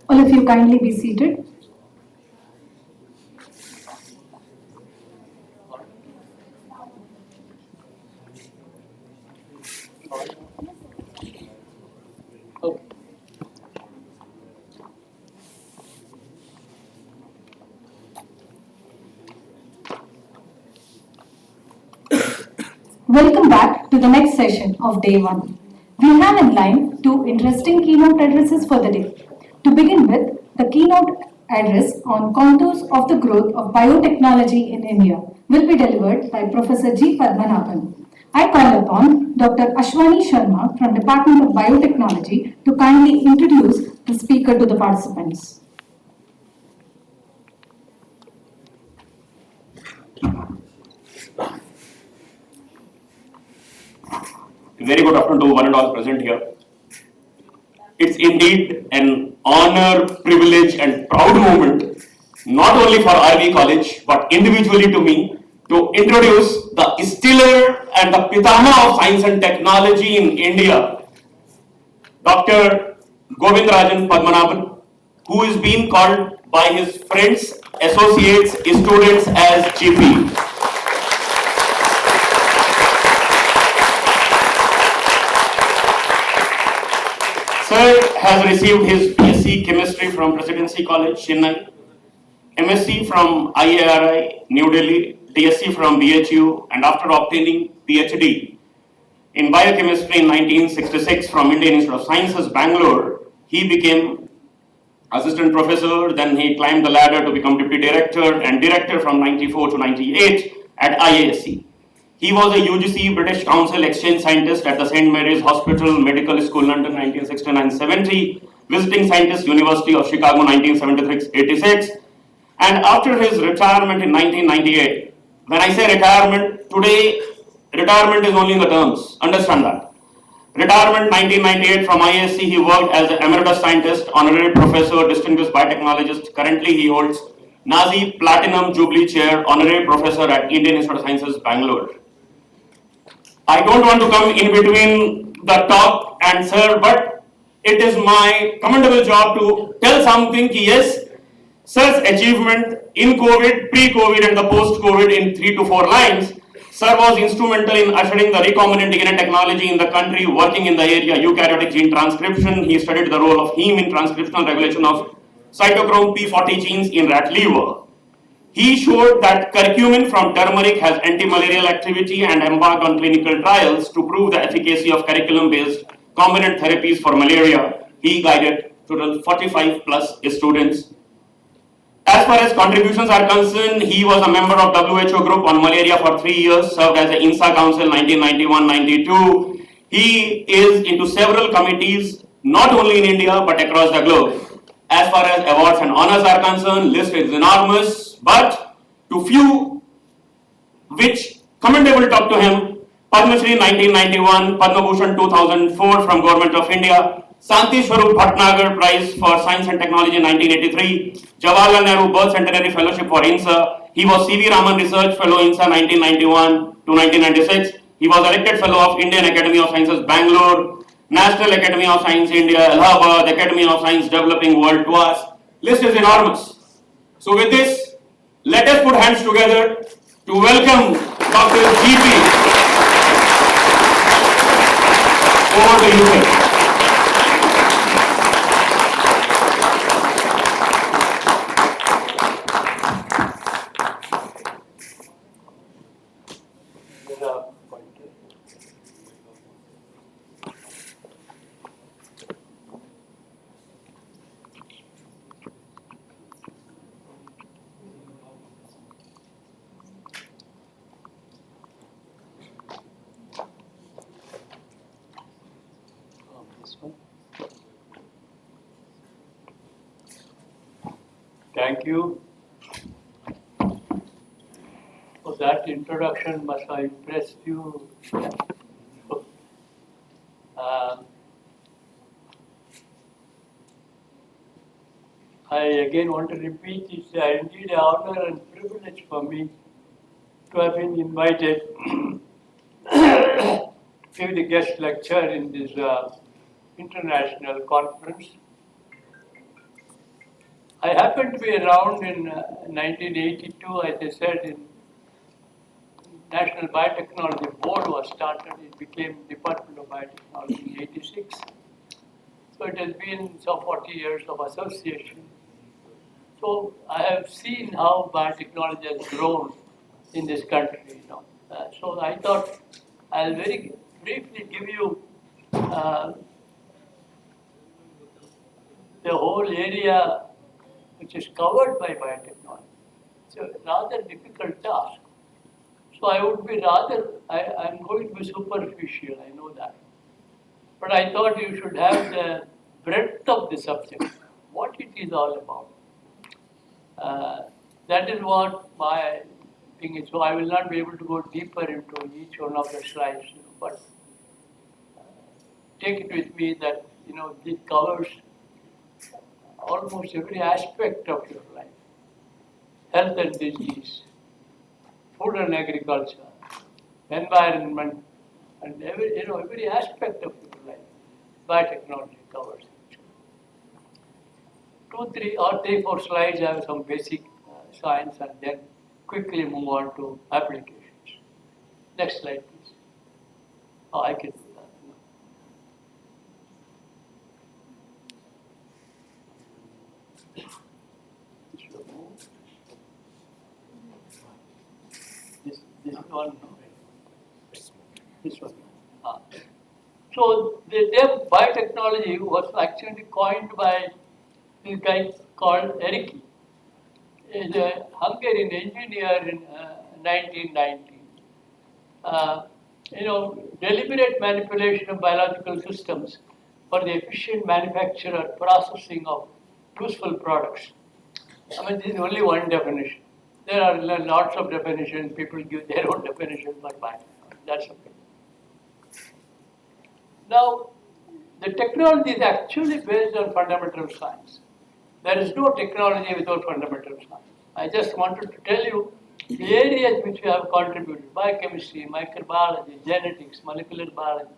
All of you kindly be seated. Welcome back to the next session of day 1. We have in line 2 interesting keynote addresses for the day. To begin with, the keynote address on contours of the growth of biotechnology in India will be delivered by Professor G. Padmanabhan. I call upon Dr. Ashwani Sharma from Department of Biotechnology to kindly introduce the speaker to the participants. Very good afternoon to one and all present here. It's indeed an honor, privilege and proud moment, not only for IB College, but individually to me, to introduce the instiller and the Pitama of Science and Technology in India, Dr. Govindarajan Padmanabhan, who is being called by his friends, associates, students as GP. Sir has received his BSc Chemistry from Presidency College, Chennai, MSc from IARI, New Delhi, DSc from BHU, and after obtaining PhD in Biochemistry in 1966 from Indian Institute of Sciences, Bangalore, he became Assistant Professor, then he climbed the ladder to become Deputy Director and Director from 94 to 98 at IASC. He was a UGC British Council Exchange Scientist at the St. Mary's Hospital Medical School, London, 1969-70, Visiting Scientist, University of Chicago, 1976-86, and after his retirement in 1998, when I say retirement, today, retirement is only in the terms, understand that. Retirement 1998 from ISC, he worked as an Emeritus Scientist, Honorary Professor, Distinguished Biotechnologist. Currently, he holds Nazi Platinum Jubilee Chair, Honorary Professor at Indian Institute of Sciences, Bangalore. I don't want to come in between the talk and sir, but it is my commendable job to tell something. Yes, sir's achievement in COVID, pre-COVID and the post-COVID in 3 to 4 lines. Sir was instrumental in ushering the recombinant DNA technology in the country, working in the area eukaryotic gene transcription. He studied the role of heme in transcriptional regulation of cytochrome P40 genes in rat liver. He showed that curcumin from turmeric has anti-malarial activity and embarked on clinical trials to prove the efficacy of curriculum-based combinant therapies for malaria. He guided total 45 plus students. As far as contributions are concerned, he was a member of WHO group on malaria for 3 years, served as the INSA Council 1991-92. He is into several committees, not only in India, but across the globe. As far as awards and honors are concerned, list is enormous, but to few which commendable talk to him: Padma Shri 1991, Padma Bhushan 2004 from Government of India, Santi Swarup Bhatnagar Prize for Science and Technology in 1983, Jawaharlal Nehru Birth Centenary Fellowship for INSA. He was C.V. Raman Research Fellow INSA 1991 to 1996. He was elected Fellow of Indian Academy of Sciences Bangalore, National Academy of Science India, Allahabad, Academy of Science Developing World Tours. List is enormous. So with this, let us put hands together to welcome Dr. GP. Over to you, sir. Thank you for that introduction. Must have impressed you. I again want to repeat, it's indeed an honor and privilege for me to have been invited to give the guest lecture in this international conference. I happened to be around in 1982, as I said, in National Biotechnology Board was started. It became Department of Biotechnology in 86. So it has been some 40 years of association. So I have seen how biotechnology has grown in this country. So I thought I'll very briefly give you the whole area which is covered by biotechnology. It's a rather difficult task. So I would be I'm going to be superficial, I know that. But I thought you should have the breadth of the subject, what it is all about. That is what my thing is. So I will not be able to go deeper into each one of the slides, but take it with me that, this covers almost every aspect of your life. Health and disease, food and agriculture, environment, and every aspect of your life. Biotechnology covers it. 2, 3, or 3, 4 slides have some basic science, and then quickly move on to applications. Next slide, please. Oh, I can do that. This one. This one. So the term biotechnology was actually coined by this guy called Ericki. He's a Hungarian engineer in 1990. Deliberate manipulation of biological systems for the efficient manufacture or processing of useful products. I mean, this is only one definition. There are lots of definitions. People give their own definition, but fine. That's okay. Now, the technology is actually based on fundamental science. There is no technology without fundamental science. I just wanted to tell you the areas which we have contributed: biochemistry, microbiology, genetics, molecular biology,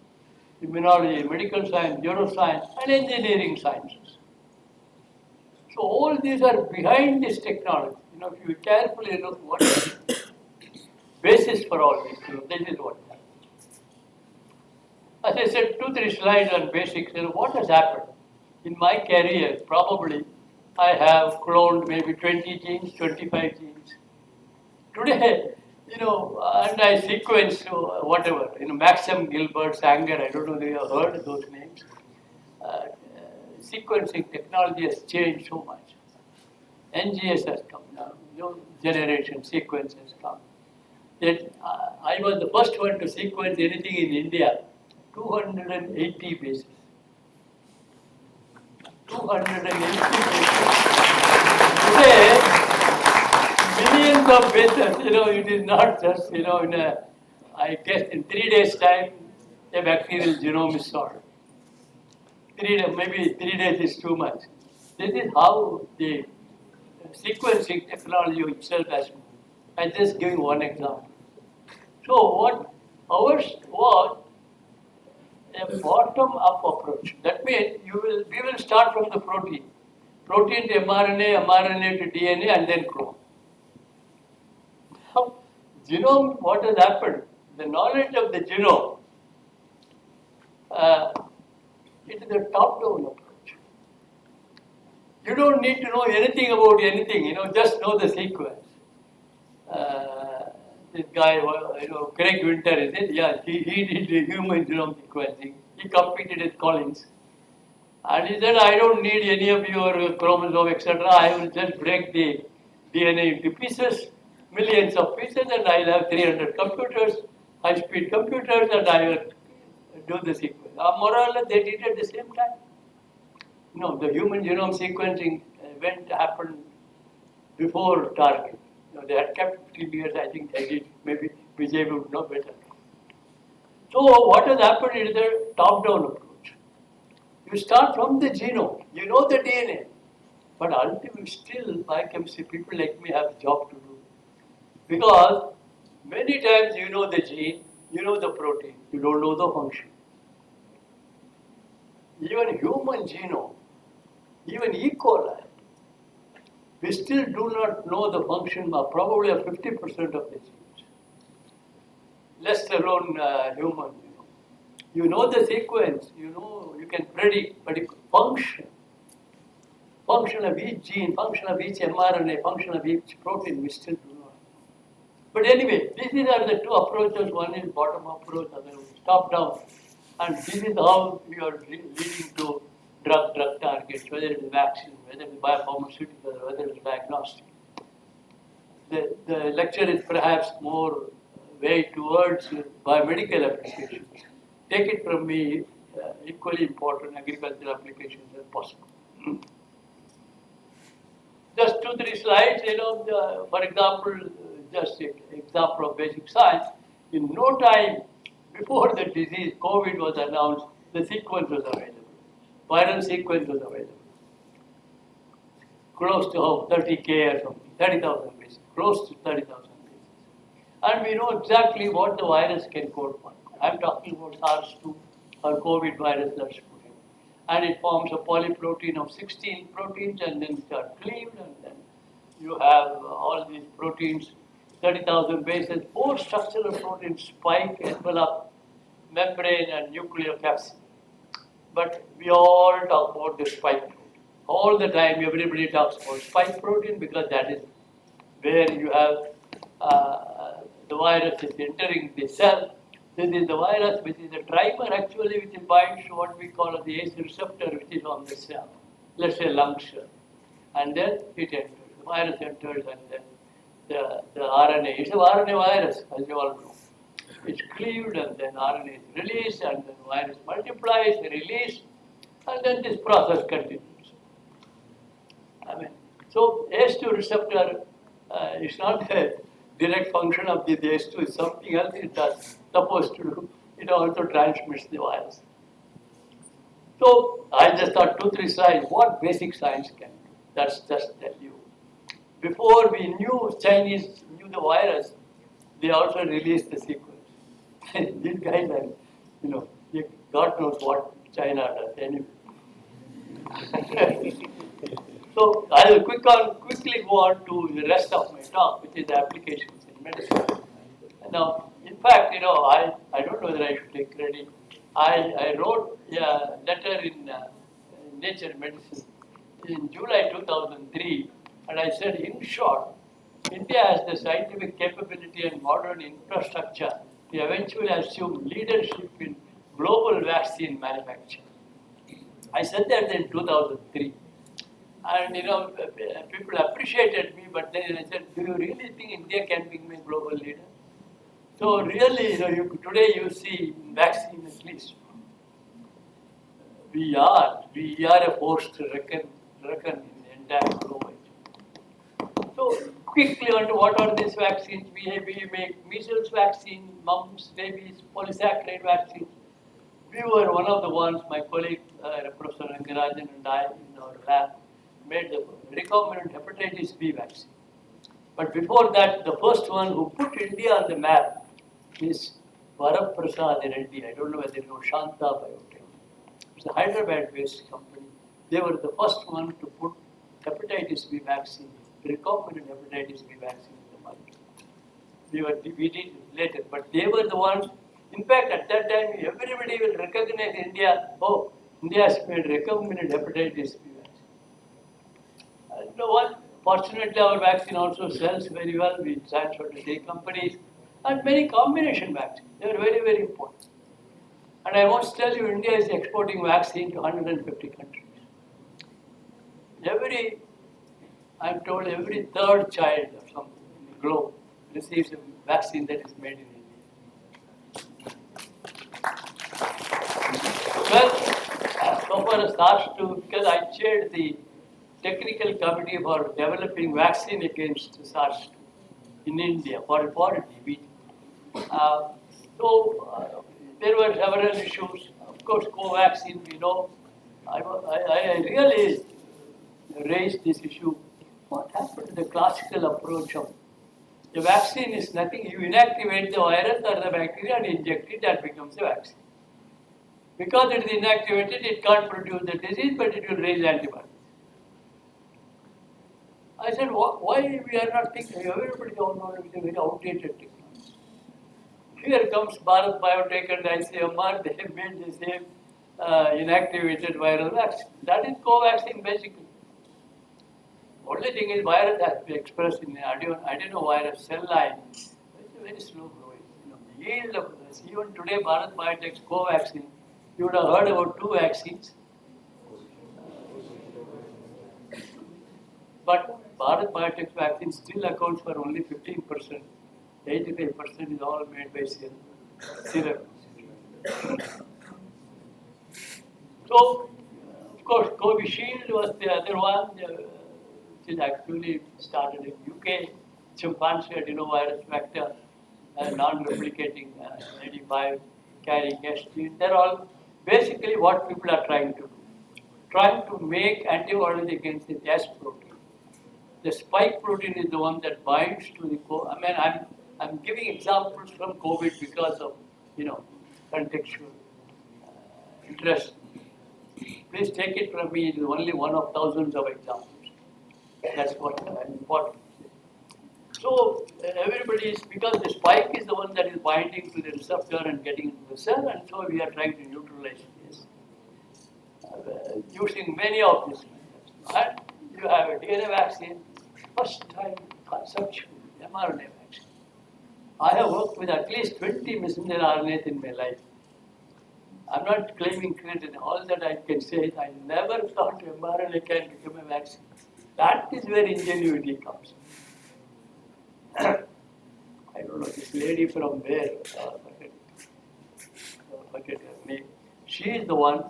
immunology, medical science, neuroscience, and engineering sciences. So all these are behind this technology. If you carefully look what is the basis for all this, this is what happens. As I said, 2, 3 slides on basics. What has happened? In my career, probably I have cloned maybe 20 genes, 25 genes. Today, and I sequence whatever, Maxim Gilbert, Sanger, I don't know if you have heard those names. Sequencing technology has changed so much. NGS has come now, new generation sequence has come. That I was the first one to sequence anything in India, 280 bases. 280 bases. Today, millions of bases, it is not just, I guess in 3 days' time, a bacterial genome is solved. maybe 3 days is too much. This is how the sequencing technology itself has moved. I'm just giving one example. So what ours was a bottom-up approach. That means we will start from the protein to mRNA, mRNA to DNA, and then clone. Now, genome, what has happened? The knowledge of the genome, it is a top-down approach. You don't need to know anything about anything, just know the sequence. This guy, Craig Winter, is it? Yeah, he did the human genome sequencing. He competed with Collins. And he said, I don't need any of your chromosome, etc. I will just break the DNA into pieces, millions of pieces, and I'll have 300 computers, high-speed computers, and I will do the sequence. More or less, they did at the same time. No, the human genome sequencing happened before target. They had kept 15 years, I think they did. Maybe Vijay would know better. So what has happened is the top-down approach. You start from the genome. You know the DNA. But ultimately, still, biochemistry people like me have a job to do. Because many times you know the gene, you know the protein, you don't know the function. Even human genome, even E. coli, we still do not know the function of probably 50% of the genes. Let alone human. You know the sequence, you can predict, but function of each gene, function of each mRNA, function of each protein, we still do not. But anyway, these are the two approaches. One is bottom approach, other is top down. And this is how we are leading to drug targets, whether it is vaccine, whether it is biopharmaceutical, whether it is diagnostic. The lecture is perhaps more way towards biomedical applications. Take it from me, equally important agricultural applications as possible. Just 2-3 slides, for example, just an example of basic science. In no time before the disease, COVID was announced, the sequence was available. Viral sequence was available. Close to 30K or something, 30,000 bases, close to 30,000 bases. And we know exactly what the virus can code for. I'm talking about SARS-2 or COVID virus, that's put in. And it forms a polyprotein of 16 proteins and then they are cleaved and then you have all these proteins, 30,000 bases, 4 structural proteins, spike, envelope, membrane and nuclear capsid. But we all talk about the spike protein. All the time everybody talks about spike protein because that is where you have the virus is entering the cell. This is the virus which is a trimer actually which binds to what we call the ACE receptor which is on the cell. Let's say lung cell. And then it enters. The virus enters and then the RNA. It's a RNA virus, as you all know. It's cleaved and then RNA is released and then virus multiplies, released, and then this process continues. So ACE2 receptor is not a direct function of the ACE2, it's something else it does, supposed to do. It also transmits the virus. So I just thought 2-3 slides, what basic science can do. That's just tell you. Before we knew Chinese knew the virus, they also released the sequence. These guys are, God knows what China does anyway. So I will quickly go on to the rest of my talk, which is applications in medicine. Now, in fact, I don't know whether I should take credit. I wrote a letter in Nature Medicine in July 2003, and I said, in short, India has the scientific capability and modern infrastructure to eventually assume leadership in global vaccine manufacturing. I said that in 2003. And people appreciated me, but then I said, do you really think India can become a global leader? So really, today you see in vaccine at least, we are a force to reckon in the entire global. So quickly on to what are these vaccines? We make measles vaccine, mumps, rabies, polysaccharide vaccines. We were one of the ones, my colleague Professor Rangarajan and I in our lab made the recombinant hepatitis B vaccine. But before that, the first one who put India on the map is Varaprasad Reddy. I don't know whether you know Shanta Biotech. It's a Hyderabad-based company. They were the first one to put hepatitis B vaccine, recombinant hepatitis B vaccine in the market. We did later, but they were the ones. In fact, at that time, everybody will recognize India. Oh, India has made recombinant hepatitis B vaccine. And the one, fortunately, our vaccine also sells very well. We transfer to the companies and many combination vaccines. They are very, very important. And I must tell you, India is exporting vaccine to 150 countries. I'm told every third child or something in the globe receives a vaccine that is made in India. Well, so far as SARS-2, because I chaired the technical committee for developing vaccine against SARS-2 in India for TB. There were several issues. Of course, co-vaccine, we know. I really raised this issue. What happened to the classical approach of the vaccine is nothing. You inactivate the virus or the bacteria and inject it, that becomes a vaccine. Because it is inactivated, it can't produce the disease, but it will raise antibodies. I said, why we are not thinking? Everybody don't know it's a very outdated technology. Here comes Bharat Biotech and ICMR, they have made the same inactivated viral vaccine. That is co-vaccine basically. Only thing is virus has to be expressed in the adenovirus cell line. It's a very slow growing. The yield of this, even today Bharat Biotech's co-vaccine, you would have heard about 2 vaccines. But Bharat Biotech's vaccine still accounts for only 15%. 85% is all made by serum. So, of course, Covishield was the other one, which is actually started in UK. Chimpanzee adenovirus vector, non-replicating 95 carrying S gene. They're all basically what people are trying to do. Trying to make antibodies against the S protein. The spike protein is the one that binds to the I'm giving examples from COVID because of, contextual interest. Please take it from me, it is only one of thousands of examples. That's what is important. So everybody is, because the spike is the one that is binding to the receptor and getting into the cell, and so we are trying to neutralize this using many of these methods. And you have a DNA vaccine, first time conceptual mRNA vaccine. I have worked with at least 20 messenger RNAs in my life. I'm not claiming credit. All that I can say is I never thought mRNA can become a vaccine. That is where ingenuity comes. I don't know, this lady from where, forget her name. She is the one,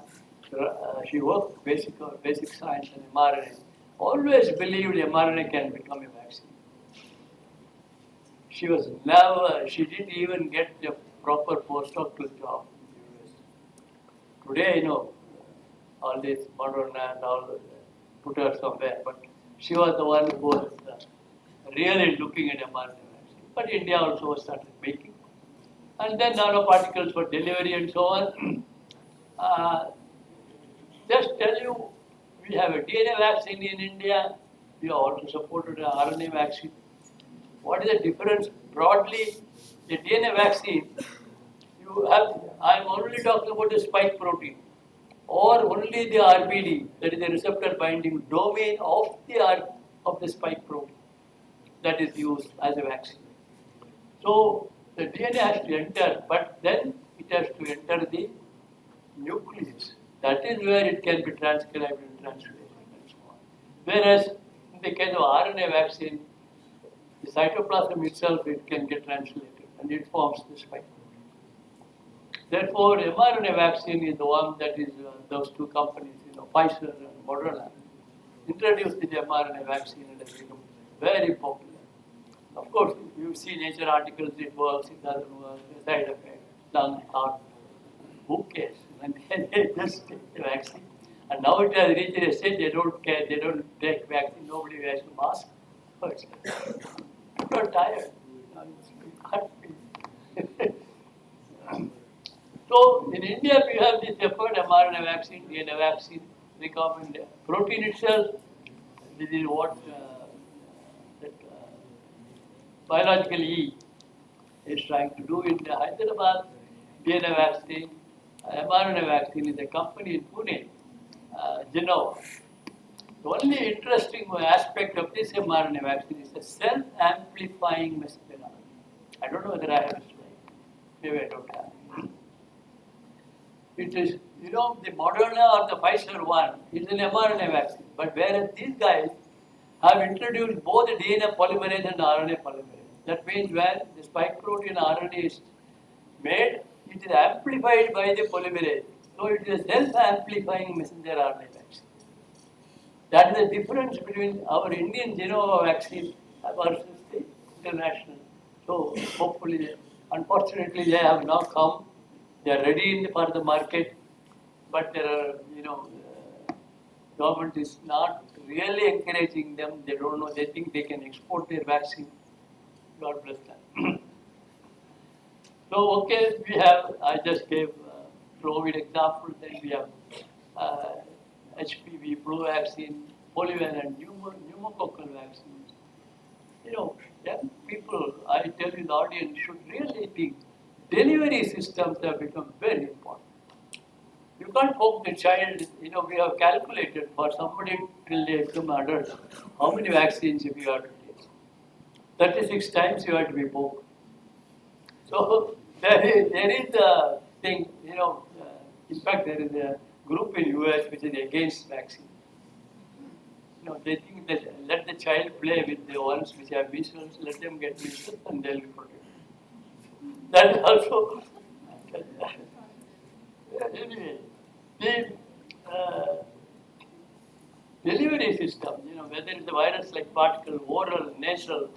she worked basic science and mRNA. Always believed mRNA can become a vaccine. She didn't even get a proper postdoctoral job in the US. Today, all this Moderna and all, put her somewhere, but she was the one who was really looking at mRNA vaccine. But India also started making. And then nanoparticles for delivery and so on. Just tell you, we have a DNA vaccine in India. We also supported an RNA vaccine. What is the difference? Broadly, the DNA vaccine, I'm only talking about the spike protein, or only the RBD, that is the receptor binding domain of the spike protein that is used as a vaccine. So the DNA has to enter, but then it has to enter the nucleus. That is where it can be transcribed and translated and so on. Whereas in the case of RNA vaccine, the cytoplasm itself, it can get translated and it forms the spike protein. Therefore, mRNA vaccine is the one that is those 2 companies, Pfizer and Moderna, introduced the mRNA vaccine and has become very popular. Of course, you see Nature articles, it works, it doesn't work, the side effect, lung, heart, who cares? and they just take the vaccine. And now it has reached a stage they don't care, they don't take vaccine, nobody wears a mask. People are tired. So in India we have this effort, mRNA vaccine, DNA vaccine, recombinant protein itself. This is what that biological E is trying to do in Hyderabad. DNA vaccine, mRNA vaccine is a company in Pune, Genova. The only interesting aspect of this mRNA vaccine is the self-amplifying messenger RNA. I don't know whether I have a slide. Maybe I don't have. It is, you know, the Moderna or the Pfizer one is an mRNA vaccine. But whereas these guys have introduced both the DNA polymerase and RNA polymerase. That means when the spike protein RNA is made, it is amplified by the polymerase. So it is a self-amplifying messenger RNA vaccine. That is the difference between our Indian Genova vaccine versus the international. So hopefully, unfortunately, they have now come. They are ready for the market, but there are, you know, government is not really encouraging them. They don't know. They think they can export their vaccine. God bless them. So okay, we have. I just gave COVID example. Then we have HPV flu vaccine, polyvalent pneumococcal vaccines. You know, young people, I tell you, the audience should really think delivery systems have become very important. You can't poke the child, you know, we have calculated for somebody till they become adults, how many vaccines if you have to take. 36 times you have to be poked. So there is a thing, you know, in fact there is a group in US which is against vaccine. You know, they think that let the child play with the ones which have measles, let them get measles and they'll be protected. That is also, anyway, the delivery system, you know, whether it's a virus like particle, oral, nasal,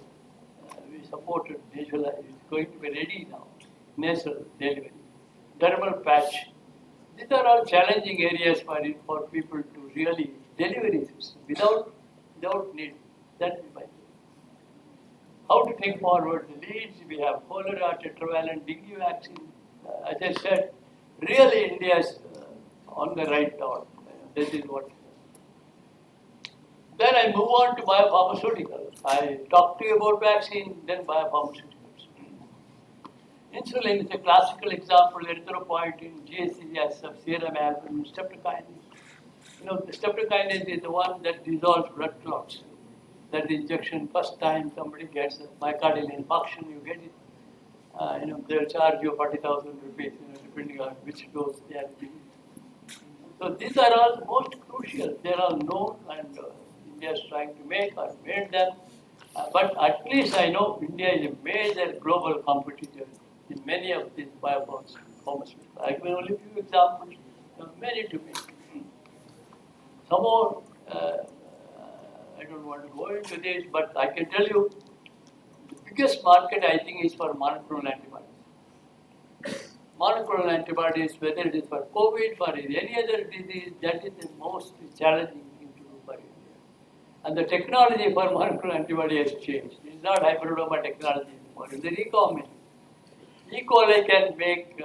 we supported nasal, it's going to be ready now, nasal delivery, dermal patch. These are all challenging areas for people to really delivery system without need. That is my how to take forward the leads. We have cholera, tetravalent, dengue vaccine. As I said, really India is on the right track. This is what. Then I move on to biopharmaceuticals. I talk to you about vaccine, then biopharmaceuticals. Insulin is a classical example, erythropoietin, GSC as serum albumin, streptokinase. You know, the streptokinase is the one that dissolves blood clots. That injection, first time somebody gets a myocardial infarction, you get it. You know, they'll charge you 40,000 rupees, you know, depending on which dose they are giving. So these are all most crucial. They are all known, and India is trying to make or made them. But at least I know India is a major global competitor in many of these biopharmaceuticals. I give only a few examples. There are many to make. Some more. I don't want to go into this, but I can tell you the biggest market I think is for monoclonal antibodies. Monoclonal antibodies, whether it is for COVID, for any other disease, that is the most challenging thing to do for India. And the technology for monoclonal antibody has changed. It's not hybridoma technology anymore. It's a recombinant. E. coli can make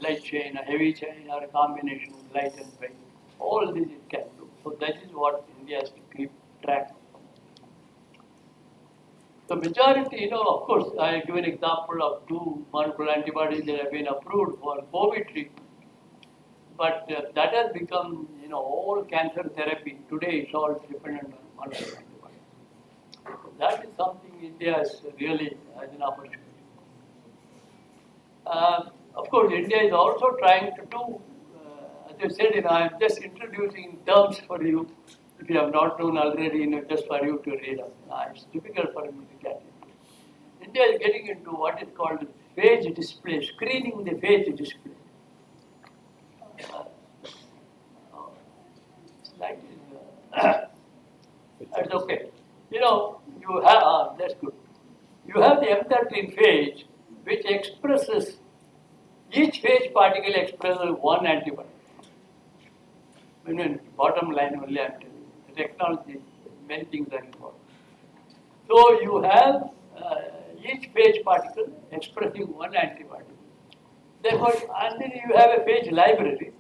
light chain, a heavy chain, or a combination of light and heavy. All this it can do. So that is what India has to keep track of. The majority, you know, of course, I give an example of 2 monoclonal antibodies that have been approved for COVID treatment. But that has become, you know, all cancer therapy today is all dependent on monoclonal antibodies. So that is something India is really has an opportunity. Of course, India is also trying to do, as I said, you know, I am just introducing terms for you. If you have not known already, you know, just for you to read up. It's difficult for me to get into. India is getting into what is called phage display, screening the phage display. Slide is, that's okay. You know, you have, that's good. You have the M13 phage, which expresses Each phage particle expresses one antibody. Bottom line only I am telling you. The technology, many things are involved. So you have each phage particle expressing one antibody. Therefore, and then you have a phage library,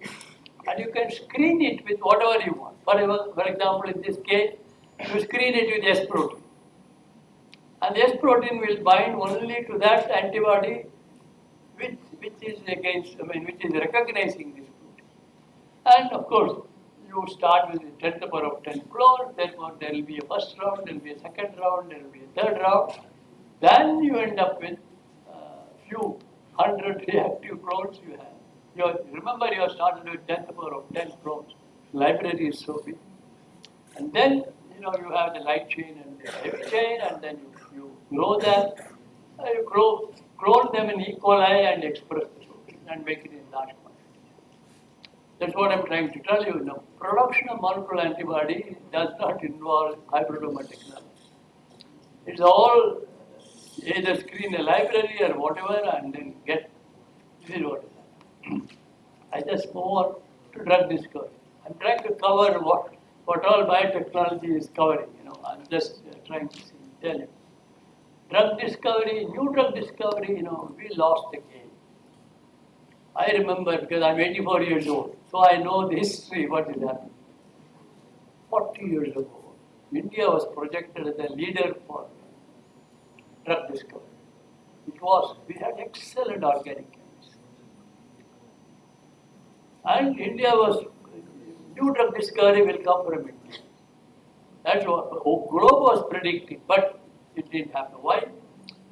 and you can screen it with whatever you want. For example, in this case, you screen it with S protein. And S protein will bind only to that antibody which is against, which is recognizing this protein. And of course, you start with the 10 to the power of 10 clone, therefore there will be a first round, there will be a second round, there will be a third round. Then you end up with few hundred reactive clones you have. Remember, you have started with 10 to the power of 10 clones. Library is so big. And then, you have the light chain and the heavy chain, and then you grow them. You clone them in E. coli and express the protein and make it in large quantity. That's what I'm trying to tell you. Now, production of monoclonal antibody does not involve hybridoma technology. It's all either screen a library or whatever and then get. This is what is happening. I just move on to drug discovery. I'm trying to cover what all biotechnology is covering. I'm just trying to tell you. Drug discovery, new drug discovery, we lost the game. I remember because I'm 84 years old, so I know the history, what is happening. 40 years ago, India was projected as a leader for drug discovery. We had excellent organic chemists. And India was, new drug discovery will come from India. That's what the globe was predicting, but it didn't happen. Why?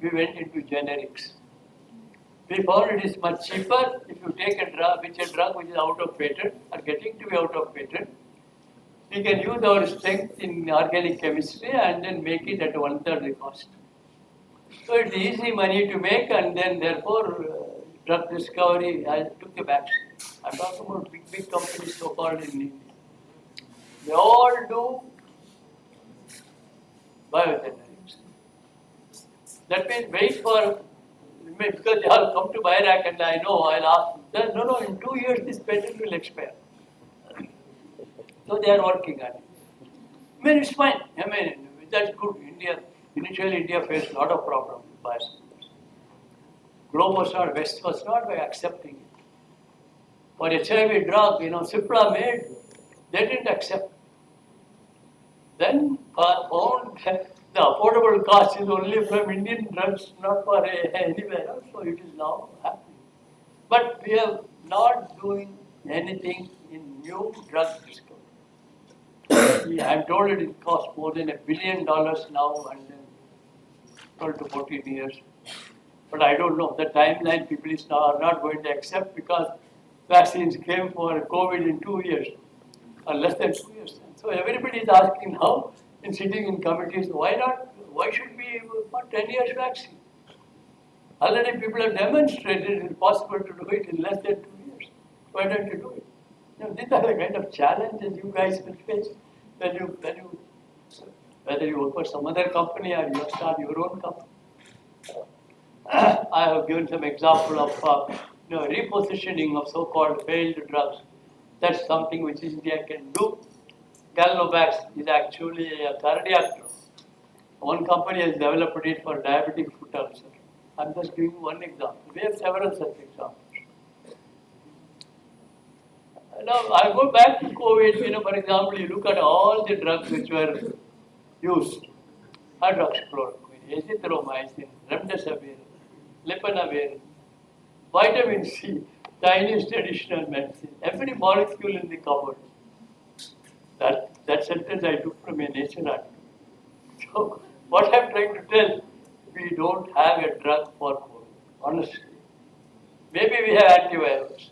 We went into generics. We found it is much cheaper if you take a drug which is out of patent or getting to be out of patent. We can use our strength in organic chemistry and then make it at 1/3 the cost. So it's easy money to make, and then therefore drug discovery took a backseat. I'm talking about big companies so-called in India. They all do biogenerics. That means wait for, because they all come to BIRAC and I know, I'll ask them, no, in 2 years this patent will expire. So they are working on it. It's fine. That's good. Initially India faced a lot of problems with biosimilars. Globe was not, West was not by accepting it. For HIV drug, Cipla made, they didn't accept. Then found the affordable cost is only from Indian drugs, not for anywhere else, so it is now happening. But we are not doing anything in new drug discovery. I'm told it costs more than $1 billion now and then 12 to 14 years. But I don't know. The timeline people are not going to accept because vaccines came for COVID in 2 years, or less than 2 years. So everybody is asking now, in sitting in committees, why not? Why should we want 10 years vaccine? Already people have demonstrated it's possible to do it in less than 2 years. Why don't you do it? These are the kind of challenges you guys will face whether you work for some other company or you start your own company. I have given some example of repositioning of so-called failed drugs. That's something which India can do. Galnovax is actually a cardiac drug. One company has developed it for diabetic foot ulcer. I'm just giving one example. We have several such examples. Now, I go back to COVID. For example, you look at all the drugs which were used: hydroxychloroquine, azithromycin, remdesivir, leponavir, vitamin C, Chinese traditional medicine, every molecule in the cupboard. That sentence I took from a Nature article. So, what I'm trying to tell, we don't have a drug for COVID, honestly. Maybe we have antivirals.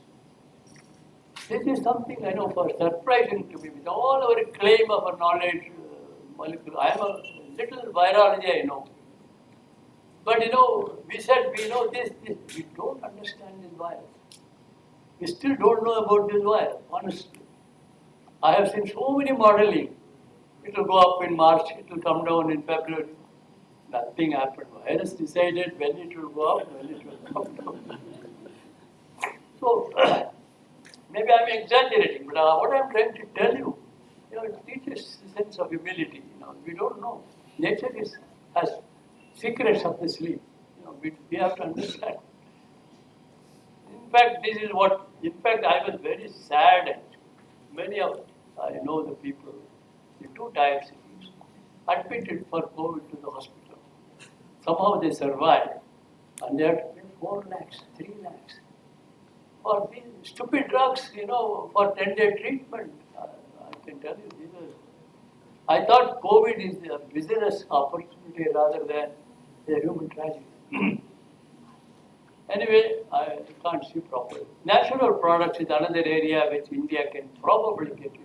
This is something I know for surprising to me. With all our claim of a knowledge, molecule, I am a little virology, I know. But we said we know this. We don't understand this virus. We still don't know about this virus, honestly. I have seen so many modeling. It will go up in March, it will come down in February. Nothing happened. Virus decided when it will go up, when it will come down. So, maybe I'm exaggerating, but what I'm trying to tell you, it teaches a sense of humility. We don't know. Nature has secrets up the sleeve. We have to understand. In fact, I was very sad actually. Many of, I know the people, the two tier cities, admitted for COVID to the hospital. Somehow they survived, and they had to pay 4 lakhs, 3 lakhs for these stupid drugs, for 10-day treatment. I can tell you, I thought COVID is a business opportunity rather than a human tragedy. Anyway, I can't see properly. Natural products is another area which India can probably get into.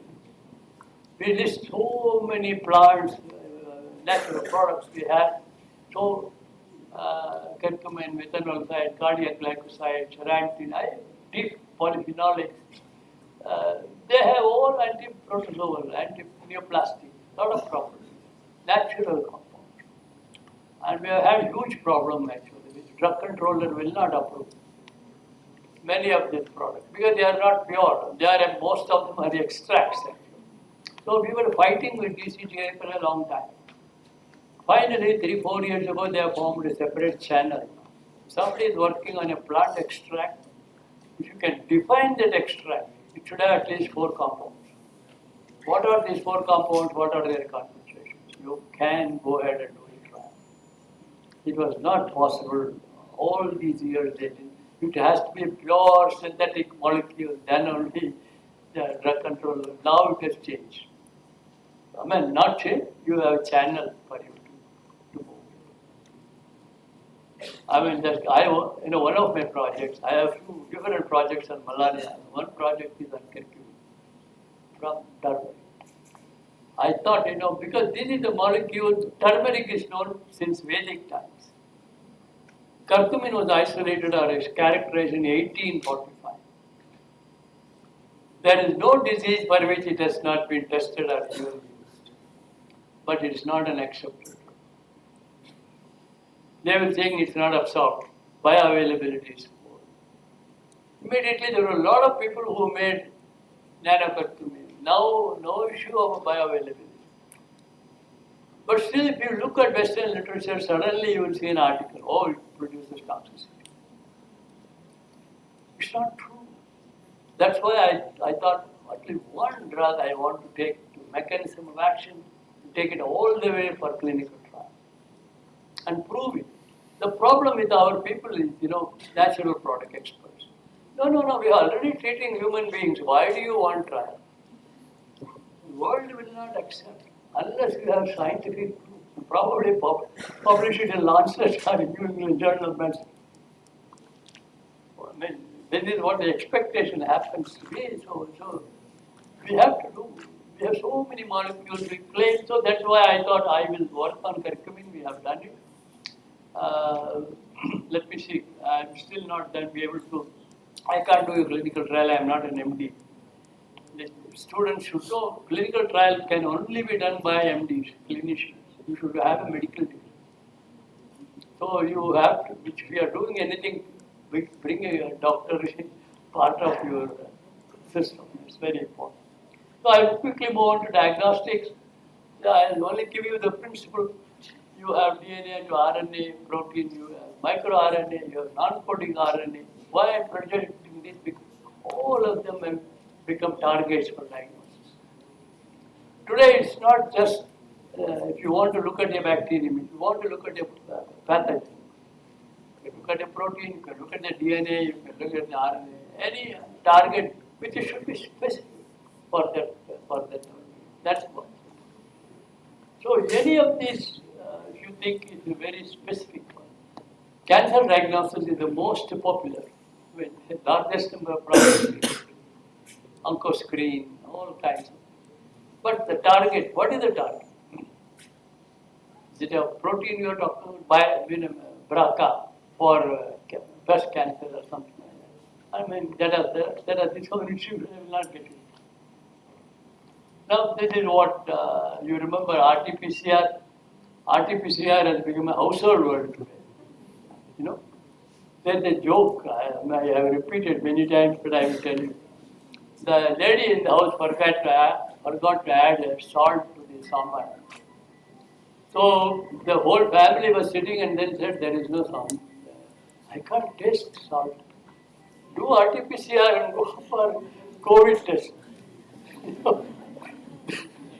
We list so many plants, natural products we have. So, curcumin, methanolside, cardiac glycoside, charantin, deep polyphenolics. They have all anti-protozoal, anti-neoplastic, lot of properties, natural compounds. And we have had huge problem actually, which drug controller will not approve many of these products because they are not pure. Most of them are extracts actually. So we were fighting with DCGI for a long time. Finally, 3-4 years ago, they have formed a separate channel. Somebody is working on a plant extract. If you can define that extract, it should have at least 4 compounds. What are these 4 compounds? What are their concentrations? You can go ahead and do a trial. It was not possible. All these years, it has to be a pure synthetic molecule, then only the drug controller. Now it has changed. Not change, you have a channel for you to move. One of my projects, I have few different projects on malaria. One project is on curcumin from turmeric. I thought, because this is the molecule, turmeric is known since Vedic times. Curcumin was isolated or is characterized in 1845. There is no disease for which it has not been tested or even used. But it is not an accepted drug. They will think it's not absorbed. Bioavailability is poor. Immediately there were a lot of people who made nanocurcumin. Now, no issue of bioavailability. But still, if you look at Western literature, suddenly you will see an article, it produces toxicity. It's not true. That's why I thought at least one drug I want to take to mechanism of action, take it all the way for clinical trial and prove it. The problem with our people is, natural product experts. No, we are already treating human beings. Why do you want trial? The world will not accept unless you have scientific proof. Probably publish it in Lancet or in New England Journal of Medicine. This is what the expectation happens to be. So we have to do. We have so many molecules we claim. So that's why I thought I will work on curcumin. We have done it. Let me see. I'm still not be able to. I can't do a clinical trial. I am not an MD. The students should know clinical trial can only be done by MDs, clinicians. You should have a medical degree. So you have to, which we are doing anything, bring a doctor part of your system. It's very important. So I will quickly move on to diagnostics. I'll only give you the principle. You have DNA to RNA, protein, you have microRNA, you have non-coding RNA. Why I'm projecting this? Because all of them have become targets for diagnosis. Today it's not just if you want to look at a bacterium, if you want to look at a pathogen, you can look at a protein, you can look at the DNA, you can look at the RNA, any target which should be specific for that. That's one. So any of these, if you think is a very specific one. Cancer diagnosis is the most popular, with the largest number of products, OncoScreen, all kinds of. But the target, what is the target? Is it a protein you are talking about, BRCA for breast cancer or something like that? There are these other issues, I will not get into. Now, this is what you remember RT-PCR. RT-PCR has become a household word today. There's a joke I have repeated many times, but I will tell you. The lady in the house forgot to add salt to the sambar. So the whole family was sitting and then said, there is no salt. I can't taste salt. Do RT-PCR and go for COVID test.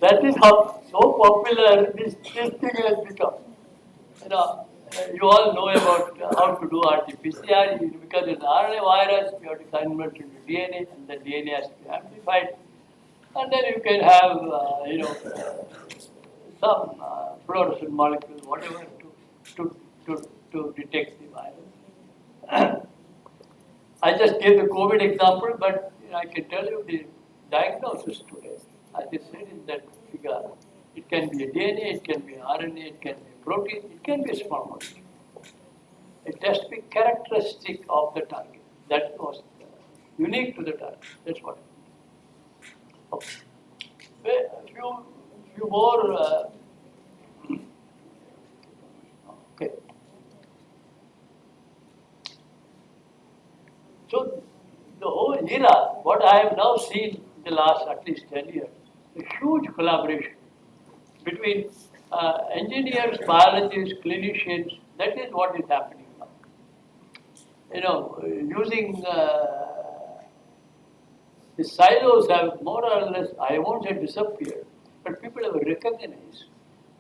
That is how so popular this thing has become. You know, you all know about how to do RT-PCR because it's RNA virus, you have to convert it into DNA, and the DNA has to be amplified, and then you can have, some fluorescent molecule, whatever, to detect the virus. I just gave the COVID example, but I can tell you the diagnosis today, as I said in that figure, it can be a DNA, it can be RNA, it can be a protein, it can be a small molecule. It has to be characteristic of the target. That was unique to the target. That's what. Okay. A few more. Okay. So the whole era, what I have now seen in the last at least 10 years, a huge collaboration between engineers, biologists, clinicians. That is what is happening now. You know, using the silos have more or less, I won't say disappeared, but people have recognized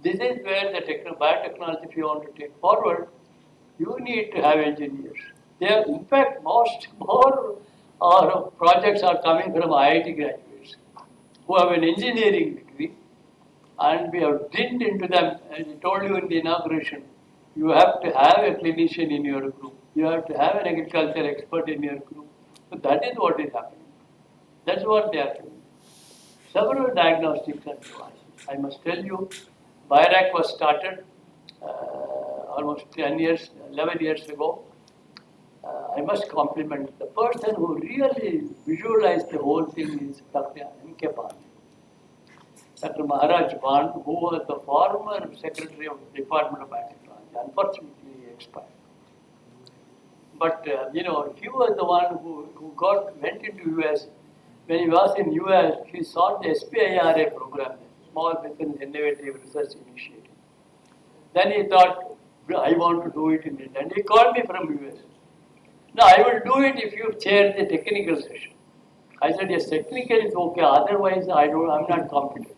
this is where the biotechnology, if you want to take forward, you need to have engineers. There, in fact, more projects are coming from IIT graduates who have an engineering degree, and we have drilled into them. As I told you in the inauguration, you have to have a clinician in your group. You have to have an agriculture expert in your group. So that is what is happening. That's what they are doing. Several diagnostics and devices. I must tell you, BIRAC was started almost 10 years, 11 years ago. I must compliment the person who really visualized the whole thing is Dr. M.K. Band. Dr. Maharaj Band, who was the former secretary of the Department of Biotechnology, unfortunately he expired. But he was the one who went into US. When he was in US, he saw the SPIRA program, Small Business Innovative Research Initiative. Then he thought, I want to do it in India. And he called me from US. No, I will do it if you chair the technical session. I said, yes, technical is okay. Otherwise, I'm not competent.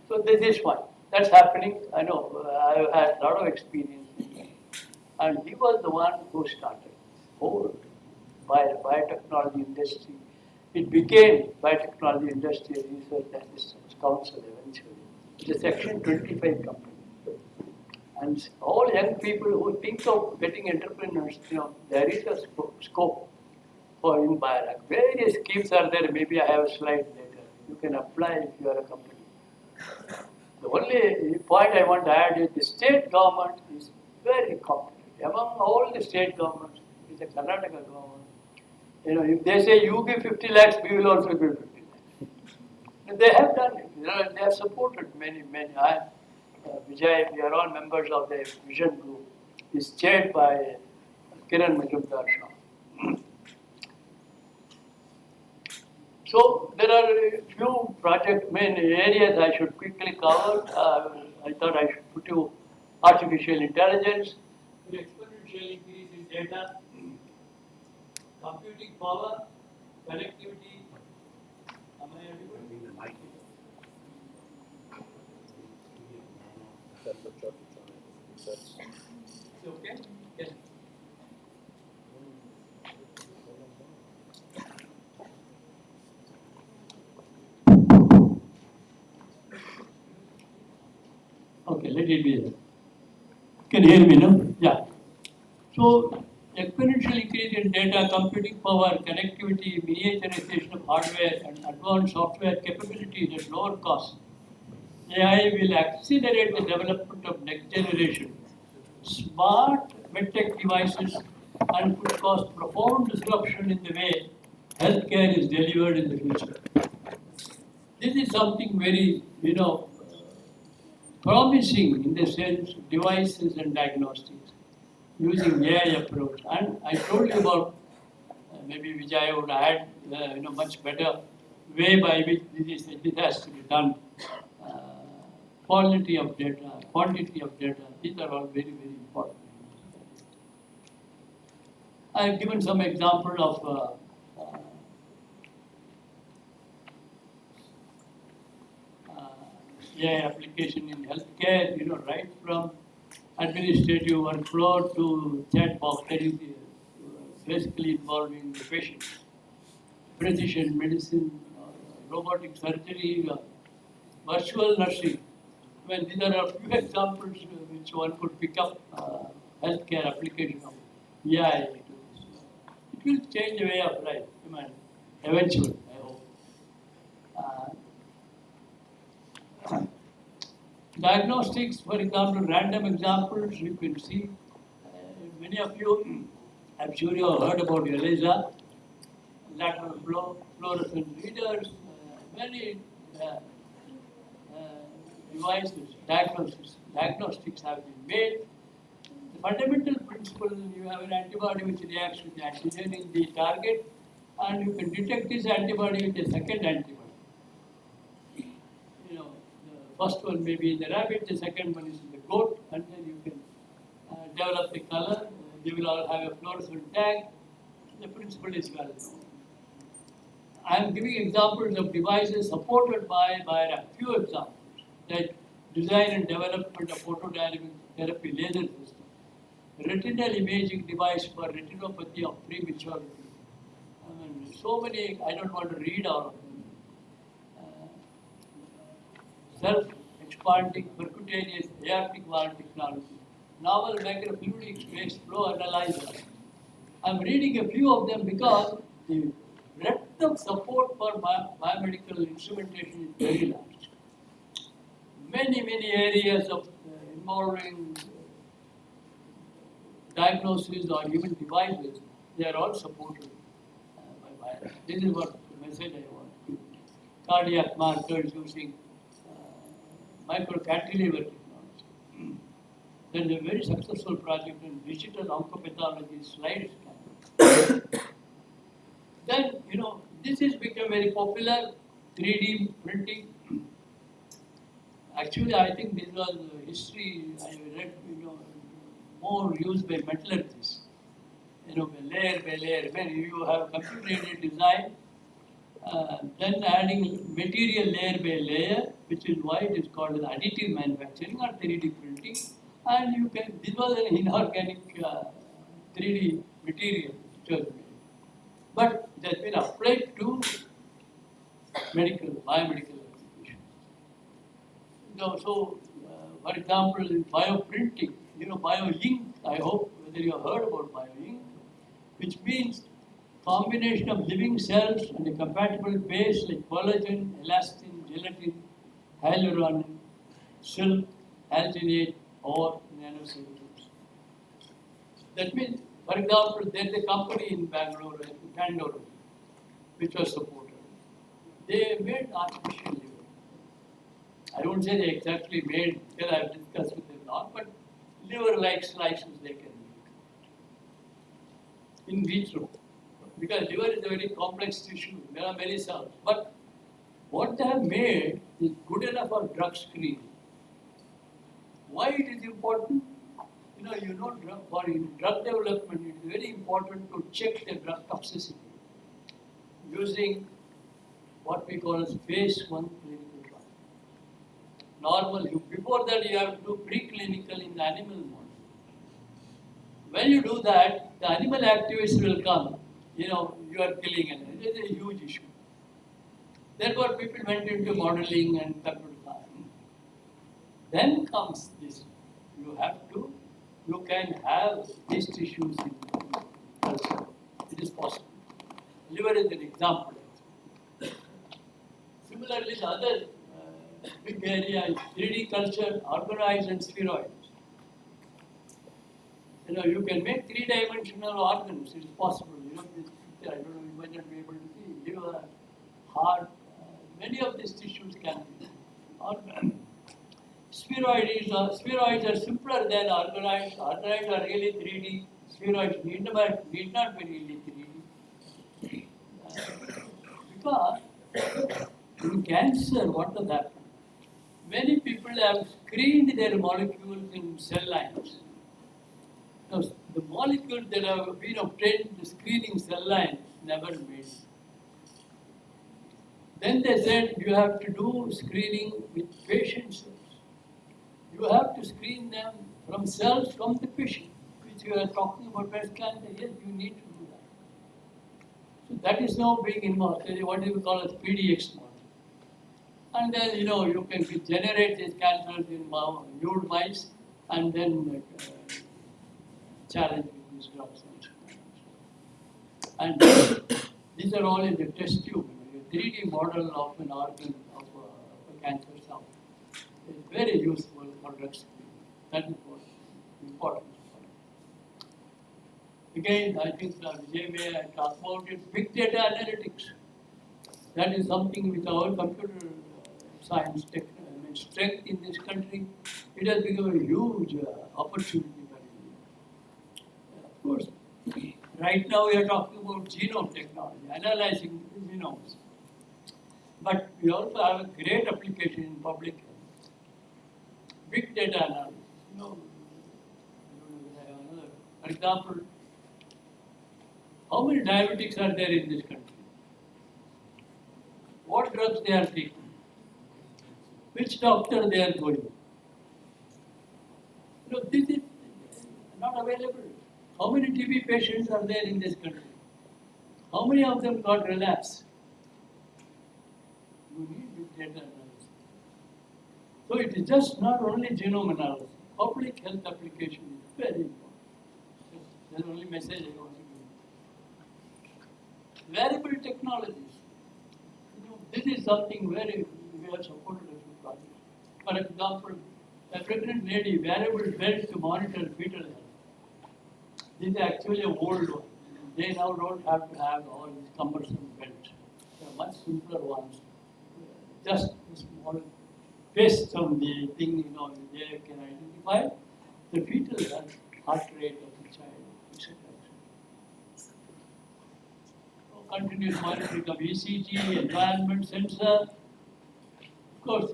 So this is fine. That's happening. I know. I've had a lot of experience in that. And he was the one who started whole biotechnology industry. It became Biotechnology Industry Research Assistance Council eventually. It's a Section 25 company. And all young people who think of getting entrepreneurs, there is a scope for in BIRAC. Various schemes are there. Maybe I have a slide later. You can apply if you are a company. The only point I want to add is the state government is very competent. Among all the state governments, is the Karnataka government. If they say you give 50 lakhs, we will also give 50 lakhs. And they have done it. They have supported many. Vijay, we are all members of the Vision Group. It's chaired by Kiran Majumdar Shah. So there are a few main areas I should quickly cover. I thought I should put you artificial intelligence, the exponential increase in data, computing power, connectivity. Am I audible? Okay? Yes. Okay, let it be there. Can you hear me, no? Yeah. So, exponential increase in data, computing power, connectivity, miniaturization of hardware, and advanced software capabilities at lower cost. AI will accelerate the development of next generation smart medtech devices and could cause profound disruption in the way healthcare is delivered in the future. This is something very, promising in the sense of devices and diagnostics. using AI approach. And I told you about maybe Vijay would add much better way by which this has to be done. Uh, Quality of data, quantity of data, these are all very, very important. I have given some example of AI application in healthcare, right from administrative workflow to chat box that is basically involving the patient. Precision medicine, robotic surgery, virtual nursing. Well, these are a few examples which one could pick up healthcare application of AI. It will change the way of life, eventually, I hope. Diagnostics, for example, random examples, you can see. Many of you, I'm sure you have heard about ELISA, lateral flow, fluorescent readers, many devices, diagnostics have been made. The fundamental principle, you have an antibody which reacts with the antigen in the target, and you can detect this antibody with a second antibody. The first one may be in the rabbit, the second one is in the goat, and then you can develop the color. They will all have a fluorescent tag. The principle is well known. I am giving examples of devices supported by a few examples, like design and development of photodynamic therapy laser system, retinal imaging device for retinopathy of prematurity. So many, I don't want to read all of them. Self-expanding percutaneous aortic valve technology, novel microfluidics-based flow analyzer. I'm reading a few of them because the breadth of support for biomedical instrumentation is very large. Many areas of involving diagnosis or even devices, they are all supported by biology. This is what the message I want to give. Cardiac markers using microcantilever technology. There is a very successful project in digital oncopathology slide scanning. Then, this has become very popular, 3D printing. Actually, I think this was history, I read, more used by metallurgists. Layer by layer, when you have computer-aided design, then adding material layer by layer, which is why it is called as additive manufacturing or 3D printing. And you can, this was an inorganic 3D material which was made. But it has been applied to biomedical applications. So, for example, in bioprinting, bioink, I hope whether you have heard about bioink, which means combination of living cells and a compatible base like collagen, elastin, gelatin, hyaluronan, silk, alginate, or nanocellulose. That means, for example, there is a company in Bangalore, which was supported. They made artificial liver. I don't say they exactly made, because I have discussed with them not, but liver-like slices they can make in vitro. Because liver is a very complex tissue, there are many cells. But what they have made is good enough for drug screening. Why it is important? For drug development, it is very important to check the drug toxicity using what we call as phase 1 clinical trial. Normal, before that you have to do preclinical in the animal model. When you do that, the animal activists will come. You are killing an animal. It is a huge issue. Therefore, people went into modeling and computer science. Then comes this. You can have these tissues in culture. It is possible. Liver is an example. Similarly, the other big area is 3D culture, organoids and spheroids. You can make three-dimensional organs. It is possible. This picture, I don't know, you might not be able to see. Liver, heart, many of these tissues can be. spheroids are simpler than organoids. Organoids are really 3D. Spheroids need not be really 3D. Because in cancer, what has happened? Many people have screened their molecules in cell lines. Now, the molecules that have been obtained in screening cell lines never made. Then they said you have to do screening with patient cells. You have to screen them from cells from the patient, which you are talking about breast cancer. Yes, you need to do that. So that is now being involved. That is what we call as PDX model. And then you can generate these cancers in nude mice and then challenge with these drugs. And these are all in the test tube. A 3D model of an organ of a cancer cell is very useful for drug screening. That is what is important. Again, I think Vijay may talk about it. Big data analytics. That is something with our computer science strength in this country. It has become a huge opportunity. Of course, right now we are talking about genome technology, analyzing the genomes. But we also have a great application in public health. Big data analysis. For example, how many diabetics are there in this country? What drugs they are taking? Which doctor they are going? This is not available. How many TB patients are there in this country? How many of them got relapse? You need big data analysis. So it is just not only genome analysis. Public health application is very important. That's the only message I want to give. Wearable technologies. This is something very we have supported a few projects. For example, a pregnant lady wearable belt to monitor fetal health. This is actually a old one. They now don't have to have all these cumbersome belts. There are much simpler ones. Just a small paste on the thing, they can identify the fetal health, heart rate of the child, etc. Continuous monitoring of ECG, environment sensor. Of course,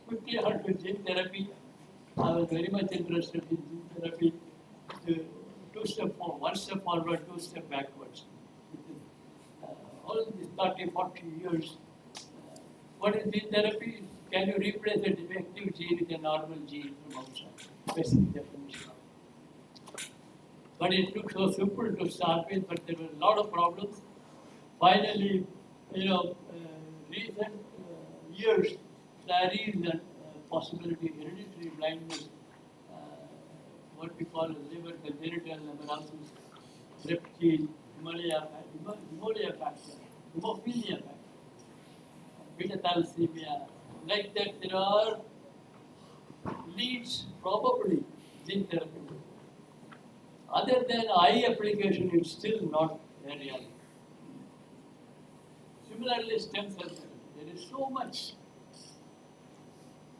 quickly on to gene therapy. I was very much interested in gene therapy. One step forward, 2 steps backwards. All these 30, 40 years. What is gene therapy? Can you replace a defective gene with a normal gene from outside? Basic definition. But it looked so simple to start with, but there were a lot of problems. Finally, recent years, there is a possibility, hereditary blindness, what we call liver congenital amaurosis, reptile, hemophilia factor, beta thalassemia. Like that, there are leads probably gene therapy. Other than eye application, it's still not a reality. Similarly, stem cell therapy. There is so much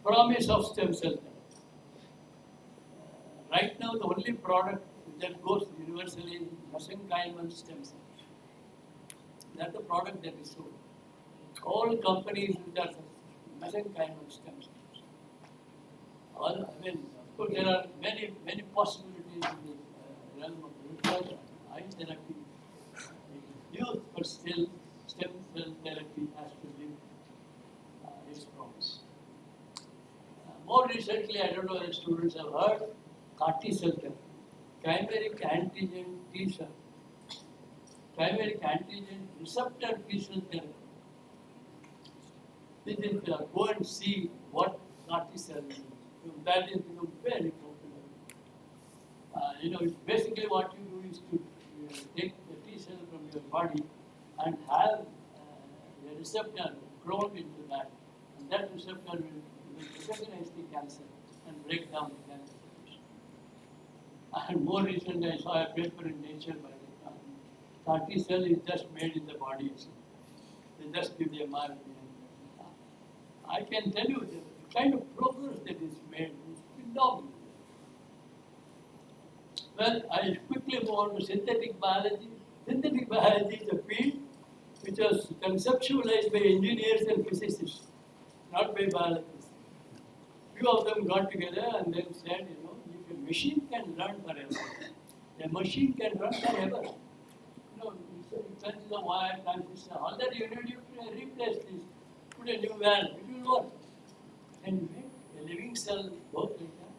promise of stem cell therapy. Right now, the only product that goes universally is mesenchymal stem cells. That's the product that is sold. All companies which are mesenchymal stem cells. Of course, there are many possibilities in the realm of research. Eye therapy is used, but still, stem cell therapy has to live its promise. More recently, I don't know if students have heard, CAR T cell therapy, chimeric antigen T cell, chimeric antigen receptor T cell therapy. This is go and see what CAR T cell is. That is very popular. It's basically what you do is to take the T cell from your body and have a receptor grown into that, and that receptor will recognize the cancer and break down the cancer. And more recently, I saw a paper in Nature by the CAR T cell is just made in the body itself. They just give the mRNA. I can tell you, kind of progress that is made is phenomenal. Well, I quickly move on to synthetic biology. Synthetic biology is a field which was conceptualized by engineers and physicists, not by biologists. Few of them got together and then said, if a machine can run forever, a machine can run forever. It turns the wire, transistor, all that you need, you can replace this, put a new valve, it will work. And make a living cell work like that.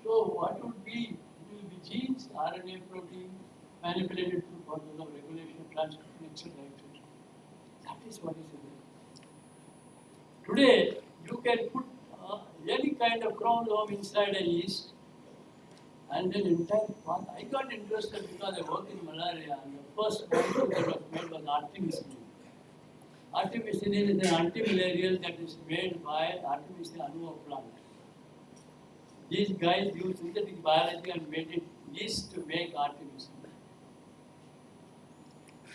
So what would be, it will be genes, RNA, protein, manipulated through process of regulation, transcription, etc. That is what is it. Today, you can put any kind of chromosome inside a yeast, and then entire path. I got interested because I work in malaria, and the first molecule that was made was artemisinin. Artemisinin is an antimalarial that is made by Artemisia annua plant. These guys used synthetic biology and made it yeast to make artemisinin.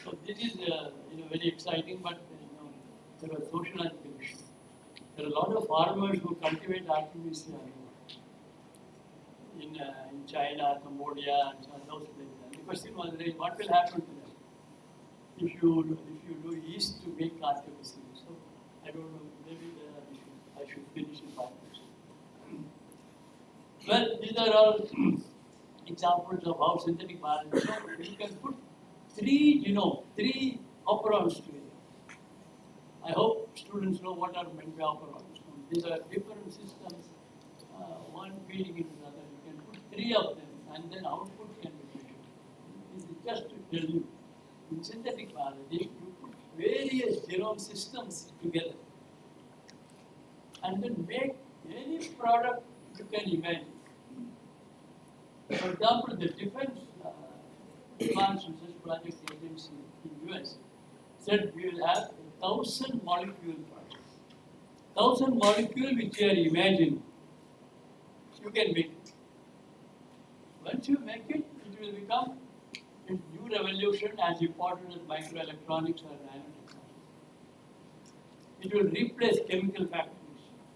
So this is very exciting, but there are sociological issues. There are a lot of farmers who cultivate Artemisia in China, Cambodia, and those places. And the question was raised: what will happen to them if you do yeast to make Artemisia? So I don't know. Maybe I should finish in 5 minutes. Well, these are all examples of how synthetic biology. So you can put three operons together. I hope students know what are meant by operons. These are different systems, one feeding into another. You can put 3 of them, and then output can be measured. This is just to tell you, in synthetic biology, you put various genome systems together, and then make any product you can imagine. For example, the Defense Advanced Research Project Agency in US said we will have 1,000 molecule projects. 1,000 molecule which you are imagining, you can make it. Once you make it, it will become a new revolution as important as microelectronics or nanotechnology. It will replace chemical factories.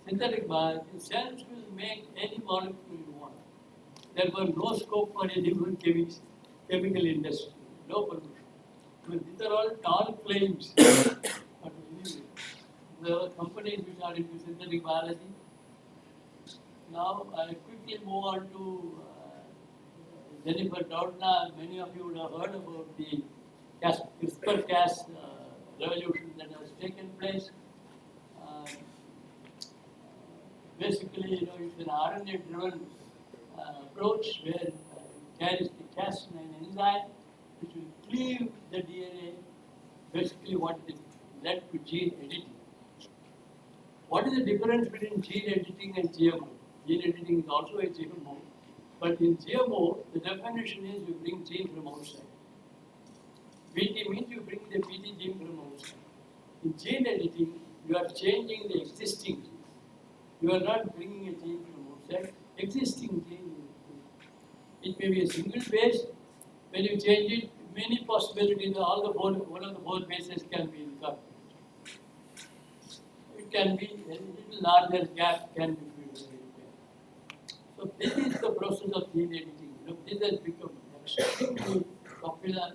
Synthetic biology cells will make any molecule you want. There was no scope for any different chemical industry, no permission. These are all tall claims. But anyway, there are companies which are into synthetic biology. Now I quickly move on to Jennifer Doudna. Many of you would have heard about the CRISPR-Cas revolution that has taken place. Basically, it's an RNA-driven approach where it carries the Cas9 enzyme, which will cleave the DNA. Basically, what it led to gene editing. What is the difference between gene editing and GMO? Gene editing is also a GMO, but in GMO, the definition is you bring gene from outside. BT means you bring the BT gene from outside. In gene editing, you are changing the existing gene. You are not bringing a gene from outside. Existing gene. It may be a single base. When you change it, many possibilities. One of the 4 bases can be incorporated. It can be a little larger gap can be filled. So this is the process of gene editing. This has become extremely popular,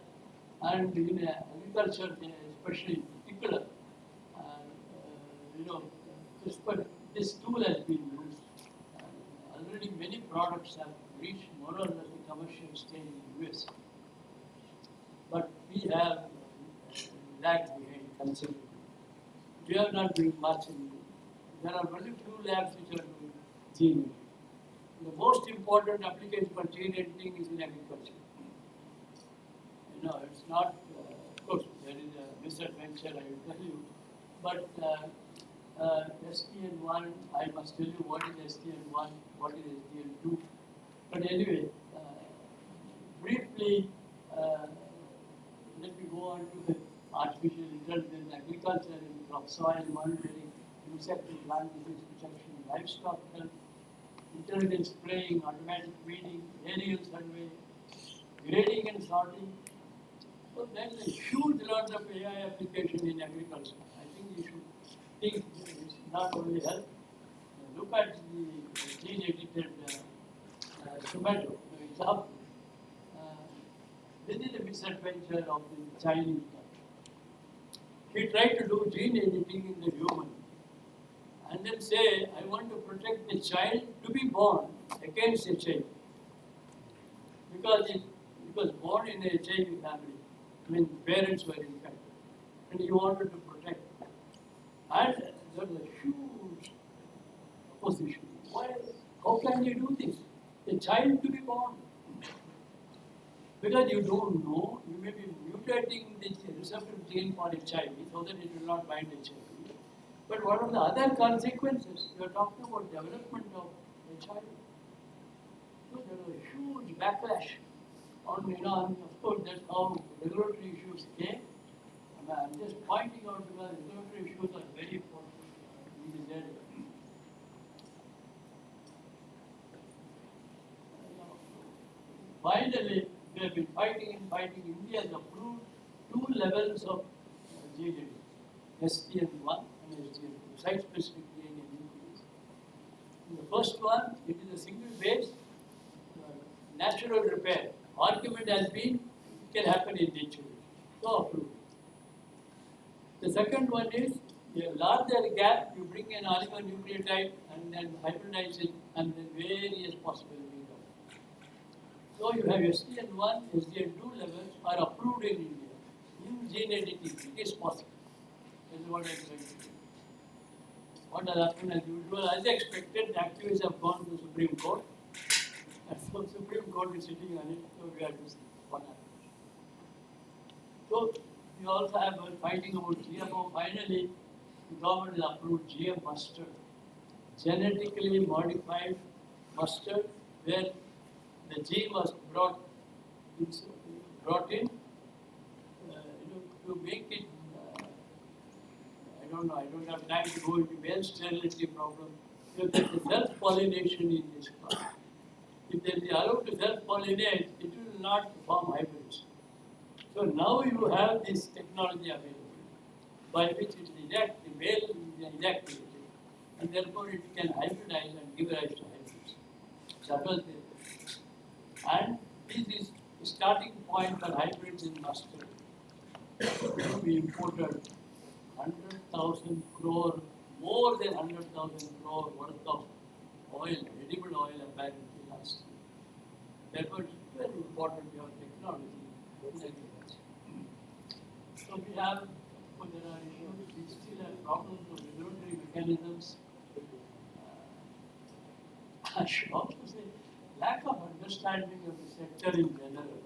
and in agriculture, especially in particular, CRISPR, this tool has been used. Already many products have reached more or less the commercial stage in the US. But we have lagged behind considerably. We are not doing much in it. There are very few labs which are doing gene editing. The most important application for gene editing is in agriculture. It's not, of course, there is a misadventure, I will tell you, but STN1, I must tell you what is STN1, what is STN2. But anyway, briefly, let me go on to the artificial intelligence, agriculture, and crop soil monitoring, insect and plant disease protection, livestock health, intelligent spraying, automatic weeding, aerial survey, grading and sorting. So there is a huge lot of AI application in agriculture. I think you should think it's not only health, look at the gene edited tomato, for example, this is the misadventure of the Chinese guy. He tried to do gene editing in the human and then say, I want to protect the child to be born against HIV. Because it was born in a HIV family. I mean, parents were infected. And he wanted to protect them. And there was a huge opposition. Why? How can you do this? The child to be born. Because you don't know, you may be mutating the receptor gene for HIV so that it will not bind HIV. But what are the other consequences? You are talking about development of the child. So there was a huge backlash on, and of course that's how regulatory issues came. And I'm just pointing out because regulatory issues are very important in this area. Finally, we have been fighting and fighting. India has approved 2 levels of GDP, STN1 and STN2, site-specific DNA nuclease. In the first one, it is a single base, natural repair. Argument has been, it can happen in nature. So approved. The second one is, a larger gap, you bring an oligonucleotide and then hybridize it and then various possible readouts. So you have SDN1, SDN2 levels are approved in India. In gene editing, it is possible. That is what I am trying to do. What has happened as usual, as expected, the activists have gone to Supreme Court. And so Supreme Court is sitting on it, so we have to see what happens. So we also have been fighting about GMO. Finally, the government has approved GM mustard, genetically modified mustard, where the gene was brought in to make it. I don't know. I don't have time to go into male sterility problem. Because there is self-pollination in this plant. If they are allowed to self-pollinate, it will not form hybrids. So now you have this technology available, by which it ejects, the male is ejaculated, and therefore it can hybridize and give rise to hybrids. That was the, and this is the starting point for hybrids in mustard. We imported 100,000 crore, more than 100,000 crore worth of oil, edible oil apparently last year. Therefore, it's very important to have technology in agriculture. So we have, there are issues, we still have problems of regulatory mechanisms. I should also say, lack of understanding of the sector in general.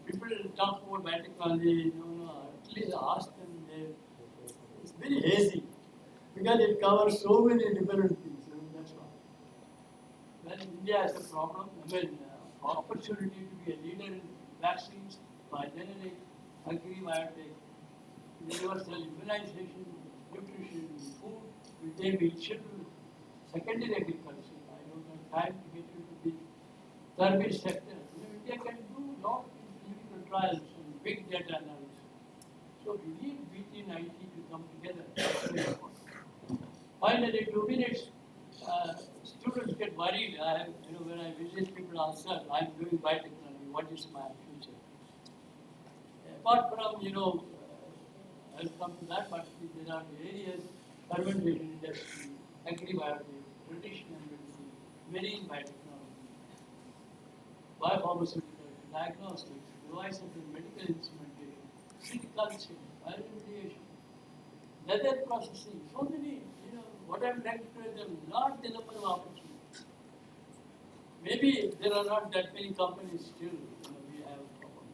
People talk about biotechnology, at least ask them, it's very hazy because it covers so many different things. That's why. Well, India has a problem, opportunity to be a leader in vaccines, generic, agri-biotech, universal immunization, nutrition, food, will take the children, secondary agriculture. I don't have time to get into the service sector. India can do a lot in clinical trials and big data analysis. So we need BT and IT to come together. That's very important. Finally, 2 minutes. Students get worried. When I visit, people ask, "Sir, I'm doing biotechnology. What is my future?" Apart from, I'll come to that, but there are areas: fermentation industry, agri-biotech, traditional medicine, marine biotechnology, biopharmaceuticals, diagnostics, devices and medical instrumentation, seed culture, bioremediation, leather processing, so many, what I'm trying to tell them, not the number of opportunities. Maybe there are not that many companies still, we have,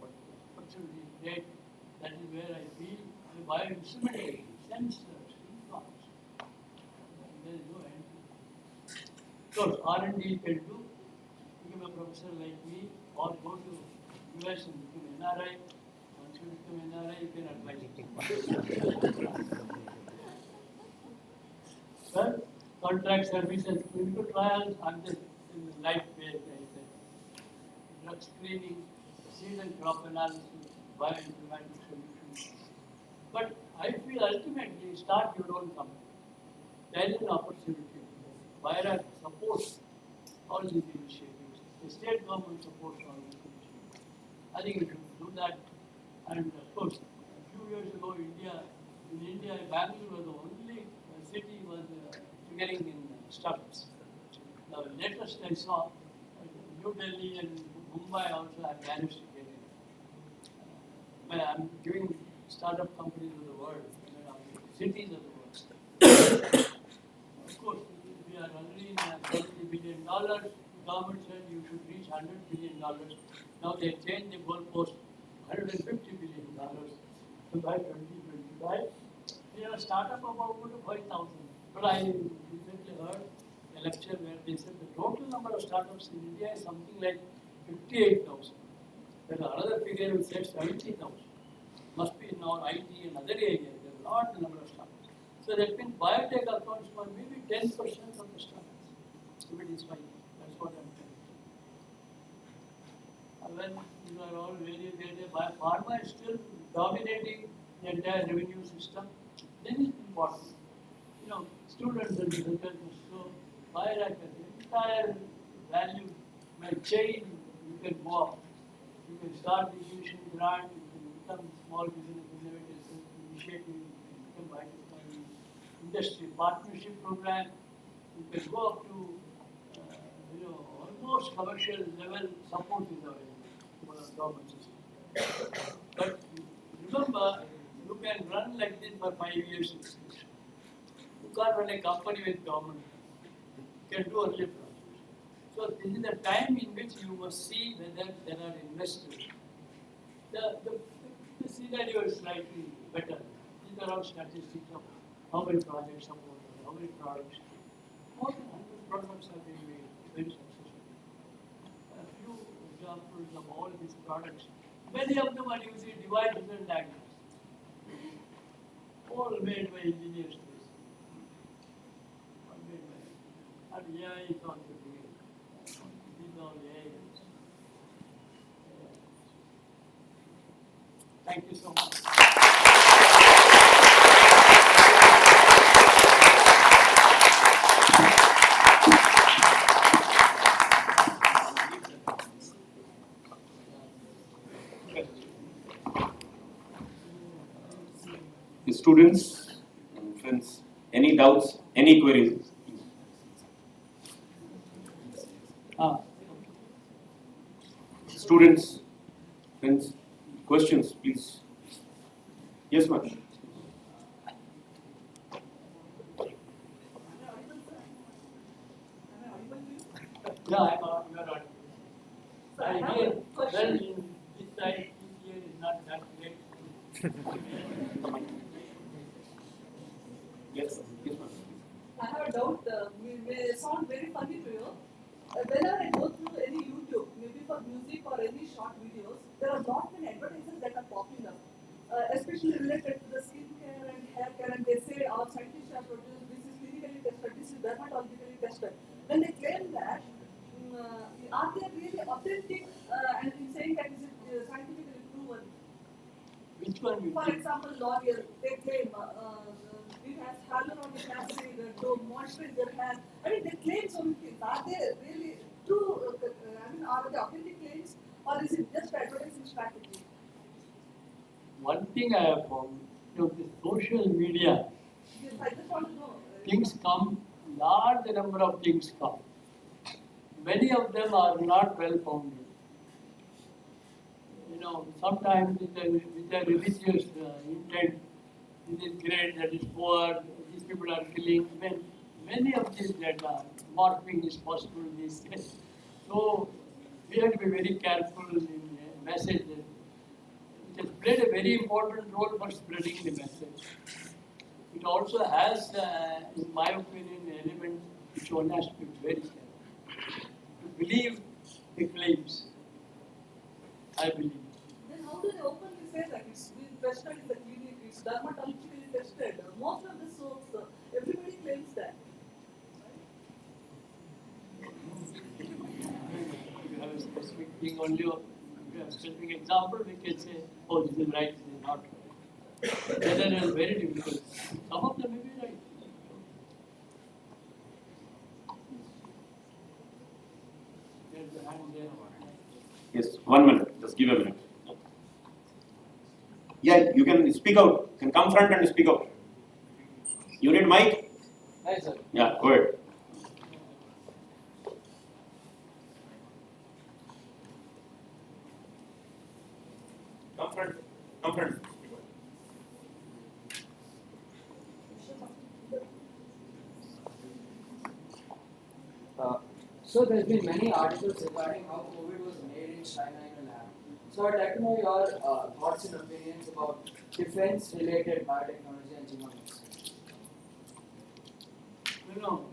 but opportunity is great. That is where I feel the bioinstrumentation, sensors, implants, there is no end. So R&D can do, become a professor like me, or go to US and become NRI. Once you become NRI, you can advise. Well, contract services, clinical trials, and this in the life-based, I said. Drug screening, seed and crop analysis, bioinformatics solutions. But I feel ultimately start your own company. There is an opportunity. BIORAC supports all these initiatives. The state government supports all these initiatives. I think we should do that. And of course, a few years ago, in India, Bangalore was the only city was figuring in startups. The latest I saw, New Delhi and Mumbai also have managed to get in. I'm doing startup companies of the world, cities of the world. Of course, we are already in $70 billion. Government said you should reach $100 billion. Now they changed the goalpost, $150 billion by 2025. We have a startup of about 5,000. But I recently heard a lecture where they said the total number of startups in India is something like 58,000. There's another figure which said 70,000. Must be in our IT and other areas. There's a lot of number of startups. So that means biotech accounts for maybe 10% of the startups. If it is fine. That's what I'm saying. When you are all very, pharma is still dominating the entire revenue system, then it's important. Students and researchers, so BIORAC has the entire value chain you can go up. You can start the tuition grant, you can become small business initiative, you can become biotechnology industry partnership program, you can go up to almost commercial level support is available for the government system. But remember, you can run like this for 5 years, 6 years. You can't run a company with government. You can do only projects. So this is the time in which you must see whether there are investors. The scenario is slightly better. These are all statistics of how many projects supported, how many products. More than 100 products have been made very successfully. A few examples of all these products. Many of them are using devices and diagnostics. All made by engineers. All made by. And AI is also doing. These are all AI. Thank you so much. Students and friends, any doubts, any queries? Students, friends, questions, please. Yes, ma'am. Yeah, I'm audible. I hear well in this side, this year is not that great. Yes, yes, ma'am. I have a doubt. May sound very funny to you. Whenever I go through any YouTube, maybe for music or any short videos, there are not many advertisements that are popping up, especially related to the skin care and hair care. And they say our scientists have produced this is clinically tested, this is dermatologically tested. When they claim that, are they really authentic and in saying that is it scientifically proven? Which one you For think? example, L'Oreal, they claim it has hyaluronic acid to moisturize their hair. I mean, they claim so many things. Are they really true? Are they authentic claims, or is it just advertising strategy? One thing I have found, the social media, Yes, I just want to know. things come, large number of things come. Many of them are not well founded. Sometimes with a religious intent, this is great, that is poor, these people are killing. Many of these data, morphing is possible these days. So we have to be very careful in messages. It has played a very important role for spreading the message. It also has, in my opinion, elements which one has to be very careful. To believe the claims, I believe. Then how do they openly say that it's been tested in the clinic, it's dermatologically tested? Most of the soaps, everybody claims that. You have a specific thing only, or you have a specific example, we can say, oh, this is right, this is not right. Then it is very difficult. Some of them may be right. There's a hand there. Yes, 1 minute. Just give a minute. Yeah, you can speak out. You can come front and speak out. You need mic? Hi, sir. Yeah, go ahead. Come front. Come front. So there's been many articles regarding how COVID was made in China in a lab. So I'd like to know your thoughts and opinions about defense-related biotechnology and genomics. You know,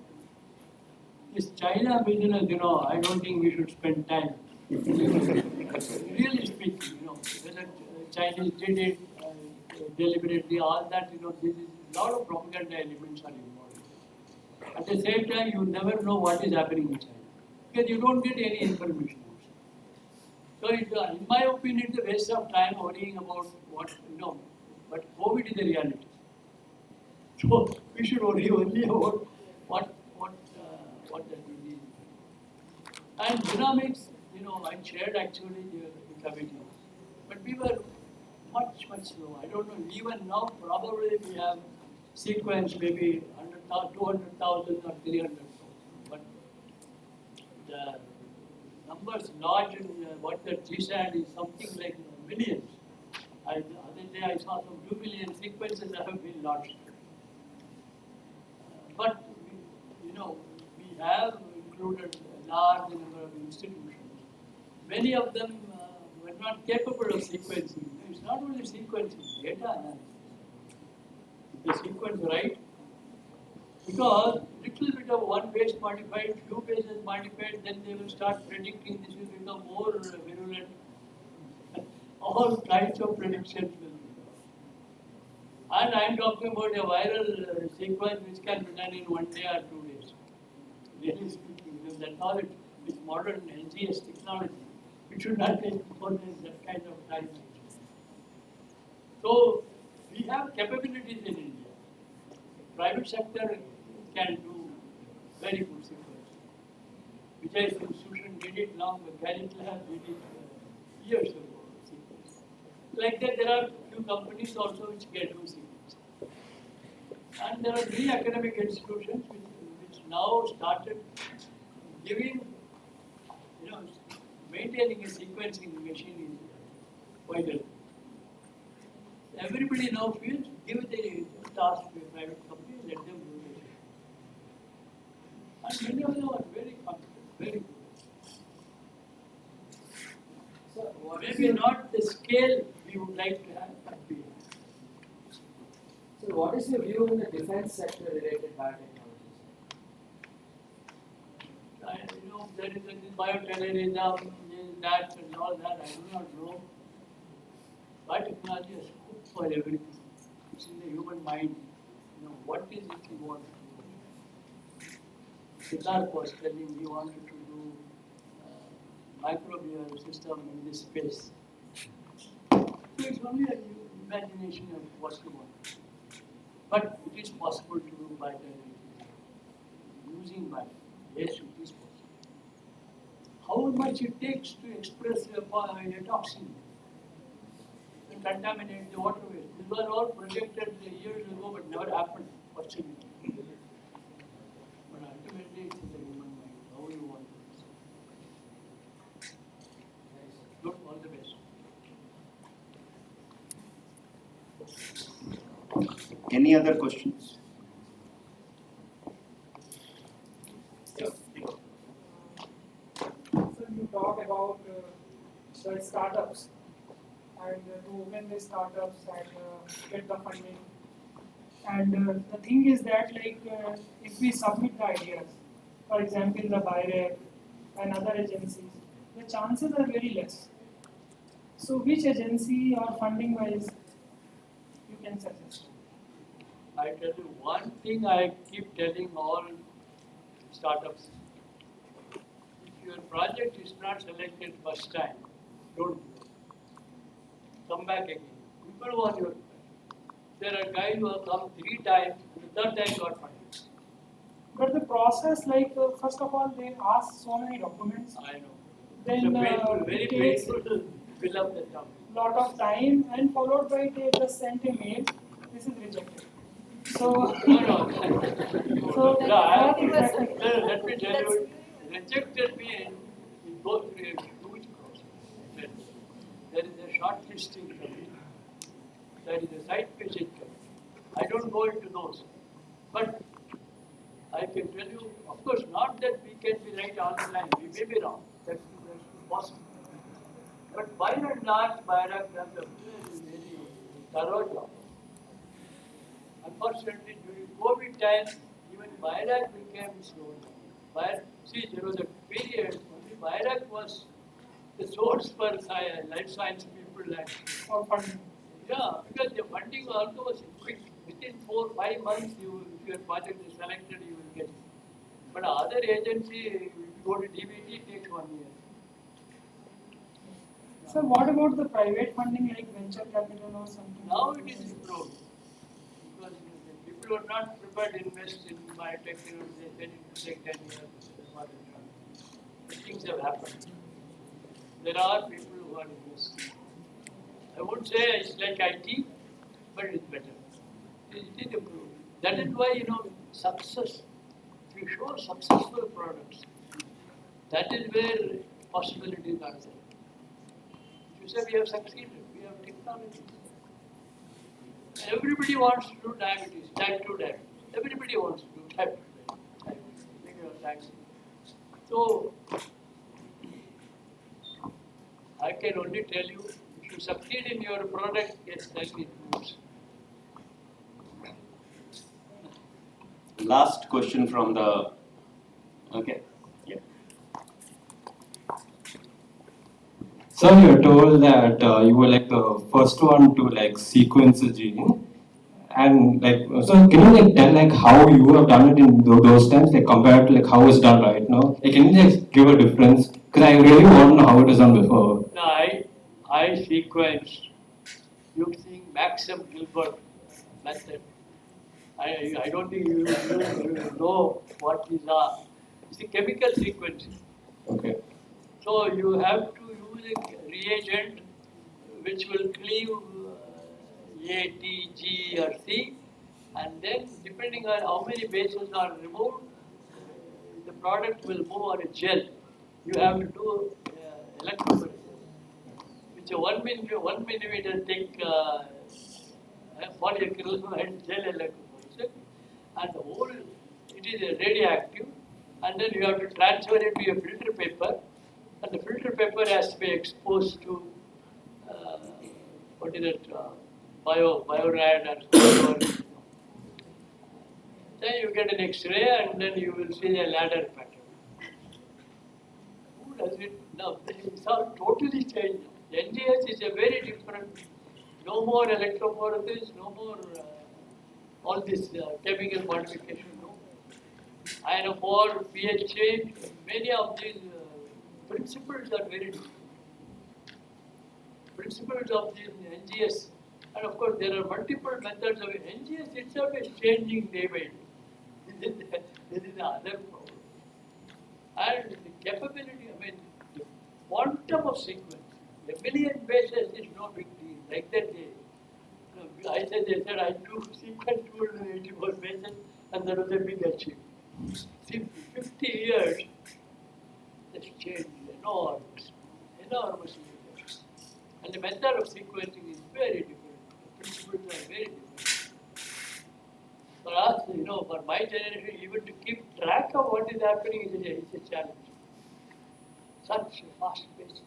this China business, I don't think we should spend time. Really speaking, whether Chinese did it deliberately, all that, this is a lot of propaganda elements are involved. At the same time, you never know what is happening in China because you don't get any information. So, in my opinion, it's a waste of time worrying about what, but COVID is a reality. So, we should worry only about what that disease is. And genomics, I chaired actually the committee, but we were much slow. I don't know, even now probably we have sequenced maybe 100,000, 200,000 or 300,000, but the numbers large in what the GSAT is something like millions. The other day I saw some 2 million sequences that have been launched. But we have included a large number of institutions. Many of them were not capable of sequencing. It's not only sequencing, data analysis. The sequence right, because little bit of one base modified, few bases modified, then they will start predicting this will become more virulent. All kinds of predictions will be done. And I am talking about a viral sequence which can be done in 1 day or 2 days. Really speaking, that knowledge is modern LGS technology. It should not take more than that kind of time. So we have capabilities in India. Private sector can do very good sequence. Vijay's institution did it long, but Gallic Lab did it years ago. Sequence. Like that, there are few companies also which can do sequence. And there are many academic institutions which now started giving, maintaining a sequencing machine is vital. Everybody now feels, give the task to a private company, let them do it. And many of them are very competent, very good. So Maybe not the scale we would like to have, but we have. So what is your view in the defense sector related biotechnologies? There is this bioterrorism, this, that, and all that. I do not know. Biotechnology is good for everything. It's in the human mind. What is it you want to do? Siddharth was telling he wanted to do microbial system in this space. So it's only an imagination of what you want. But it is possible to do bioterrorism using bio. Yes, it is possible. How much it takes to express a toxin and contaminate the waterways. These were all projected years ago, but never happened, fortunately. But ultimately, it's in the human mind. How you want to do. Good, all the best. Any other questions? So you talk about the startups and to open the startups and get the funding. And the thing is that if we submit the ideas, for example the BIREC and other agencies, the chances are very less. So which agency or funding wise you can suggest? I tell you one thing I keep telling all startups. If your project is not selected first time, don't do it. Come back again. People want your. There are guys who have come 3 times, and the 3rd time got funded. But the process, like first of all, they ask so many documents. I know. Then It's a painful, very it takes painful to fill up the job. lot of time, and followed by they just sent a mail. This is rejected. So, No. so No, what exactly? let me tell you, rejected means it goes through a huge process. There is a shortlisting committee. There is a site visit committee. I don't go into those. But I can tell you, of course, not that we can be right all the time. We may be wrong. That's possible. But by and large, BIORAC does a very thorough job. Unfortunately, during COVID time, even BIORAC became slow. See, there was a period when BIORAC was the source for life science people. Or funding. Yeah, because the funding also was quick. Within 4 or 5 months, if your project is selected, you will get it. But other agency, if you go to DBT, it takes 1 year. So what about the private funding like venture capital or something? Now it is improved. Because people are not prepared to invest in biotech, they said it will take 10 years. Things have happened. There are people who are investing. I won't say it's like IT, but it's better. It is improved. That is why, success. If you show successful products, that is where possibilities are there. If you say we have succeeded, we have technology. Everybody wants to do diabetes, type 2 diabetes. Everybody wants to do type 2 diabetes. So, I can only tell you, if you succeed in your product, yes, then it moves. Last question from the, okay, yeah. So you're told that you were like the first one to like sequence a gene, and like so can you like tell like how you have done it in those times like compared to like how it's done right now? Like can you just give a difference? Because I really want to know how it was done before. No, I sequenced using Maxim Gilbert method. I don't think you know what these are. It's a chemical sequencing. Okay. So you have to use a reagent which will cleave A, T, G or C, and then depending on how many bases are removed, the product will move on a gel. You have to do electrophoresis, which is 1 millimeter thick polyacrylamide gel electrophoresis, and the whole, it is radioactive, and then you have to transfer it to a filter paper, and the filter paper has to be exposed to what is it, biorad or something. Then you get an X-ray, and then you will see a ladder pattern. Who does it now? It's all totally changed. NGS is a very different. No more electrophoresis, no more all this chemical modification. No. And for pH change, many of these principles are very different. Principles of the NGS, and of course there are multiple methods of it. NGS itself is changing day by day. This is another problem. And the capability, the quantum of sequence, a million bases is no big deal. Like that they said I do sequence 284 bases, and that was a big achievement. See, 50 years, that's changed enormously. And the method of sequencing is very different. The principles are very different. For us, for my generation, even to keep track of what is happening is a challenge. Such fast-paced things.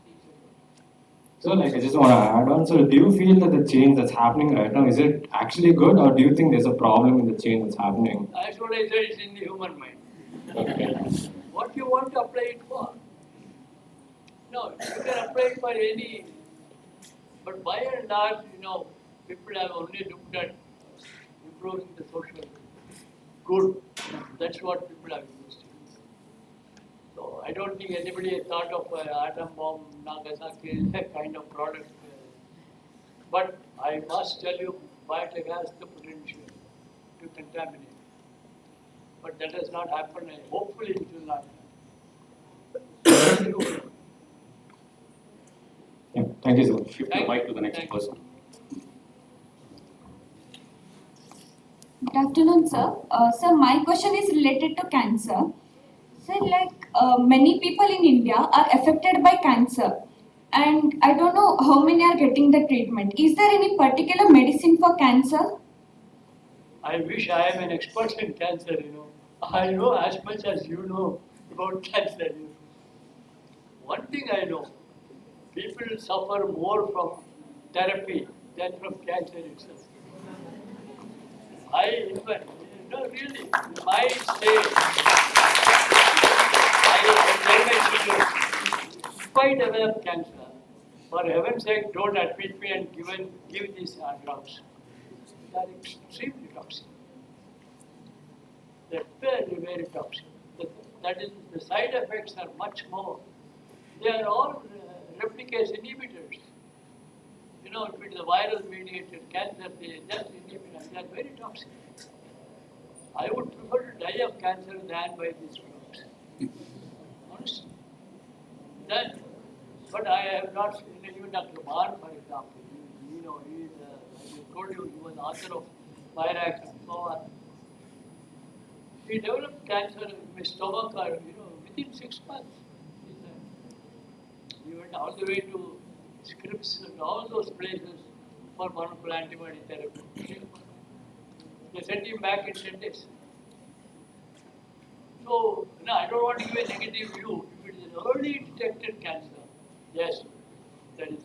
So like I just want to add on. So do you feel that the change that's happening right now is it actually good, or do you think there's a problem in the change that's happening? That's what I said. It's in the human mind. Okay. What you want to apply it for? No, you can apply it for any. But by and large, people have only looked at improving the social good. That's what people have invested in. So I don't think anybody has thought of an atom bomb, Nagasaki, that kind of product. But I must tell you, biotech has the potential to contaminate. but that has not happened, and hopefully it will not happen. Yeah, thank you, sir. Shift the mic to the next Thank you. person. Good afternoon, sir. Sir, my question is related to cancer. Sir, many people in India are affected by cancer, and I don't know how many are getting the treatment. Is there any particular medicine for cancer? I wish I am an expert in cancer, I know as much as you know about cancer. One thing I know, people suffer more from therapy than from cancer itself. Really, in my state, I tell my children, quite aware of cancer. For heaven's sake, don't admit me and give these drugs. They are extremely toxic. They're very, very toxic. That is, the side effects are much more. They are all replicase inhibitors. If it is a viral mediated cancer, they just inhibit and they are very toxic. I would prefer to die of cancer than by these drugs. Honestly. But I have not seen even Dr. Bar, for example. He is, I told you, he was author of Fire Act and so on. He developed cancer in his stomach, within 6 months. He went all the way to Scripps and all those places for monoclonal antibody therapy. They sent him back in 10 days. So, I don't want to give a negative view. If it is an early detected cancer, yes, that is.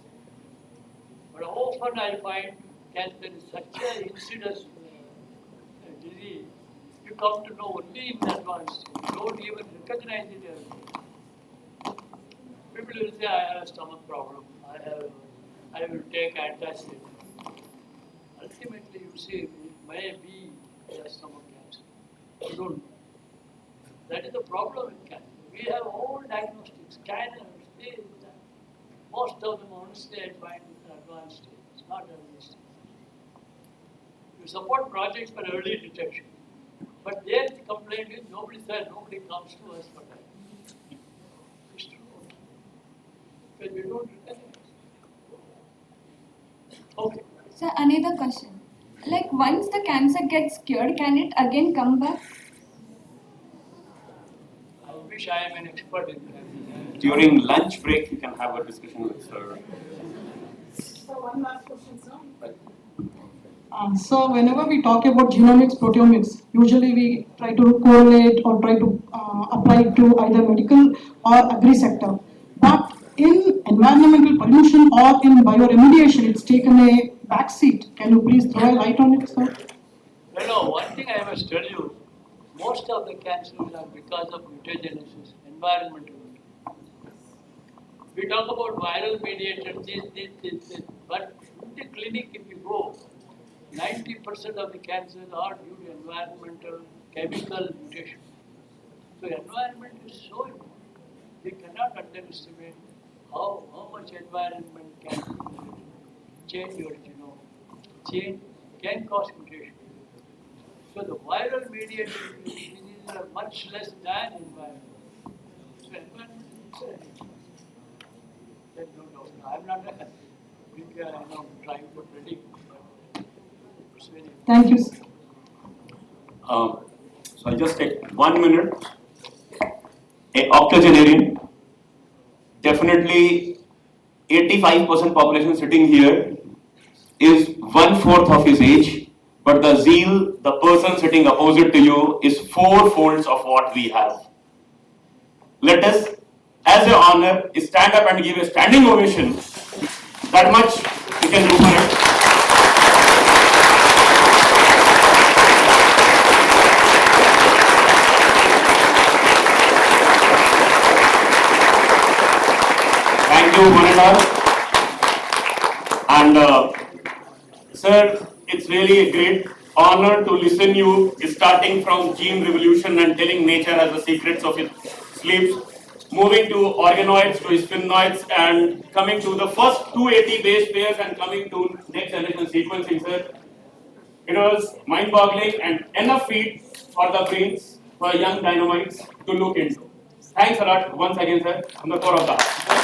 But often I find cancer is such an insidious disease. You come to know only in advance. You don't even recognize it early. People will say, I have a stomach problem. I will take antacid. Ultimately, you see, it may be a stomach cancer. You don't know. That is the problem with cancer. We have all diagnostics, scanners, this, that. Most of them, honestly, I find it's an advanced stage. It's not early stage. You support projects for early detection. But their complaint is nobody comes to us for that. It's true. Because we don't recognize. Okay. Sir, another question. Once the cancer gets cured, can it again come back? I wish I am an expert in that. During lunch break, you can have a discussion with sir. So one last question, sir. So whenever we talk about genomics, proteomics, usually we try to correlate or try to apply it to either medical or agri sector. But in environmental pollution or in bioremediation, it's taken a backseat. Can you please throw a light on it, sir? One thing I must tell you, most of the cancers are because of mutagenesis, environmental. We talk about viral mediated this, but in the clinic if you go, 90% of the cancers are due to environmental, chemical mutation. So environment is so important. We cannot underestimate how much environment can change your genome. Can cause mutation. So the viral mediated diseases are much less than environment. So environment is itself. There's no doubt. I'm not trying to predict. It's very Thank you, sir. So I just take 1 minute. A octogenarian, definitely 85% population sitting here is 1/4 of his age, but the zeal, the person sitting opposite to you is 4 folds of what we have. Let us, as an honor, stand up and give a standing ovation. That much we can do for it. Thank you, one and all. And sir, it's really a great honor to listen you starting from gene revolution and telling nature as the secrets of its sleeps, moving to organoids to sphenoids and coming to the first 280 base pairs and coming to next generation sequencing, sir. It was mind-boggling and enough feed for the brains. for young dynamites to look into. Thanks a lot once again, sir, on the floor of the house.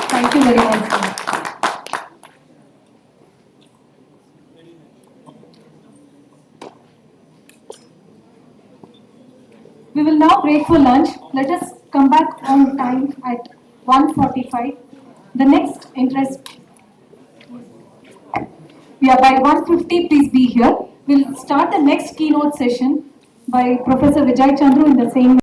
Thank you very much, sir. We will now break for lunch. Let us come back on time at 1:45. The next interest, we are by 1:50, please be here. We'll start the next keynote session by Professor Vijay Chandru in the same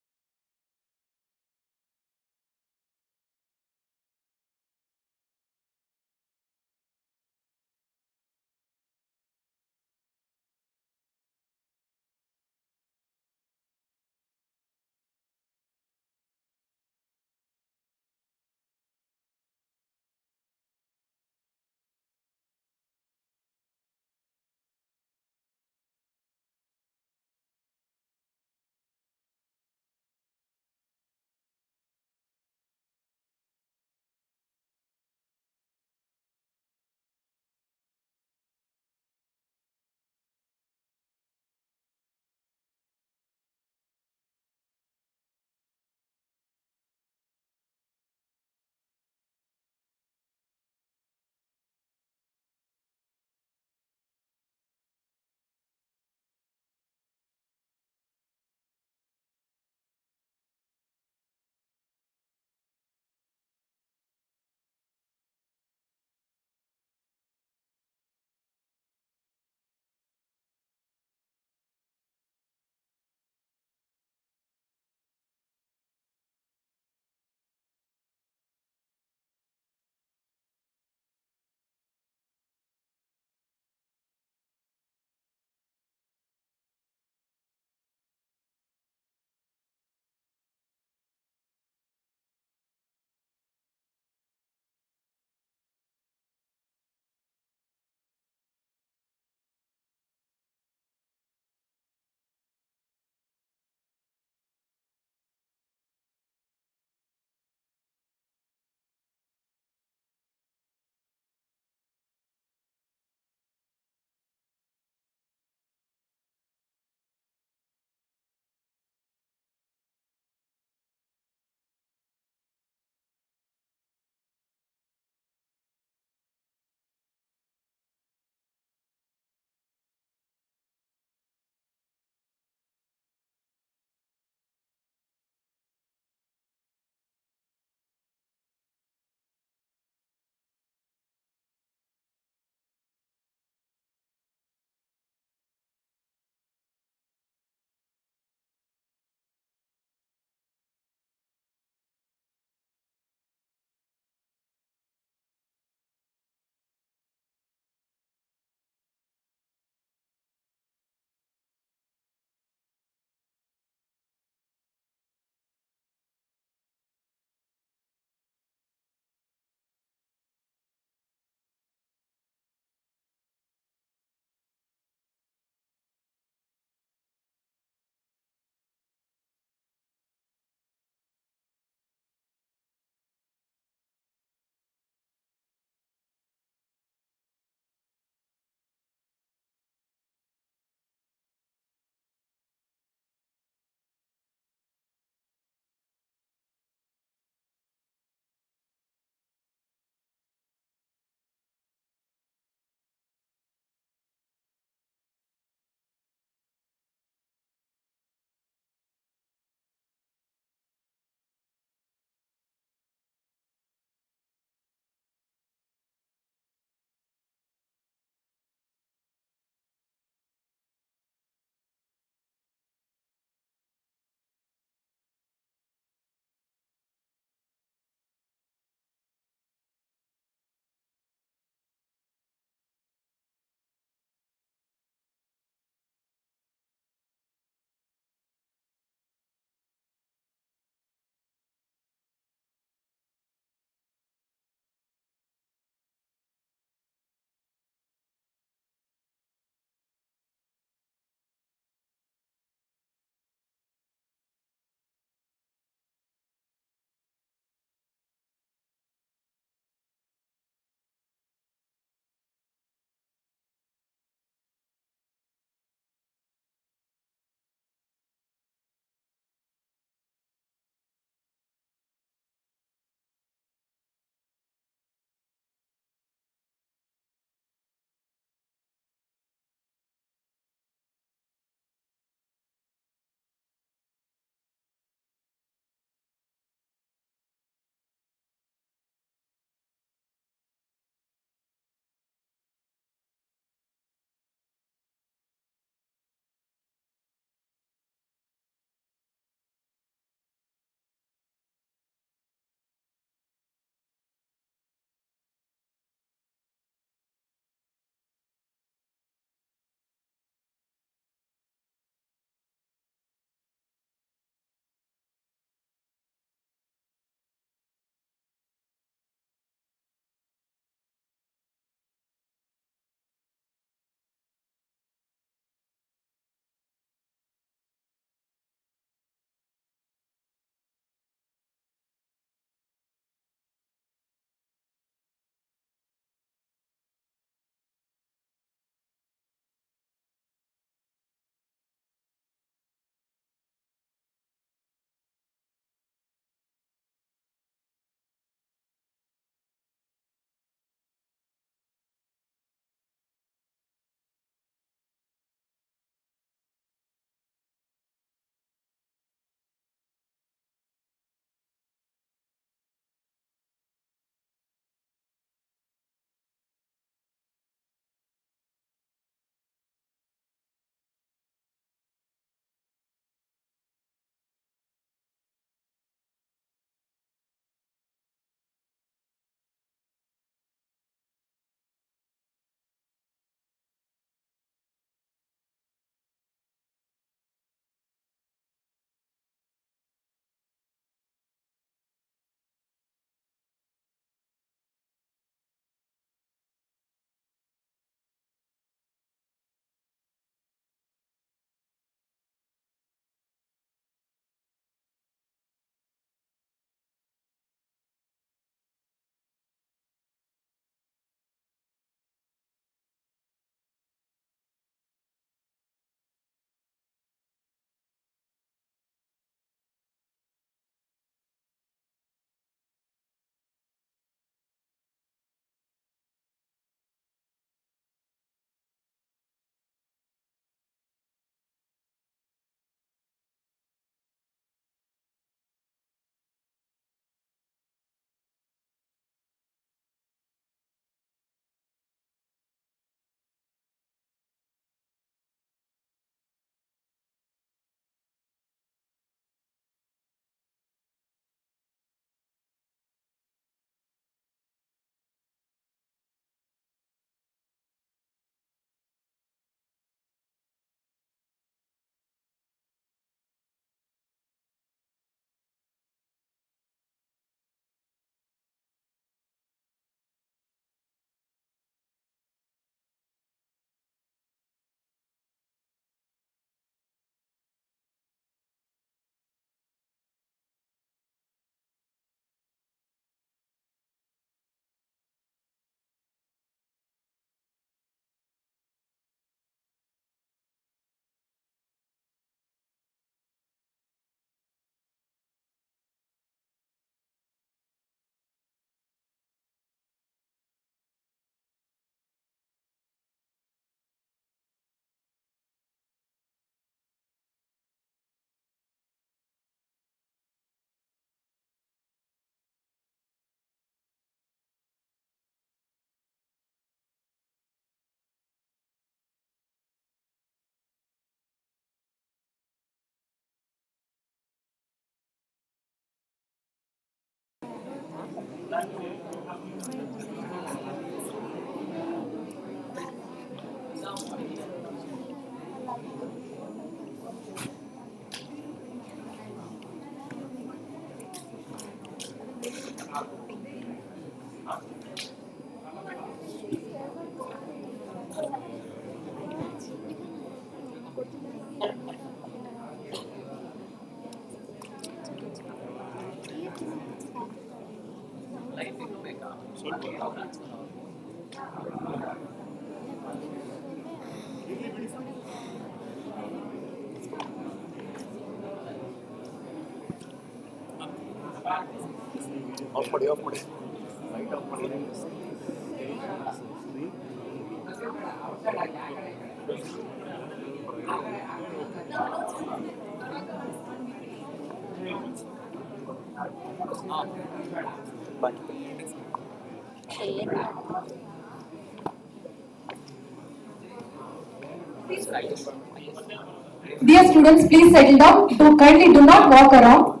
Dear students, please settle down. Kindly do not walk around.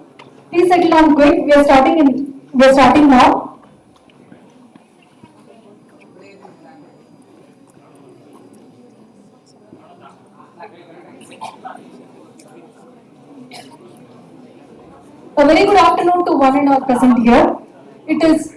Please settle down quick. We are starting now. A very good afternoon to one and all present here. It is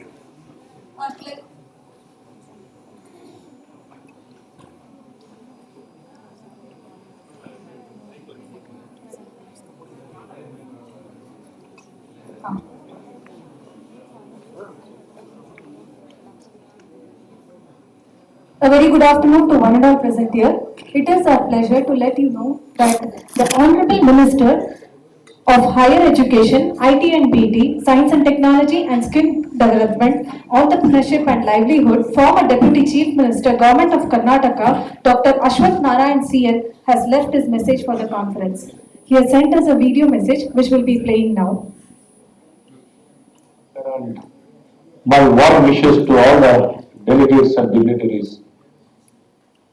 a very good afternoon to one and all present here. It is our pleasure to let you know that the Honorable Minister of Higher Education, IT and BT, Science and Technology and Skill Development, Entrepreneurship and Livelihood, former Deputy Chief Minister, Government of Karnataka, Dr. Ashwath Narayan CN, has left his message for the conference. He has sent us a video message which will be playing now. And my warm wishes to all the delegates and dignitaries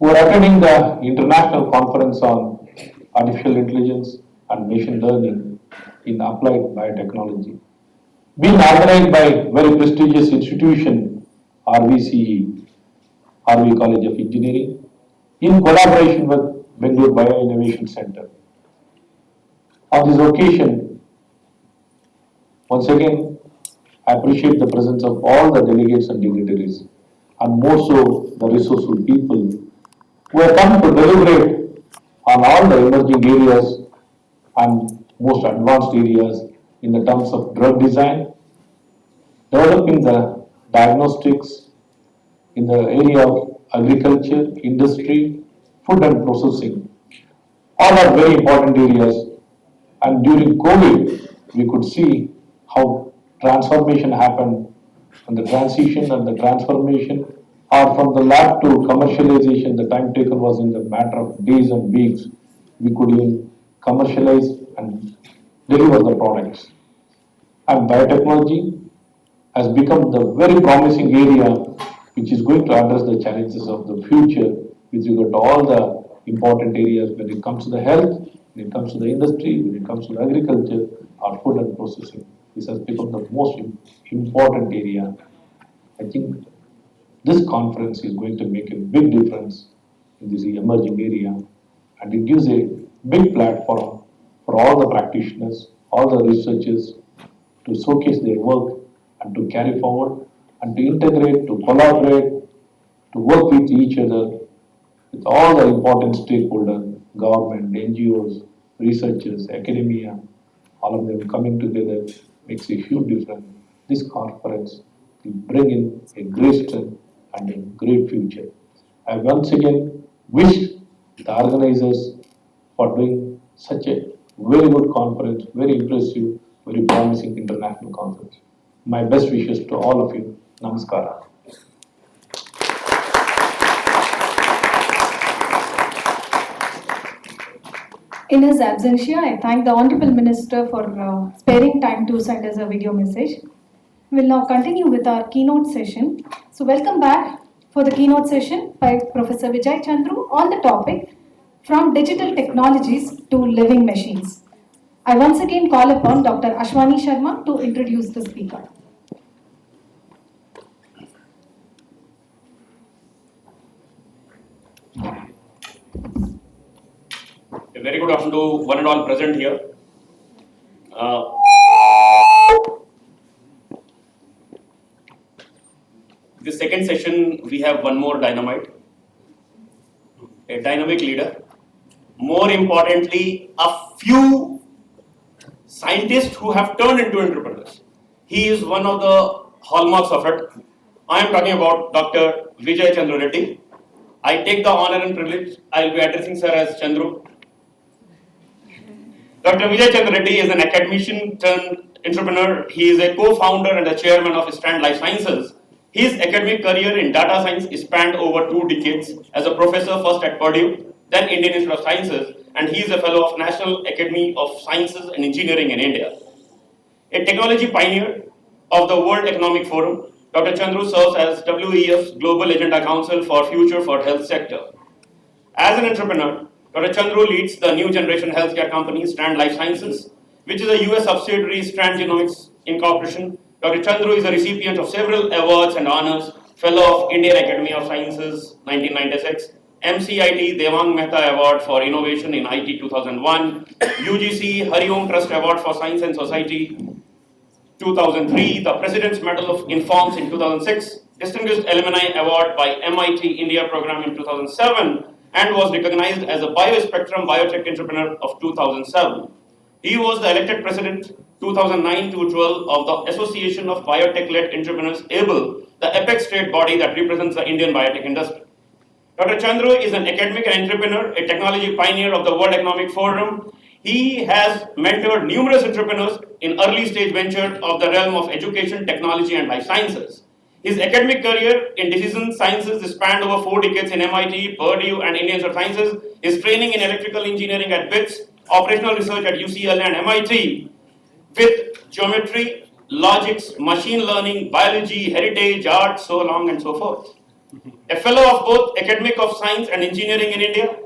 who are attending the International Conference on Artificial Intelligence and Machine Learning in Applied Biotechnology, being organized by very prestigious institution, RVCE, RV College of Engineering, in collaboration with Bengaluru BIOINNOVATION Center. On this occasion, once again, I appreciate the presence of all the delegates and dignitaries, and more so the resourceful people who have come to deliberate on all the emerging areas and most advanced areas in the terms of drug design, developing the diagnostics in the area of agriculture, industry, food and processing. All are very important areas, and during COVID, we could see how transformation happened, and the transition and the transformation are from the lab to commercialization. The time taken was in the matter of days and weeks. We could even commercialize and deliver the products. And biotechnology has become the very promising area which is going to address the challenges of the future with regard to all the important areas when it comes to the health, when it comes to the industry, when it comes to the agriculture or food and processing. This has become the most important area. I think this conference is going to make a big difference in this emerging area, and it gives a big platform for all the practitioners, all the researchers to showcase their work and to carry forward and to integrate, to collaborate, to work with each other, with all the important stakeholders, government, NGOs, researchers, academia, all of them coming together makes a huge difference. This conference will bring in a great strength and a great future. I once again wish the organizers for doing such a very good conference, very impressive, very promising international conference. My best wishes to all of you. Namaskara. In his absentia, I thank the Honorable Minister for sparing time to send us a video message. We'll now continue with our keynote session. So welcome back for the keynote session by Professor Vijay Chandru on the topic From Digital Technologies to Living Machines. I once again call upon Dr. Ashwani Sharma to introduce the speaker. A very good afternoon to one and all present here. This second session, we have one more dynamite, a dynamic leader. More importantly, a few scientists who have turned into entrepreneurs. He is one of the hallmarks of it. I am talking about Dr. Vijay Chandra Reddy. I take the honor and privilege. I will be addressing sir as Chandru. Dr. Vijay Chandra Reddy is an academician turned entrepreneur. He is a co-founder and the chairman of Strand Life Sciences. His academic career in data science spanned over 2 decades as a professor first at Purdue, then Indian Institute of Sciences, and he is a fellow of National Academy of Sciences and Engineering in India. A technology pioneer of the World Economic Forum, Dr. Chandru serves as WEF's Global Agenda Council for Future for Health Sector. As an entrepreneur, Dr. Chandru leads the new generation healthcare company Strand Life Sciences, which is a US subsidiary Strand Genomics Incorporation. Dr. Chandru is a recipient of several awards and honors, Fellow of Indian Academy of Sciences 1996, MCIT Devang Mehta Award for Innovation in IT 2001, UGC Hari Om Trust Award for Science and Society 2003, the President's Medal of Informs in 2006, Distinguished Alumni Award by MIT India Program in 2007, and was recognized as a Biospectrum Biotech Entrepreneur of 2007. He was the elected President 2009 to 12 of the Association of Biotech-led Entrepreneurs ABLE, the apex state body that represents the Indian biotech industry. Dr. Chandru is an academic and entrepreneur, a technology pioneer of the World Economic Forum. He has mentored numerous entrepreneurs in early stage venture of the realm of education, technology, and life sciences. His academic career in decision sciences spanned over 4 decades in MIT, Purdue, and Indian Institute of Sciences. His training in electrical engineering at BITS, operational research at UCLA and MIT, with geometry, logics, machine learning, biology, heritage, art, so long and so forth. A fellow of both Academic of Science and Engineering in India,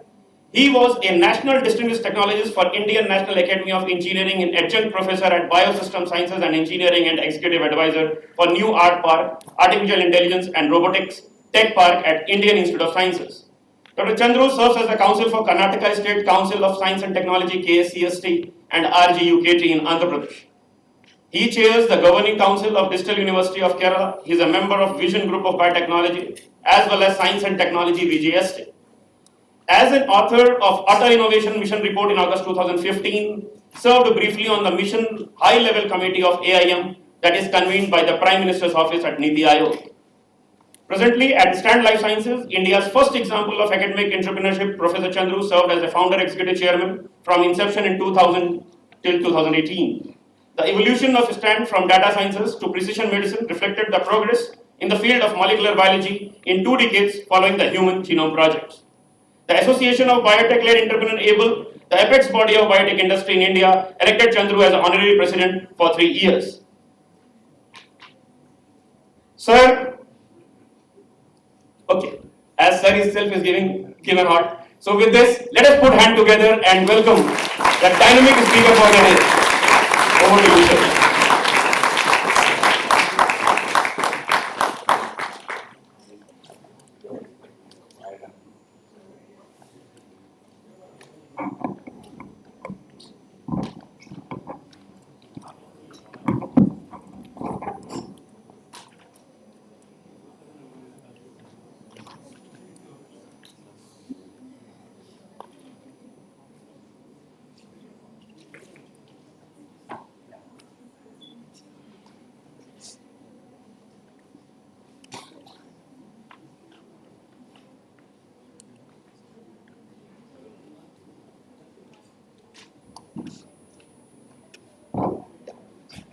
he was a National Distinguished Technologist for Indian National Academy of Engineering and adjunct professor at Biosystem Sciences and Engineering and executive advisor for New Art Park, Artificial Intelligence and Robotics Tech Park at Indian Institute of Sciences. Dr. Chandru serves as the counsel for Karnataka State Council of Science and Technology KSCST and RGUKT in Andhra Pradesh. He chairs the Governing Council of Digital University of Kerala. He is a member of Vision Group of Biotechnology as well as Science and Technology VGST. As an author of Utter Innovation Mission Report in August 2015, served briefly on the Mission High Level Committee of AIM that is convened by the Prime Minister's Office at Niti Aayog. Presently at Strand Life Sciences, India's first example of academic entrepreneurship, Professor Chandru served as a founder executive chairman from inception in 2000 till 2018. The evolution of Strand from data sciences to precision medicine reflected the progress in the field of molecular biology in 2 decades following the Human Genome Project. The Association of Biotech-led Entrepreneur ABLE, the apex body of biotech industry in India, elected Chandru as honorary president for 3 years. Sir, okay, as sir himself is giving a nod. So with this, let us put hand together and welcome the dynamic speaker for the day. Over to you, sir.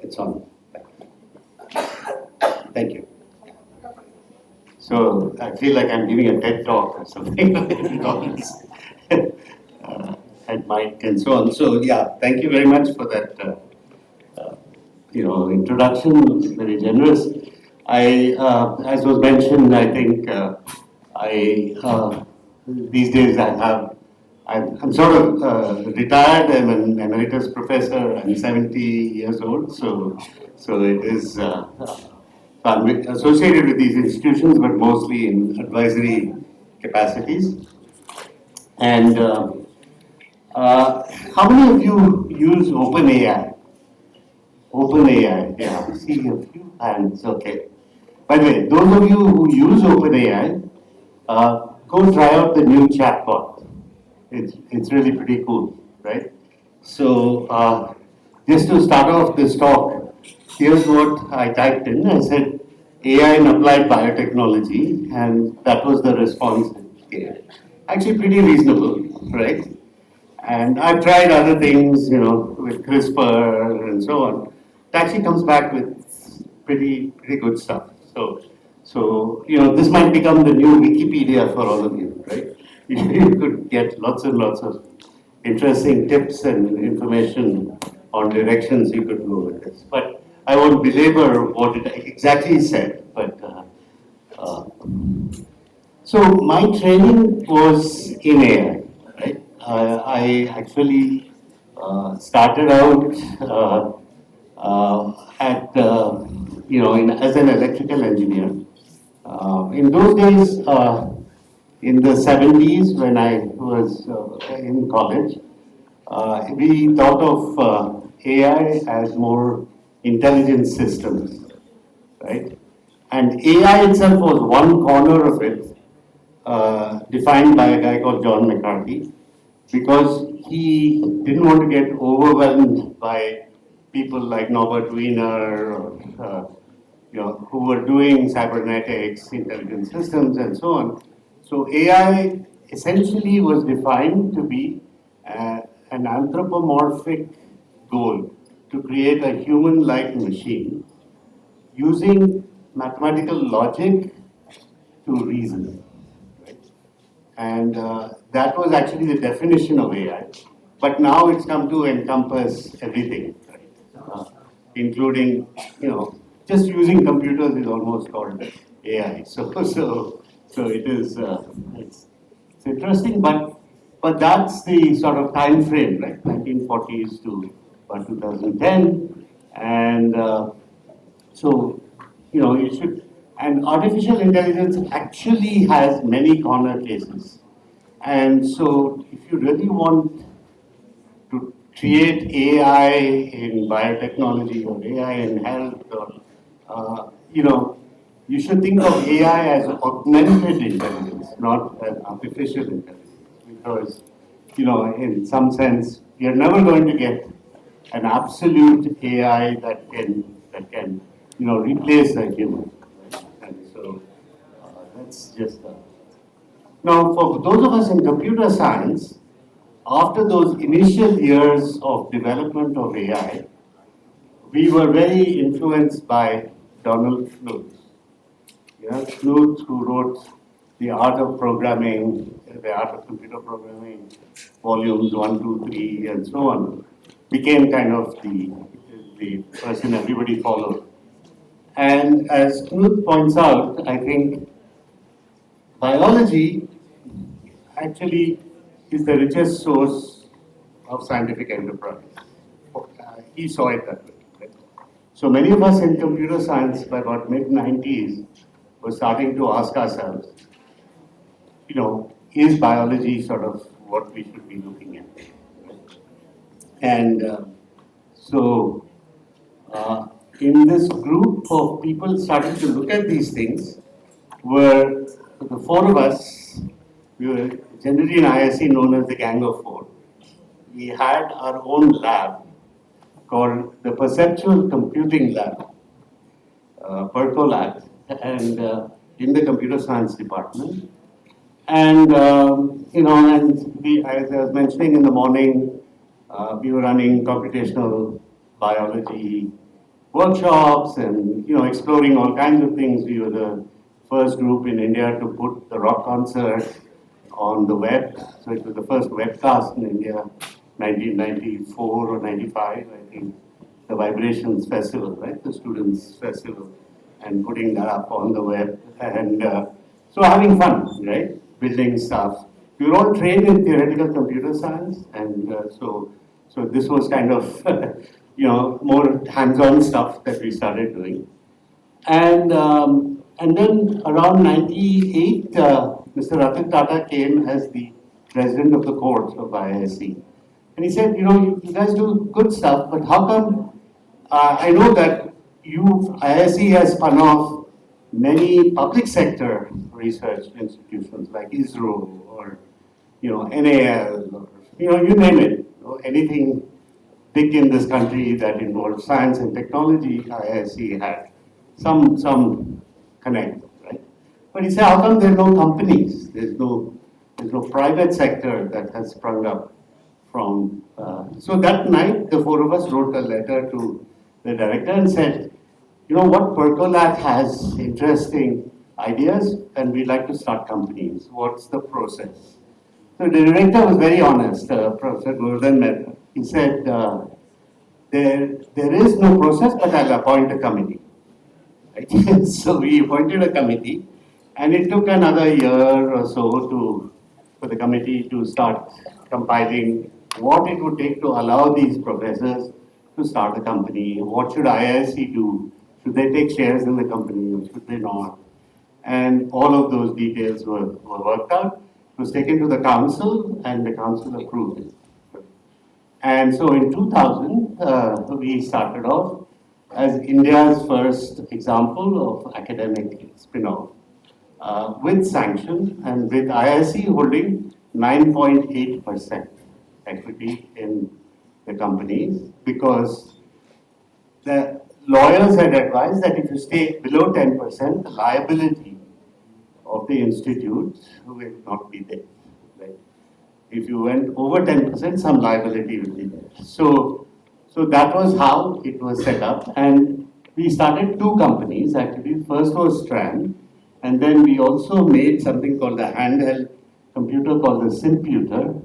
It's on. Thank you. So I feel like I'm giving a TED talk or something at mic and so on. So yeah, thank you very much for that. Introduction. Very generous. As was mentioned, I think these days I'm sort of retired. I'm an emeritus professor. I'm 70 years old, so it is. I'm associated with these institutions, but mostly in advisory capacities. And How many of you use OpenAI? OpenAI, yeah, see a few hands, okay. By the way, those of you who use OpenAI, go try out the new chatbot. It's really pretty cool, right? So, just to start off this talk, here's what I typed in. I said AI in applied biotechnology, and that was the response it gave. Actually, pretty reasonable, right? And I've tried other things, with CRISPR and so on. It actually comes back with pretty good stuff. So, this might become the new Wikipedia for all of you, right? You could get lots and lots of interesting tips and information on directions you could go with this. But I won't belabor what it exactly said, but uh, so my training was in AI, right? I actually started out as an electrical engineer. In those days, in the 70s, when I was in college, we thought of AI as more intelligent systems, right? And AI itself was one corner of it, defined by a guy called John McCarthy, because he didn't want to get overwhelmed by people like Norbert Wiener, or, who were doing cybernetics, intelligent systems, and so on. So AI essentially was defined to be an anthropomorphic goal to create a human-like machine using mathematical logic to reason. And that was actually the definition of AI. But now it's come to encompass everything, right? Including, just using computers is almost called AI. So it is, it's interesting, but that's the sort of time frame, right? 1940s to about 2010. And so, you should, and artificial intelligence actually has many corner cases. And so, if you really want to create AI in biotechnology or AI in health, or, you should think of AI as augmented intelligence, not as artificial intelligence. Because, in some sense, you're never going to get an absolute AI that can replace a human. And so that's just now for those of us in computer science, after those initial years of development of AI, we were very influenced by Donald Knuth. Yeah, Knuth, who wrote The Art of Programming, The Art of Computer Programming, volumes 1, 2, 3, and so on, became kind of the person everybody followed. And as Knuth points out, I think biology actually is the richest source of scientific enterprise. He saw it that way. Right? So many of us in computer science by about mid-90s were starting to ask ourselves, is biology sort of what we should be looking at? And so in this group of people starting to look at these things were the four of us. We were generally in ISC known as the Gang of Four. We had our own lab called the Perceptual Computing Lab, PERCO Lab, and in the computer science department. And, and we, as I was mentioning in the morning, we were running computational biology workshops and, exploring all kinds of things. We were the first group in India to put the rock concert on the web. So it was the first webcast in India, 1994 or 95, I think, the Vibrations Festival, right? The Students' Festival, and putting that up on the web. And so having fun, right? Building stuff. We were all trained in theoretical computer science, and so this was kind of, more hands-on stuff that we started doing. And then around 98, Mr. Ratan Tata came as the president of the courts of IISc. And he said, you guys do good stuff, but how come, I know that IISc has spun off many public sector research institutions like ISRO or, NAL or, you name it, anything big in this country that involves science and technology, IISc had some connect, right? But he said, how come there are no companies? There's no private sector that has sprung up from. So that night, the four of us wrote a letter to the director and said, you know what, Percolat has interesting ideas and we'd like to start companies. What's the process? So the director was very honest, Professor Gordon Mehta. He said, there is no process, but I'll appoint a committee. Right? So we appointed a committee, and it took another year or so for the committee to start compiling what it would take to allow these professors to start a company. What should IISc do? Should they take shares in the company or should they not? And all of those details were worked out. It was taken to the council, and the council approved it. And so in 2000, we started off as India's first example of academic spin-off with sanction and with IISc holding 9.8% equity in the companies, because the lawyers had advised that if you stay below 10%, the liability of the institute will not be there. Right? If you went over 10%, some liability will be there. So that was how it was set up. And we started two companies actually. First was Strand, and then we also made something called the handheld computer called the Simputer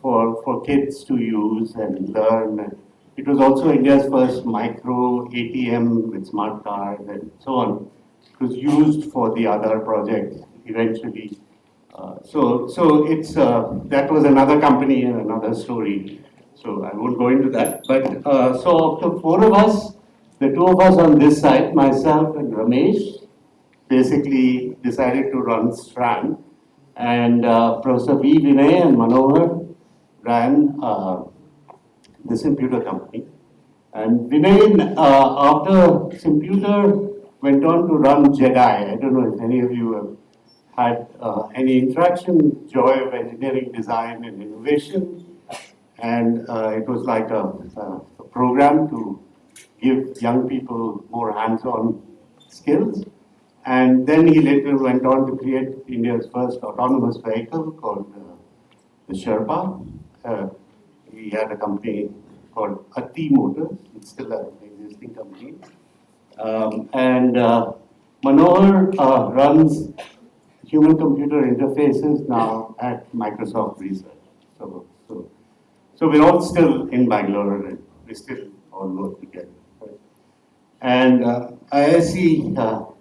for kids to use and learn. It was also India's first micro ATM with smart card and so on. It was used for the other projects eventually. So it's that was another company and another story. So I won't go into that. But so of the four of us, the two of us on this side, myself and Ramesh, basically decided to run Strand, and Professor V. Vinay and Manohar ran the Simputer company. And Vinay, after Simputer, went on to run JEDI. I don't know if any of you have had any interaction, joy of engineering, design, and innovation. And it was like a program to give young people more hands-on skills. And then he later went on to create India's first autonomous vehicle called the Sherpa. He had a company called Ati Motors. It's still an existing company. And Manohar runs human-computer interfaces now at Microsoft Research. So we're all still in Bangalore, and we still all work together. Right? And IISc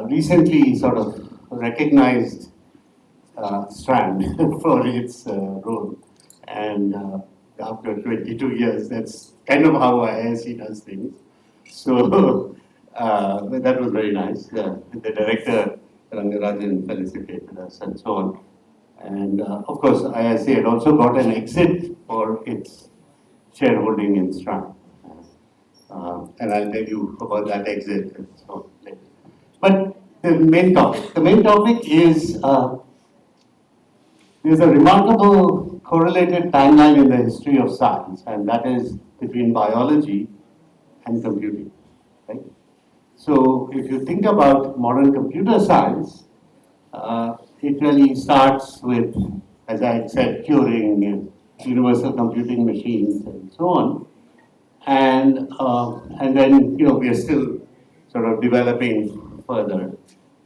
recently sort of recognized Strand for its role. And after 22 years, that's kind of how IISc does things. So that was very nice. The director, Rangarajan, felicitated us and so on. And of course, IISc had also got an exit for its shareholding in Strand. And I'll tell you about that exit and so on later. But the main topic is there's a remarkable correlated timeline in the history of science, and that is between biology and computing. Right? So if you think about modern computer science, it really starts with, as I said, Turing, universal computing machines, and so on. And then we are still sort of developing further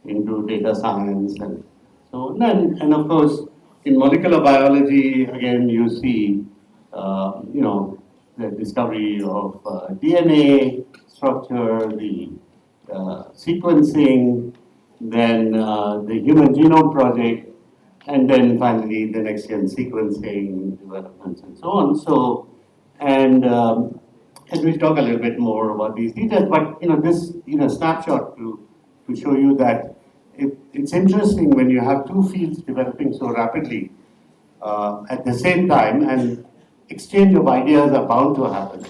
into data science and so on. And of course, in molecular biology, again, you see, the discovery of DNA structure, the sequencing, then the Human Genome Project, and then finally the next-gen sequencing developments and so on. So, and we'll talk a little bit more about these details, but this snapshot to show you that it's interesting when you have two fields developing so rapidly at the same time, and exchange of ideas are bound to happen.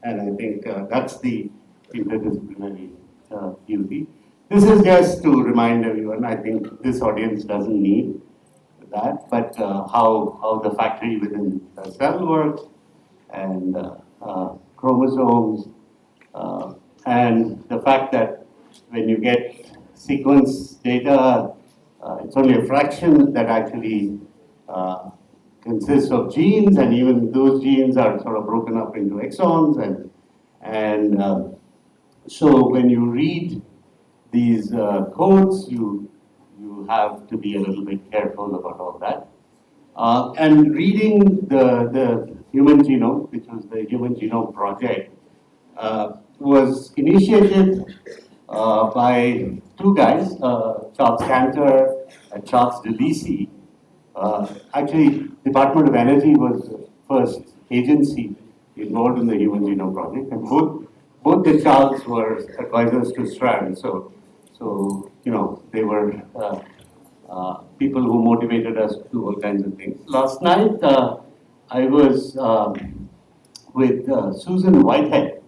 And I think that's the interdisciplinary beauty. This is just to remind everyone, I think this audience doesn't need that, but how the factory within the cell works, and chromosomes, and the fact that when you get sequence data, it's only a fraction that actually consists of genes, and even those genes are sort of broken up into exons, and so when you read these codes, you have to be a little bit careful about all that. And reading the human genome, which was the Human Genome Project, was initiated by two guys, Charles Cantor and Charles DeLisi. Actually, Department of Energy was the first agency involved in the Human Genome Project, and both the Charles were advisors to Strand. So they were people who motivated us to do all kinds of things. Last night, I was with Susan Whitehead,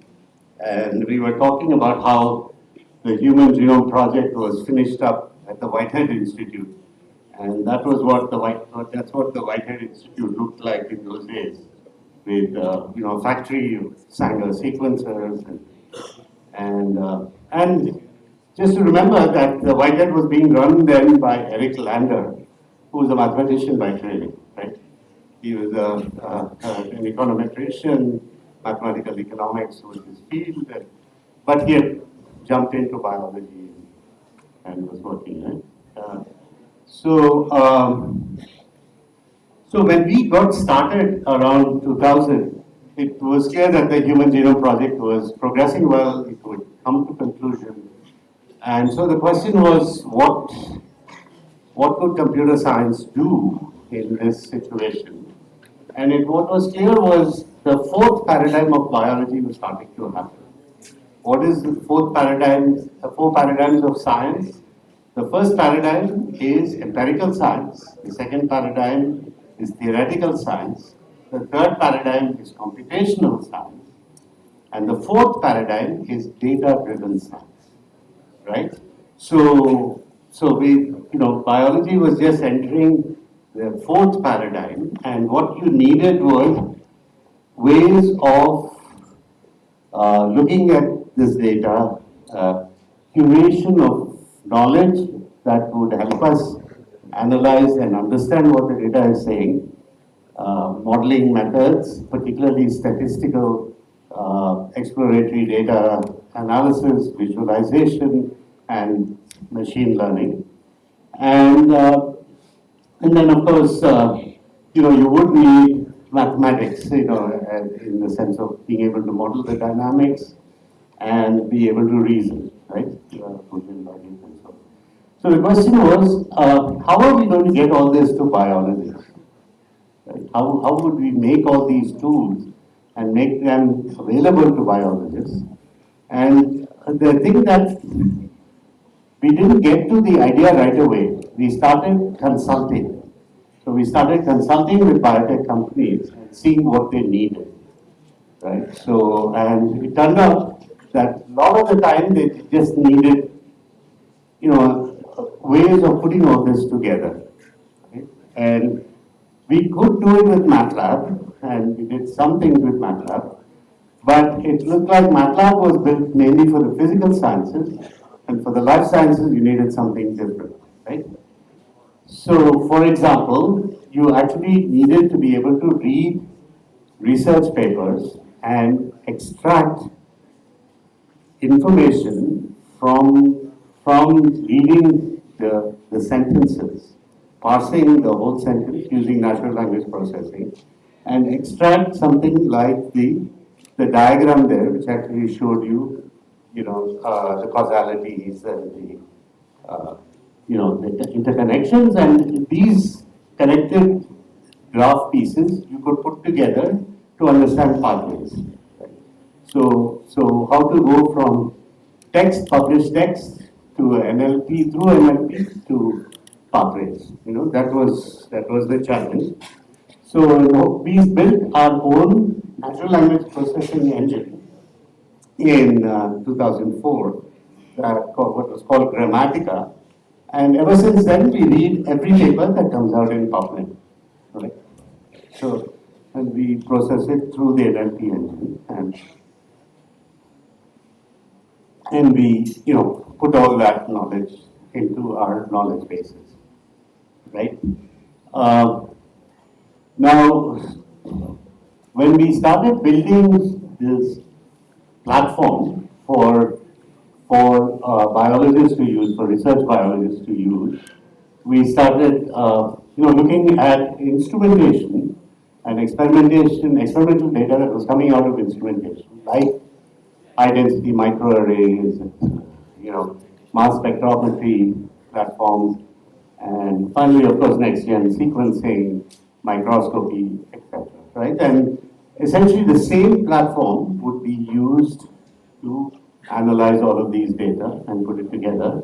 and we were talking about how the Human Genome Project was finished up at the Whitehead Institute, and that was what that's what the Whitehead Institute looked like in those days, with factory of Sanger sequencers and just to remember that the Whitehead was being run then by Eric Lander, who was a mathematician by training, right? He was an econometrician, mathematical economics was his field, but he had jumped into biology and was working, right? So when we got started around 2000, it was clear that the Human Genome Project was progressing well, it would come to conclusion. And so the question was, what could computer science do in this situation? And what was clear was the fourth paradigm of biology was starting to happen. What is the fourth paradigm? The four paradigms of science. The first paradigm is empirical science. The second paradigm is theoretical science. The third paradigm is computational science. And the fourth paradigm is data-driven science. Right? So biology was just entering the fourth paradigm, and what you needed was ways of looking at this data, curation of knowledge that would help us analyze and understand what the data is saying, modeling methods, particularly statistical exploratory data analysis, visualization, and machine learning. And then of course, you would need mathematics, in the sense of being able to model the dynamics and be able to reason, right? Boolean logic and so on. So the question was, how are we going to get all this to biologists? Right? How would we make all these tools and make them available to biologists? And the thing that we didn't get to the idea right away, we started consulting. So we started consulting with biotech companies and seeing what they needed, right? So, and it turned out that a lot of the time they just needed, ways of putting all this together, right? And we could do it with MATLAB, and we did some things with MATLAB, but it looked like MATLAB was built mainly for the physical sciences, and for the life sciences, you needed something different, right? So, for example, you actually needed to be able to read research papers and extract information from reading the sentences, parsing the whole sentence using natural language processing, and extract something like the diagram there, which actually showed you, the causalities and the interconnections, and these connected graph pieces you could put together to understand pathways. Right? So how to go from published text to NLP, through NLP to pathways. That was the challenge. So we built our own natural language processing engine in 2004, what was called Grammatica. And ever since then, we read every paper that comes out in PubMed. Right? So, and we process it through the NLP engine, and we, put all that knowledge into our knowledge bases, right? Now, when we started building this platform for biologists to use, for research biologists to use, we started, looking at instrumentation and experimental data that was coming out of instrumentation, like high-density microarrays, mass spectrometry platforms, and finally, of course, next-gen sequencing, microscopy, etc. Right? And essentially, the same platform would be used to analyze all of these data and put it together.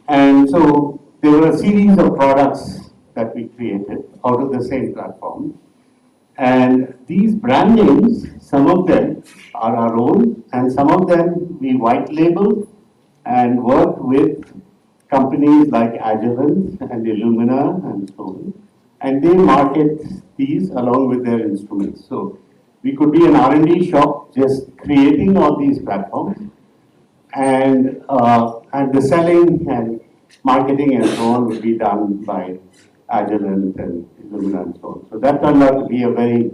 And so there were a series of products that we created out of the same platform. And these brand names, some of them are our own, and some of them we white labeled and worked with companies like Agilent and Illumina and so on. And they market these along with their instruments. So we could be an R&D shop just creating all these platforms, and the selling and marketing and so on would be done by Agilent and Illumina and so on. So that turned out to be a very,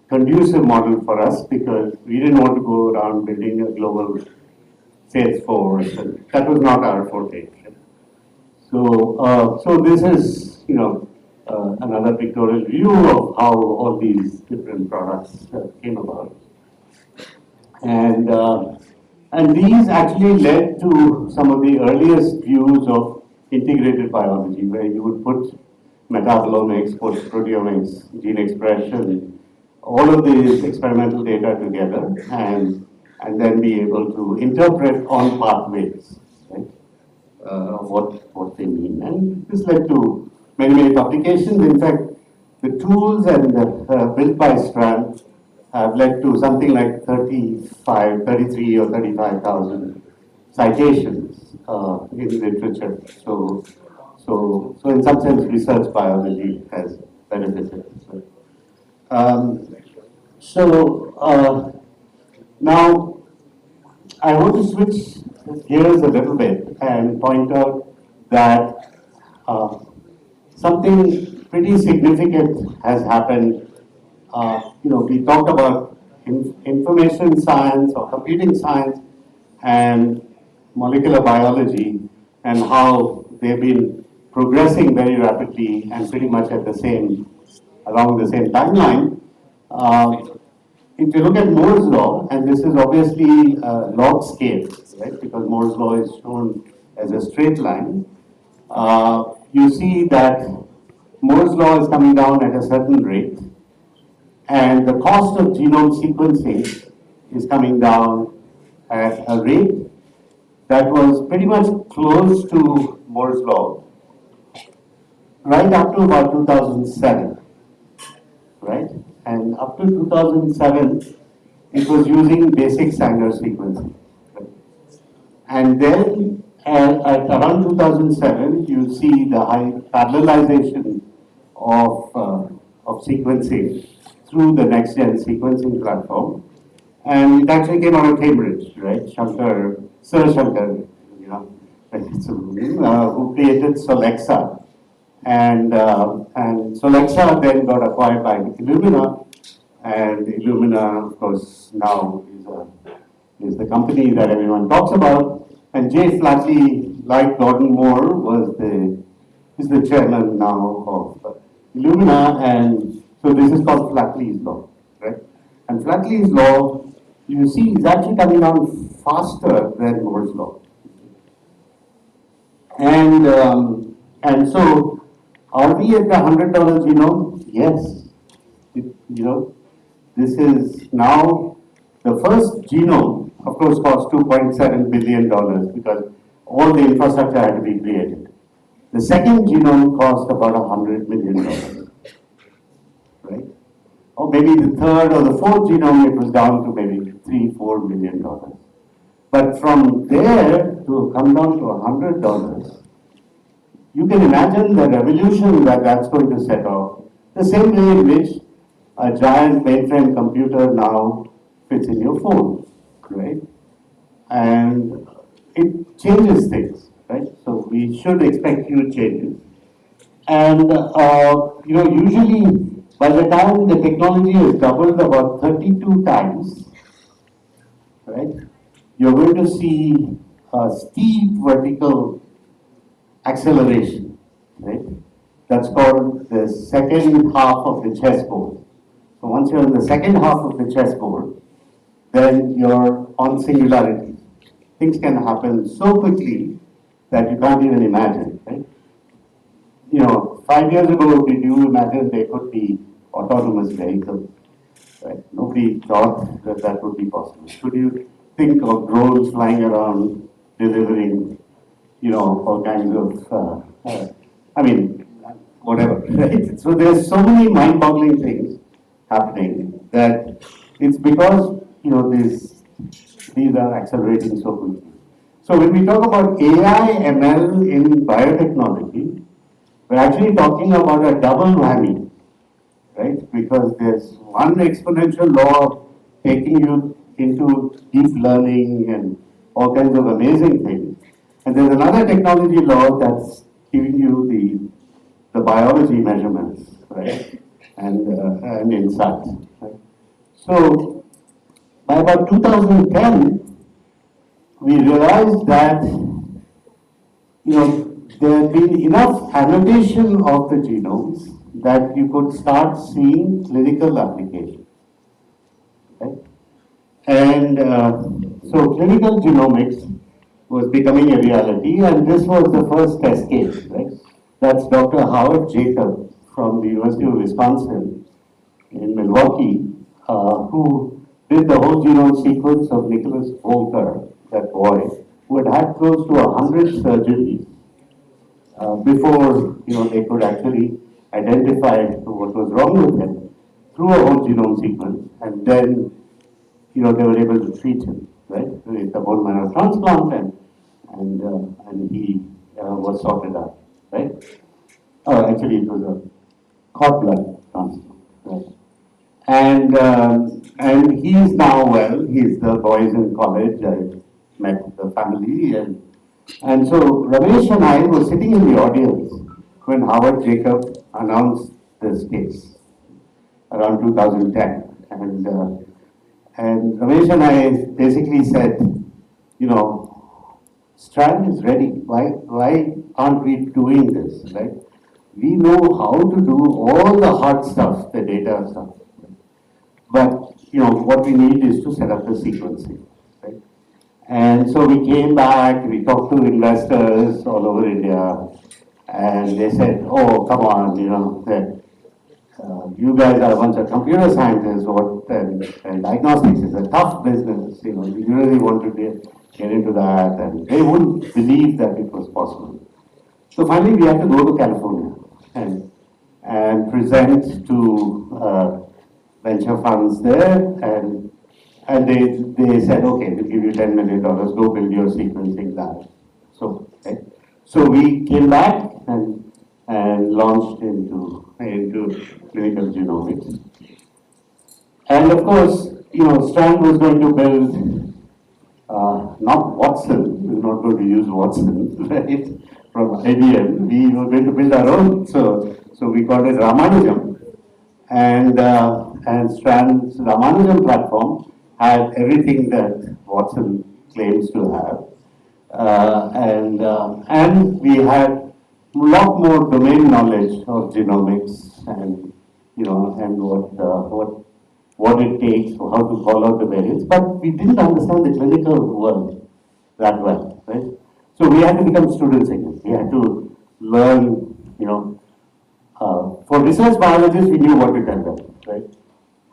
conducive model for us, because we didn't want to go around building a global sales force, and that was not our forte. So this is, another pictorial view of how all these different products came about. And these actually led to some of the earliest views of integrated biology, where you would put metabolomics, proteomics, gene expression, all of these experimental data together, and then be able to interpret on pathways, right, what they mean. And this led to many publications. In fact, the tools and built by Strand have led to something like 33 or 35,000 citations in literature. So in some sense, research biology has benefited. Now I want to switch gears a little bit and point out that something pretty significant has happened. We talked about information science or computing science and molecular biology, and how they've been progressing very rapidly and pretty much along the same timeline. If you look at Moore's law, and this is obviously log scale, right? Because Moore's law is shown as a straight line. You see that Moore's law is coming down at a certain rate, and the cost of genome sequencing is coming down at a rate that was pretty much close to Moore's law right up to about 2007, right? And up to 2007, it was using basic Sanger sequencing. Right? And then at around 2007, you see the high parallelization of sequencing through the next-gen sequencing platform. And it actually came out of Cambridge, right? Sir Shankar, who created Solexa. And Solexa then got acquired by Illumina, and Illumina, of course, now is the company that everyone talks about. And Jay Flatley, like Gordon Moore, is the chairman now of Illumina, and so this is called Flatley's law, right? And Flatley's law, you see, is actually coming down faster than Moore's law. And so, are we at the $100 genome? Yes. This is now the first genome, of course, cost $2.7 billion because all the infrastructure had to be created. The second genome cost about $100 million. or maybe the third or the fourth genome, it was down to maybe $3-4 million. But from there to come down to $100, you can imagine the revolution that that's going to set off. The same way in which a giant mainframe computer now fits in your phone, right? And it changes things, right? So we should expect huge changes. And usually by the time the technology is doubled about 32 times, right, you're going to see a steep vertical acceleration, right? That's called the second half of the chessboard. So once you're in the second half of the chessboard, then you're on singularity. Things can happen so quickly that you can't even imagine, right? 5 years ago, did you imagine there could be autonomous vehicles? Right? Nobody thought that that would be possible. Could you think of drones flying around delivering, all kinds of, whatever, right? So there's so many mind-boggling things happening that it's because, these are accelerating so quickly. So when we talk about AI, ML in biotechnology, we're actually talking about a double whammy, right? Because there's one exponential law taking you into deep learning and all kinds of amazing things. And there's another technology law that's giving you the biology measurements, right? And insights, right? So by about 2010, we realized that, there had been enough annotation of the genomes that you could start seeing clinical applications. Right? And so clinical genomics was becoming a reality, and this was the first test case. Right? That's Dr. Howard Jacob from the University of Wisconsin in Milwaukee, who did the whole genome sequence of Nicholas Volker, that boy, who had had close to 100 surgeries before they could actually identify what was wrong with him through a whole genome sequence, and then they were able to treat him, right, with a bone marrow transplant, and he was sorted out, right? Oh, actually, it was a cord blood transplant, right? And he is now well. He's the boys in college. I met the family, and so Ramesh and I were sitting in the audience when Howard Jacob announced this case around 2010, and Ramesh and I basically said, Strand is ready. Why aren't we doing this, right? We know how to do all the hard stuff, the data stuff. But, what we need is to set up the sequencing, right? And so we came back, we talked to investors all over India, and they said, oh, come on, you guys are a bunch of computer scientists, and diagnostics is a tough business, you really want to get into that, and they wouldn't believe that it was possible. So finally we had to go to California and present to venture funds there, and they said, okay, we'll give you $10 million, go build your sequencing lab. So we came back and launched into clinical genomics. And of course, Strand was going to build not Watson, we were not going to use Watson, right, from IBM. We were going to build our own, so we called it Ramanujam. And Strand's Ramanujam platform had everything that Watson claims to have. And we had a lot more domain knowledge of genomics and what it takes, how to call out the variants, but we didn't understand the clinical world that well, right? So we had to become students again. We had to learn, for research biologists, we knew what to tell them, right?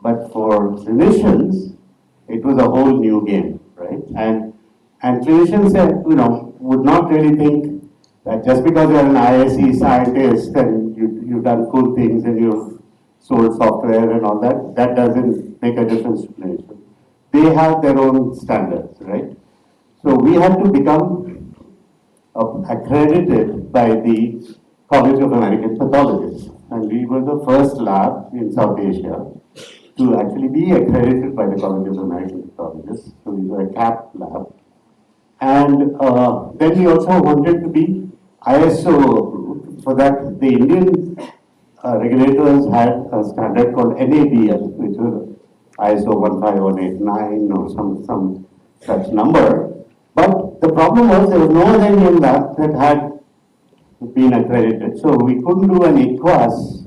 But for clinicians, it was a whole new game, right? And clinicians said, would not really think that just because you're an ISC scientist and you've done cool things and source software and all that, that doesn't make a difference to clinicians. They have their own standards, right? So we had to become accredited by the College of American Pathologists. And we were the first lab in South Asia to actually be accredited by the College of American Pathologists. So we were a CAP lab. And then we also wanted to be ISO approved. For that, the Indian regulators had a standard called NABL, which was ISO 15189 or some such number. But the problem was there was no other Indian lab that had been accredited. So we couldn't do an EQUAS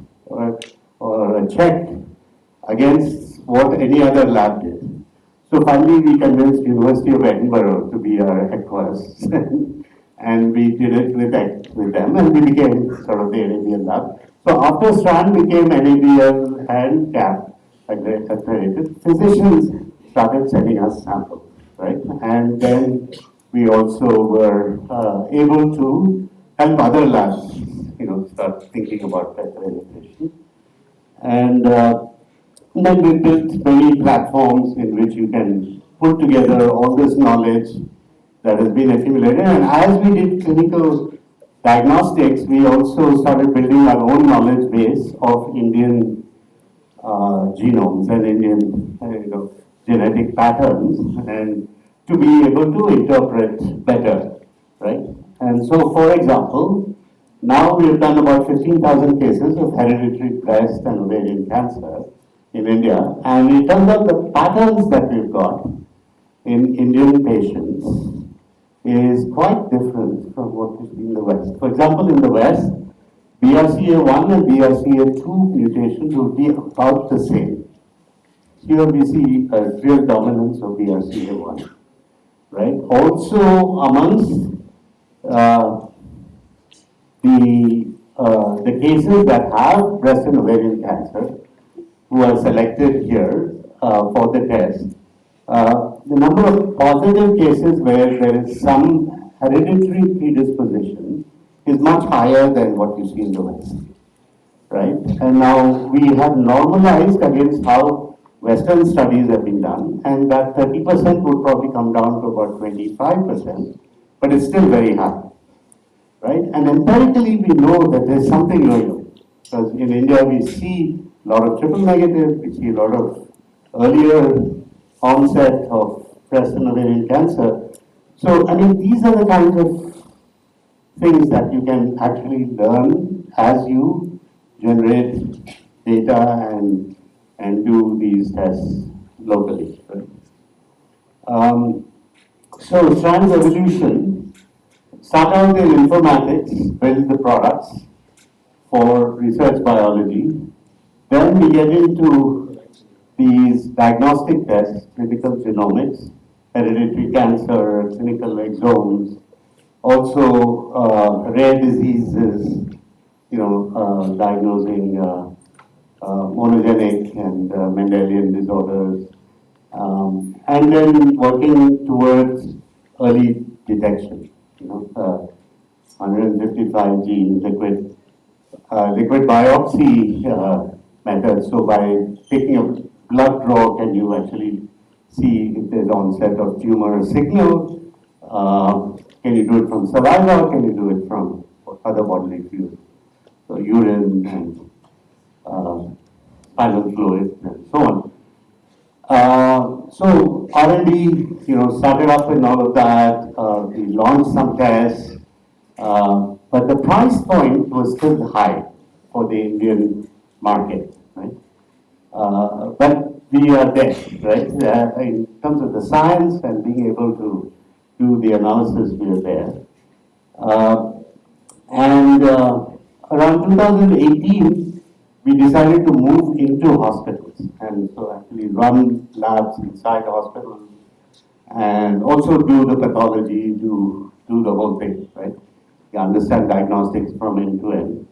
or a check against what any other lab did. So finally we convinced University of Edinburgh to be our EQUAS. And we did it with them and we became sort of the NABL lab. So after Strand became NABL and CAP accredited, physicians started sending us samples, right? And then we also were able to help other labs, start thinking about accreditation. And then we built many platforms in which you can put together all this knowledge that has been accumulated. And as we did clinical diagnostics, we also started building our own knowledge base of Indian genomes and Indian genetic patterns, and to be able to interpret better, right? And so, for example, now we have done about 15,000 cases of hereditary breast and ovarian cancer in India, and it turns out the patterns that we've got in Indian patients is quite different from what we see in the West. For example, in the West, BRCA1 and BRCA2 mutations would be about the same. Here we see a real dominance of BRCA1, right? Also, amongst the cases that have breast and ovarian cancer, who are selected here for the test, the number of positive cases where there is some hereditary predisposition is much higher than what you see in the West, right? And now we have normalized against how Western studies have been done, and that 30% would probably come down to about 25%, but it's still very high, right? And empirically, we know that there's something going on, because in India we see a lot of triple negative, we see a lot of earlier onset of breast and ovarian cancer. So, I mean, these are the kinds of things that you can actually learn as you generate data and do these tests locally, right? So, Strand's evolution start out in informatics, build the products for research biology. Then we get into these diagnostic tests, clinical genomics, hereditary cancer, clinical exomes, also rare diseases, diagnosing monogenic and Mendelian disorders, and then working towards early detection, 155 gene liquid biopsy method. So by taking a blood draw, can you actually see if there's onset of tumor signal? Can you do it from saliva? Can you do it from other bodily fluids? So urine and spinal fluid and so on. So R&D, started up in all of that. We launched some tests, but the price point was still high for the Indian market, right? But we are there, right? In terms of the science and being able to do the analysis, we are there. Around 2018, we decided to move into hospitals, and so actually run labs inside hospitals, and also do the pathology, do the whole thing, right? You understand diagnostics from end to end,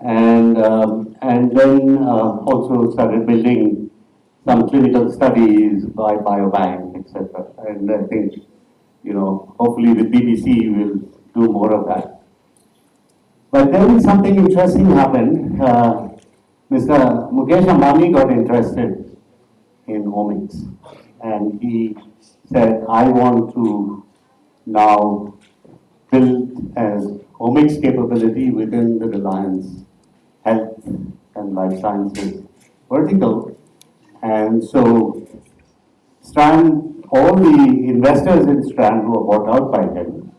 and then also started building some clinical studies by biobank, etc. And I think, hopefully with BBC we'll do more of that. But then something interesting happened. Mr. Mukesh Ambani got interested in omics, and he said, I want to now build an omics capability within the Reliance Health and Life Sciences vertical. And so Strand, all the investors in Strand were bought out by him,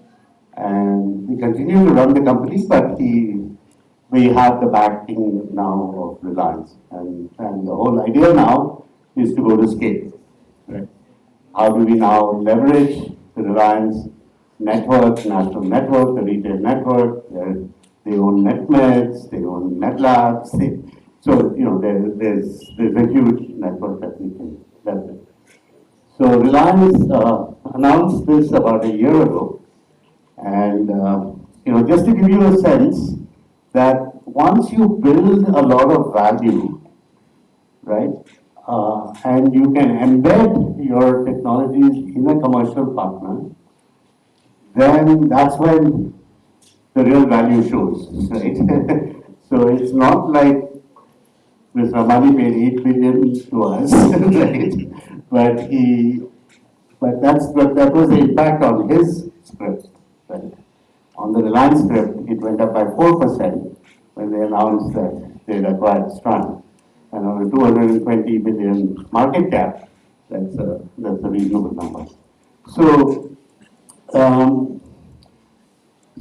and we continue to run the company, but we have the backing now of Reliance. And the whole idea now is to go to scale. Right? How do we now leverage the Reliance network, national network, the retail network? They own NetMeds, they own NetLabs. So, you know, there's a huge network that we can leverage. So Reliance announced this about a year ago, and you know, just to give you a sense that once you build a lot of value, right, and you can embed your technologies in a commercial partner, then that's when the real value shows, right? So it's not like Mr. Ambani paid 8 billion to us, right? But that was the impact on his script, right? On the Reliance script, it went up by 4% when they announced that they had acquired Strand. And on a 220 billion market cap, that's a reasonable number. So,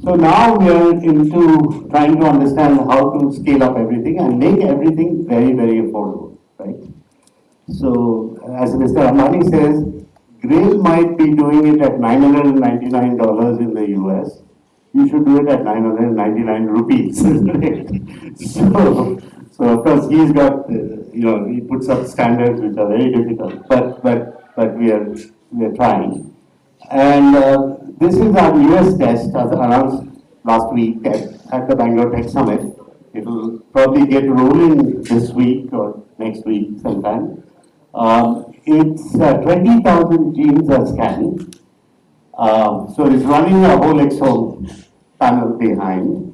so now we are into trying to understand how to scale up everything and make everything very, very affordable, right? So, as Mr. Ambani says, Grail might be doing it at $999 in the US. You should do it at 999 rupees, right? So of course he's got, you know, he puts up standards which are very difficult, but we are trying. And this is our newest test, as announced last week at the Bangalore Tech Summit. It will probably get rolling this week or next week sometime. It's 20,000 genes are scanned. So it's running a whole exome panel behind,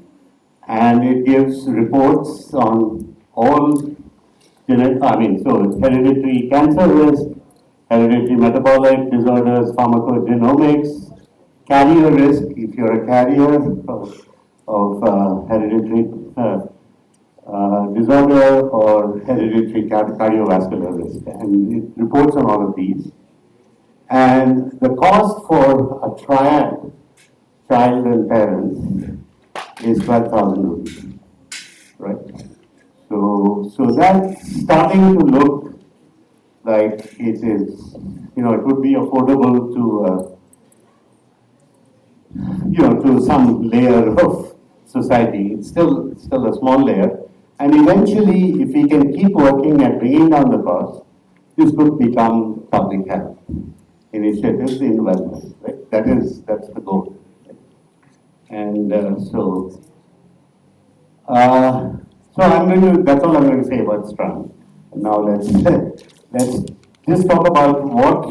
and it gives reports on all so hereditary cancer risk, hereditary metabolic disorders, pharmacogenomics, carrier risk, if you're a carrier of hereditary disorder or hereditary cardiovascular risk, and it reports on all of these. And the cost for a triad, child and parents, is 12,000 rupees, right? So that's starting to look like it is, you know, it would be affordable to, you know, to some layer of society. It's still a small layer. And eventually, if we can keep working at bringing down the cost, this could become public health initiatives in wellness, right? That's the goal. And so that's all I'm going to say about Strand. Now let's just talk about what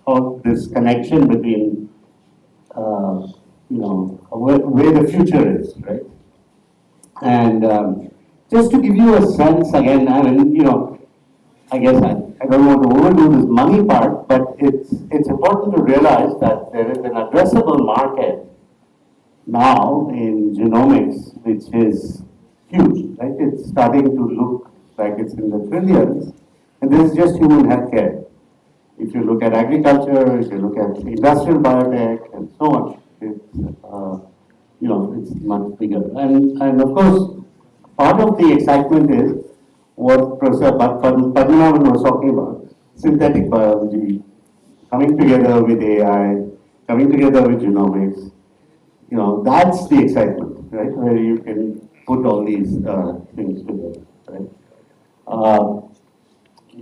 of this connection between you know, where the future is, right? And just to give you a sense again, I mean, you know, I guess I don't want to overdo this money part, but it's important to realize that there is an addressable market now in genomics, which is huge, right? It's starting to look like it's in the trillions, and this is just human healthcare. If you look at agriculture, if you look at industrial biotech, and so on, it's you know, it's much bigger. And of course, part of the excitement is what Professor Padmanabhan was talking about: synthetic biology, coming together with AI, coming together with genomics. You know, that's the excitement, right? Where you can put all these things together, right?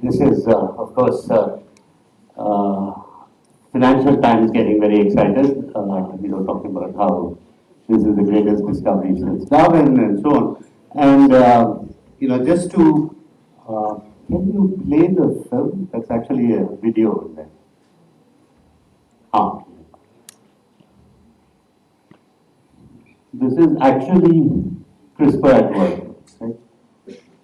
This is, of course, Financial Times getting very excited, you know, talking about how this is the greatest discovery since Darwin and so on. And, you know, just to, can you play the film? That's actually a video in there. This is actually CRISPR at work, right?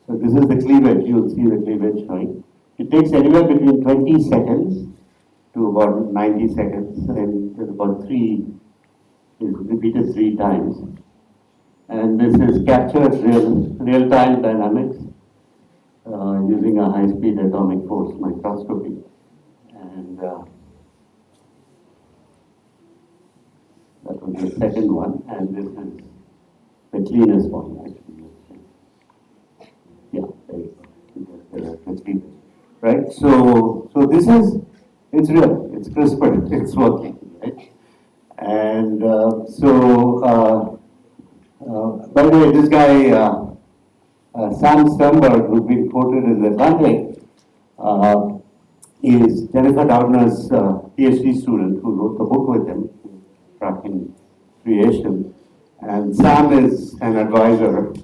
So this is the cleavage, you'll see the cleavage showing. It takes anywhere between 20 seconds to about 90 seconds, and there's about is repeated 3 times. And this is captured real-time dynamics using a high-speed atomic force microscopy. And that was the second one, and this is the cleanest one, actually. Yeah, there you go. The cleanest. Right? So this is, it's real, it's CRISPR, it's working, right? And by the way, this guy, Sam Sternberg, who's been quoted in the Atlantic, is Jennifer Doudna's PhD student who wrote the book with him, Tracking Creation. And Sam is an advisor,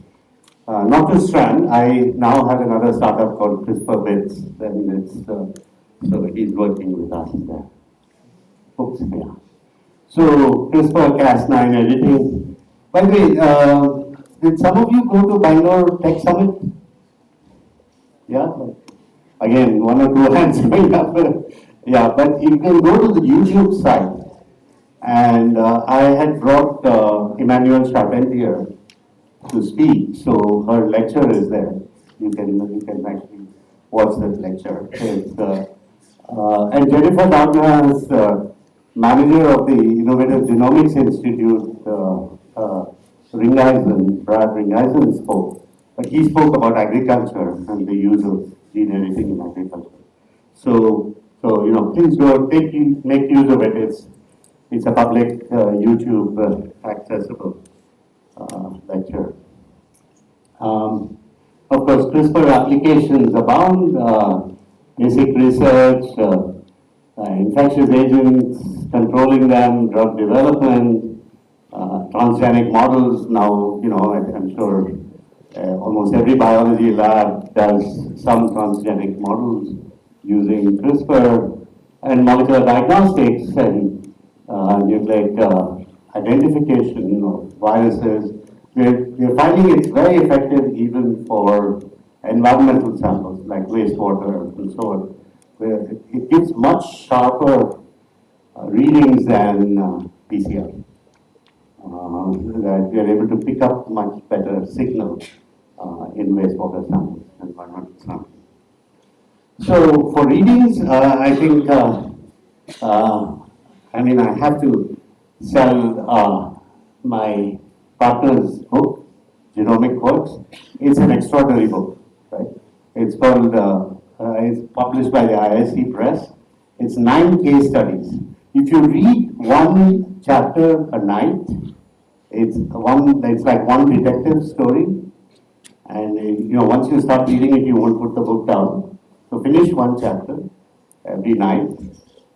not to Strand. I now have another startup called CRISPR Bits, and it's, so he's working with us there. Oops, yeah. So CRISPR Cas9 editing. By the way, did some of you go to Bangalore Tech Summit? Yeah? Again, one or two hands going up. Yeah, but you can go to the YouTube site. And I had brought Emmanuel Charpentier to speak, so her lecture is there. You can actually watch that lecture. And Jennifer Doudna is manager of the Innovative Genomics Institute, Brad Ringeisen spoke, but he spoke about agriculture and the use of gene editing in agriculture. So please go make use of it. It's a public YouTube accessible lecture. Of course, CRISPR applications abound. Basic research, infectious agents, controlling them, drug development, transgenic models. Now, I'm sure almost every biology lab does some transgenic models using CRISPR, and molecular diagnostics and nucleic identification of viruses. We're finding it's very effective even for environmental samples like wastewater and so on, where it gives much sharper readings than PCR. That we are able to pick up much better signals in wastewater samples, environmental samples. So for readings, I think, I have to sell my partner's book, Genomic Works. It's an extraordinary book, right? It's called, it's published by the IIC Press. It's 9 case studies. If you read one chapter a night, it's like one detective story. And once you start reading it, you won't put the book down. So finish one chapter every night.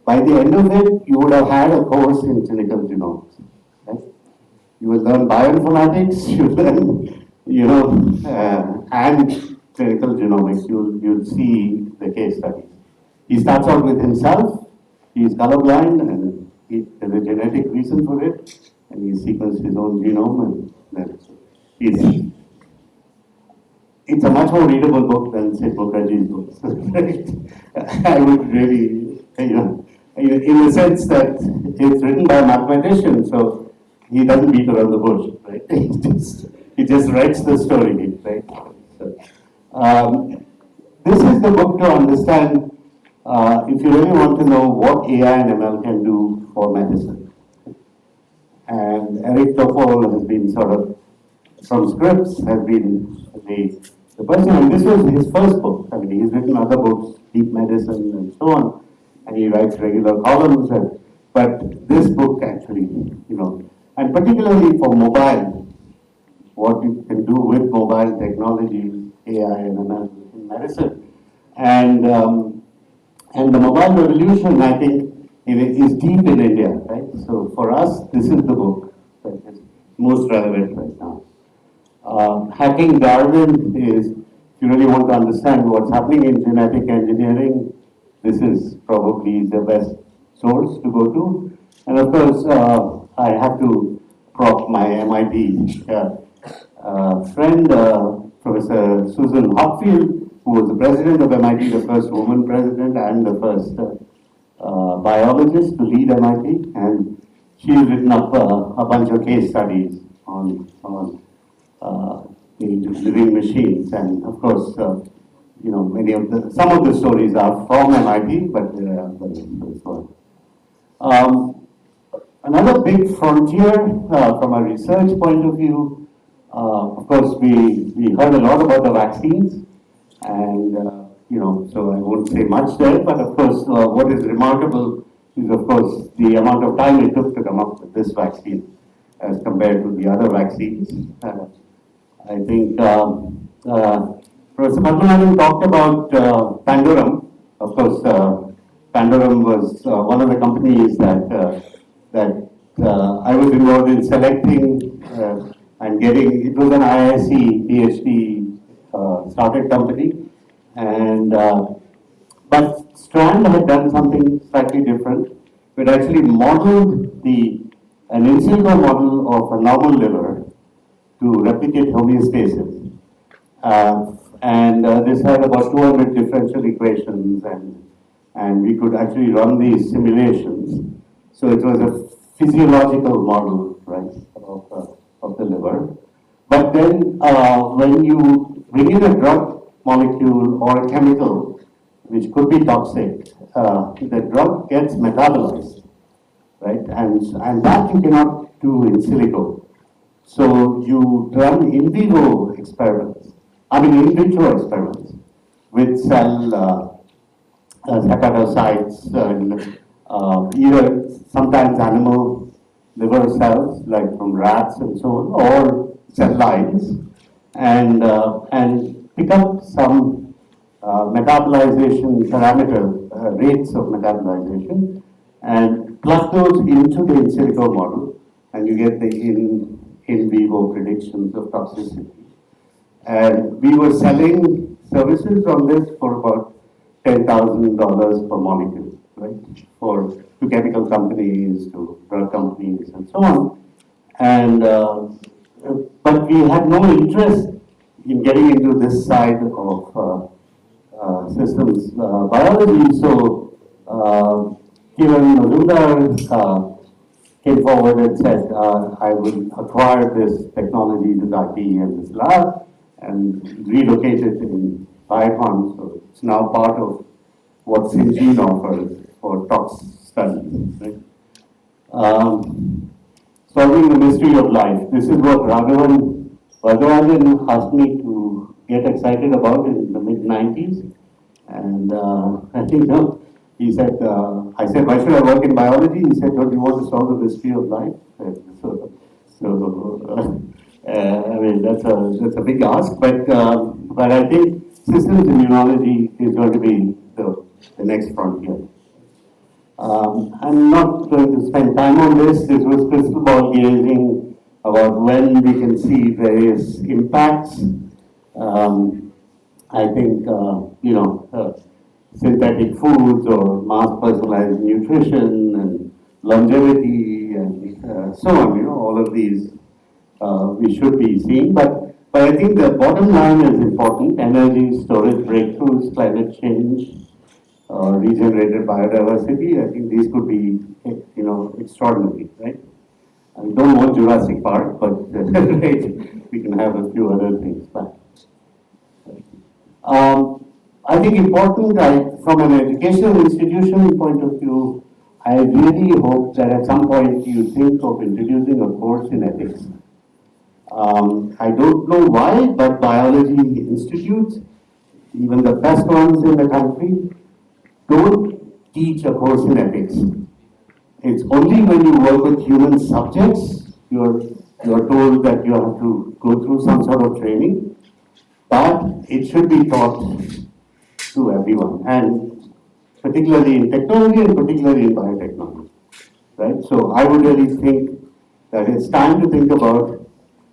By the end of it, you would have had a course in clinical genomics. Right? You will learn bioinformatics, you learn, and clinical genomics. You'll see the case studies. He starts out with himself. He's colorblind, and there's a genetic reason for it. And he sequenced his own genome, and then it's a much more readable book than Sid Mukherjee's books. I would really, in the sense that it's written by a mathematician, so he doesn't beat around the bush, right? He just writes the story, right? So, this is the book to understand if you really want to know what AI and ML can do for medicine. And Eric Topol has been sort of, from Scripps, has been the person, and this was his first book. I mean, he's written other books, Deep Medicine and so on, and he writes regular columns, but this book actually, and particularly for mobile, what you can do with mobile technology, AI and ML in medicine. And the mobile revolution, I think, is deep in India, right? So for us, this is the book that is most relevant right now. Hacking Darwin is, if you really want to understand what's happening in genetic engineering, this is probably the best source to go to. And of course, I have to prop my MIT friend Professor Susan Hopfield, who was the president of MIT, the first woman president and the first biologist to lead MIT, and she's written up a bunch of case studies on the living machines, and of course, you know, some of the stories are from MIT, but there are others as well. Another big frontier from a research point of view, of course, we heard a lot about the vaccines, and you know, so I won't say much there, but of course, what is remarkable is, of course, the amount of time it took to come up with this vaccine as compared to the other vaccines. I think Professor Padmanabhan talked about Pandorum. Of course, Pandorum was one of the companies that I was involved in selecting and getting. It was an IIC PhD started company, and but Strand had done something slightly different. It actually modeled an in silico model of a normal liver to replicate homeostasis. This had about 200 differential equations, and we could actually run these simulations. So it was a physiological model, right, of the liver. But then when you bring in a drug molecule or a chemical, which could be toxic, the drug gets metabolized, right? And that you cannot do in silico. So you run in vivo experiments, in vitro experiments with cell hepatocytes and either sometimes animal liver cells like from rats and so on, or cell lines, and pick up some metabolization parameter, rates of metabolization, and plug those into the in silico model, and you get the in vivo predictions of toxicity. And we were selling services from this for about $10,000 per molecule, right? To chemical companies, to drug companies, and so on. And but we had no interest in getting into this side of systems biology. So Kiran Mazumdar came forward and said, I will acquire this technology, this IP, and this lab, and relocate it in Biocon. So it's now part of what Syngene offers for tox studies. Right? Solving the mystery of life. This is what Raghavan Vajrajan asked me to get excited about in the mid-90s. And I think he said, I said, why should I work in biology? He said, don't you want to solve the mystery of life? I mean, that's a big ask, but I think systems immunology is going to be the next frontier. I'm not going to spend time on this. This was crystal ball gazing about when we can see various impacts. I think, synthetic foods or mass personalized nutrition and longevity and so on, all of these we should be seeing. But I think the bottom line is important: energy, storage breakthroughs, climate change, regenerated biodiversity. I think these could be, extraordinary, right? I don't want Jurassic Park, but right, we can have a few other things. But I think important, from an educational institution point of view, I really hope that at some point you think of introducing a course in ethics. I don't know why, but biology institutes, even the best ones in the country, don't teach a course in ethics. It's only when you work with human subjects, you're told that you have to go through some sort of training, but it should be taught to everyone, and particularly in technology and particularly in biotechnology, right? So I would really think that it's time to think about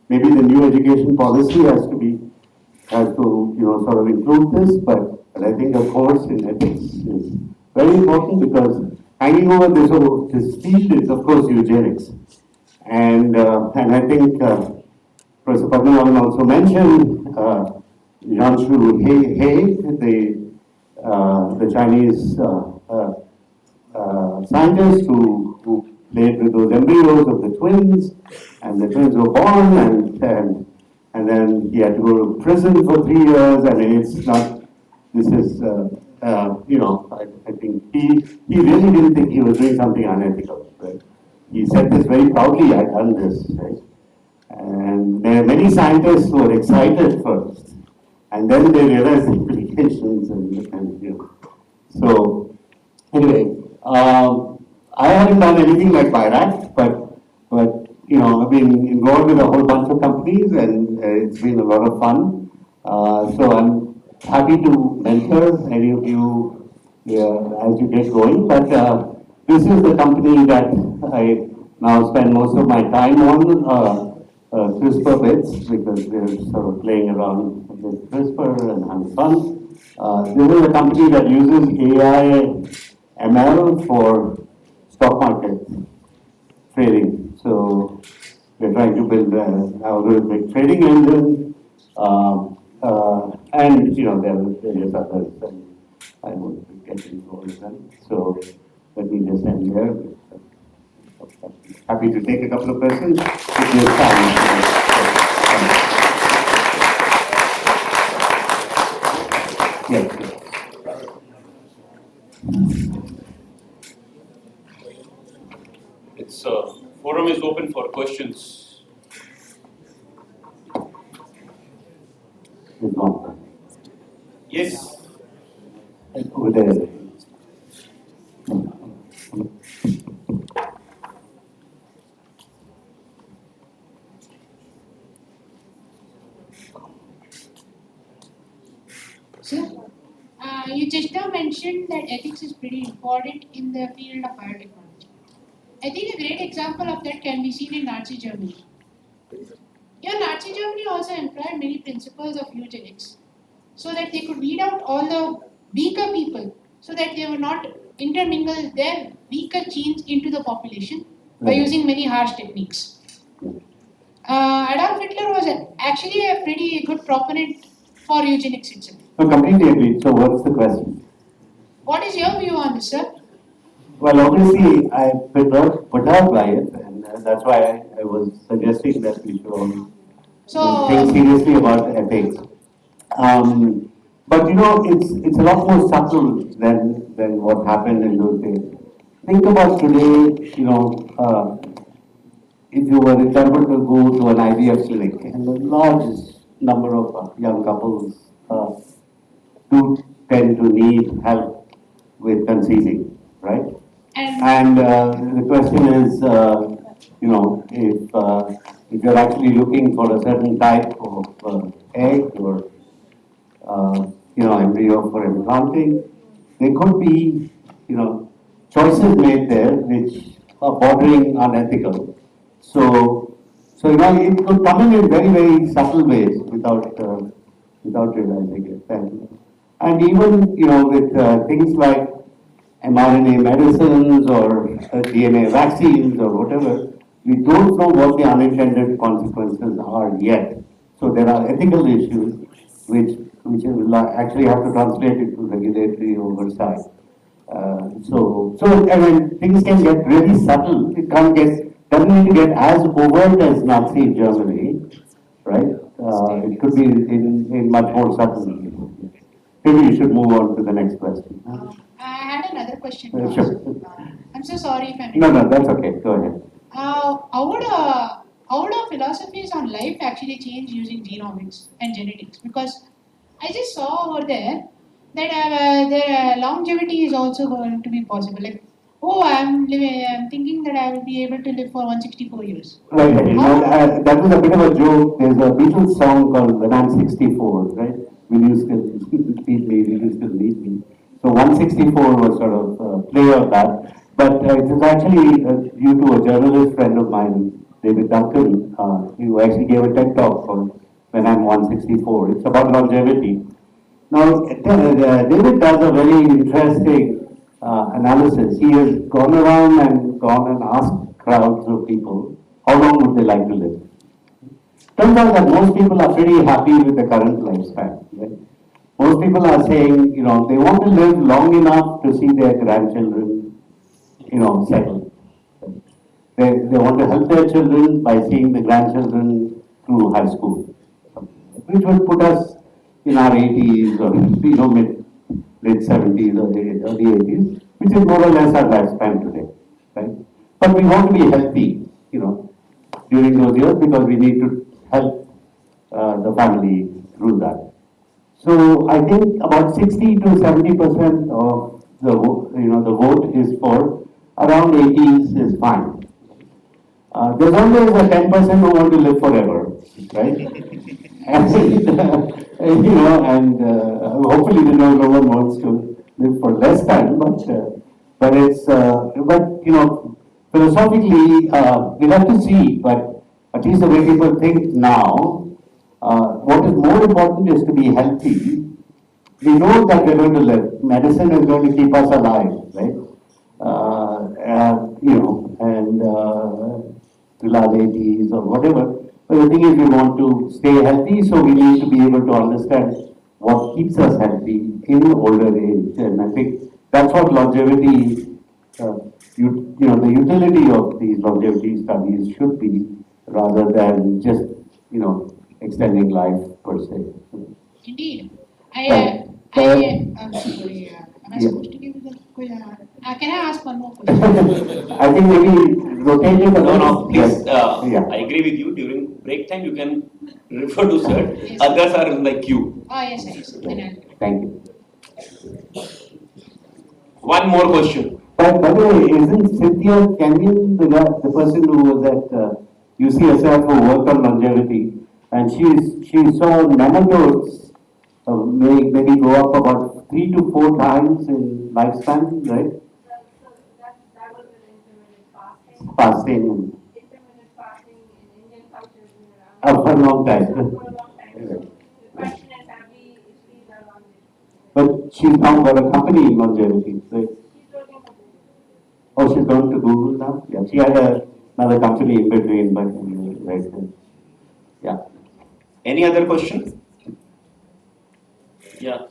maybe the new education policy has to sort of include this, but I think a course in ethics is very important, because hanging over this field is, of course, eugenics. And I think Professor Padmanabhan also mentioned Yanshu He, the Chinese scientist who played with those embryos of the twins, and the twins were born, and then he had to go to prison for 3 years. I mean, it's not. This is, I think he really didn't think he was doing something unethical, right? He said this very proudly. I've done this, right? And there are many scientists who are excited first, and then they realize the implications, and you know. So, anyway, I haven't done anything like BIRAC, but I've been involved with a whole bunch of companies, and it's been a lot of fun. So I'm happy to mentor any of you as you get going. But this is the company that I now spend most of my time on. CRISPR bits, because we're sort of playing around with CRISPR and having fun. This is a company that uses AI ML for stock market trading. So we're trying to build an algorithmic trading engine, and there are various others, and I won't get into all of them. So let me just end there. Happy to take a couple of questions if there's time. Yes. It's forum is open for questions. There's one. Yes. Over there. Sir, you just now mentioned that ethics is pretty important in the field of biotechnology. I think a great example of that can be seen in Nazi Germany. Your Nazi Germany also employed many principles of eugenics so that they could weed out all the weaker people so that they would not intermingle their weaker genes into the population by using many harsh techniques. Adolf Hitler was actually a pretty good proponent for eugenics itself. No, completely agreed. So what's the question? What is your view on this, sir? Well, obviously, I put out by it, and that's why I was suggesting that we should all think seriously about ethics. But it's a lot more subtle than what happened in those days. Think about today, if you were example to go to an IVF clinic, and a large number of young couples do tend to need help with conceiving, right? And the question is, if you're actually looking for a certain type of egg or embryo for implanting, there could be choices made there which are bordering unethical. So it could come in very, very subtle ways without realizing it. And even with things like mRNA medicines or DNA vaccines or whatever, we don't know what the unintended consequences are yet. So there are ethical issues which will actually have to translate into regulatory oversight. So I mean, things can get really subtle. It doesn't need to get as overt as Nazi Germany, right? It could be in much more subtle. Maybe you should move on to the next question. I had another question. Sure. I'm so sorry if I'm. No, that's okay. Go ahead. How would our philosophies on life actually change using genomics and genetics? Because I just saw over there that their longevity is also going to be possible. Like, I'm thinking that I will be able to live for 164 years. Right. That was a bit of a joke. There's a Beatles song called "When I'm 64," right? Will you still need me? Will you still need me? So 164 was sort of a play of that. But it was actually due to a journalist friend of mine, David Duncan, who actually gave a TED talk called "When I'm 164." It's about longevity. Now, David does a very interesting analysis. He has gone around and asked crowds of people how long would they like to live. Turns out that most people are pretty happy with the current lifespan. Right? Most people are saying, they want to live long enough to see their grandchildren, settle. They want to help their children by seeing the grandchildren through high school, which would put us in our 80s or late 70s or early 80s, which is more or less our lifespan today, right? But we want to be healthy, during those years because we need to help the family through that. So I think about 60 to 70% of the vote is for around 80s is fine. There's always a 10% who want to live forever, right? And hopefully no one wants to live for less time, but philosophically, we'll have to see, but at least the way people think now, what is more important is to be healthy. We know that we're going to live. Medicine is going to keep us alive, right? Till our 80s or whatever. But the thing is, we want to stay healthy, so we need to be able to understand what keeps us healthy in older age. And I think that's what longevity, the utility of these longevity studies should be, rather than just, extending life per se. Indeed. Right. I'm sorry, am I supposed to give you the question? Can I ask one more question? I think maybe rotate it. No, please. Yeah. I agree with you. During break time, you can refer to sir. Yes. Others are in the queue. Oh, yes, yes. Then Thank you. One more question. But by the way, isn't Cynthia Kenyon the person who was at UCSF who worked on longevity, and she saw nematodes maybe go up about 3 to 4 times in lifespan, right? That was an intermittent fasting. Fasting. Intermittent fasting in Indian culture has been For around a long time. for a long time. So the question is, have we achieved our longevity? But she's now got a company in longevity, right? She's working for Google. Oh, she's gone to Google now? Yeah, she had another company in between, but right. Yeah. Any other question? Yeah.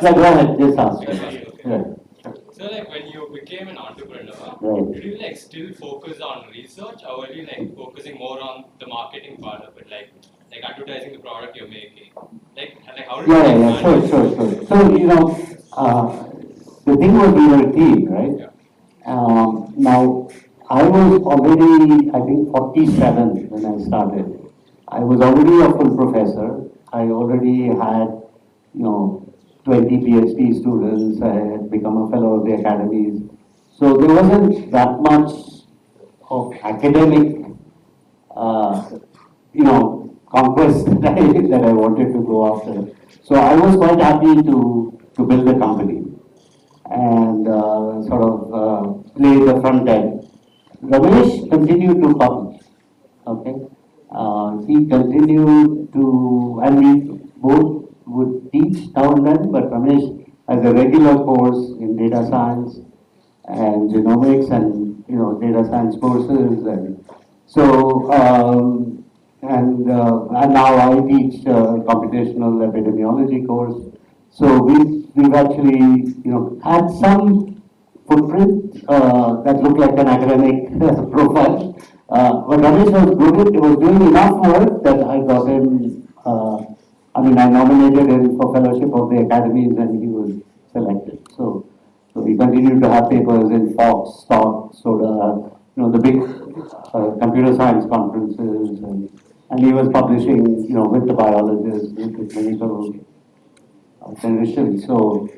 Yeah, go ahead, just ask. Yeah. So like when you became an entrepreneur, Right. did you like still focus on research, or were you like focusing more on the marketing part of it, like advertising the product you're making? Like how did Yeah, sure. So, the thing was we were a team, right? Yeah. Now, I was already, I think, 47 when I started. I was already a full professor. I already had, 20 PhD students. I had become a fellow of the academies. So there wasn't that much of academic, conquest that I wanted to go after. So I was quite happy to build a company and play the front end. Ramesh continued to publish. Okay, he continued to, and we both would teach now and then, but Ramesh has a regular course in data science and genomics and data science courses, and so and now I teach computational epidemiology course. So we've actually had some footprint that looked like an academic profile. But Ramesh was doing enough work that I got him. I nominated him for fellowship of the academies, and he was selected. So we continued to have papers in Fox, Stock, Soda, the big computer science conferences, and he was publishing, with the biologists, with the clinical clinicians. So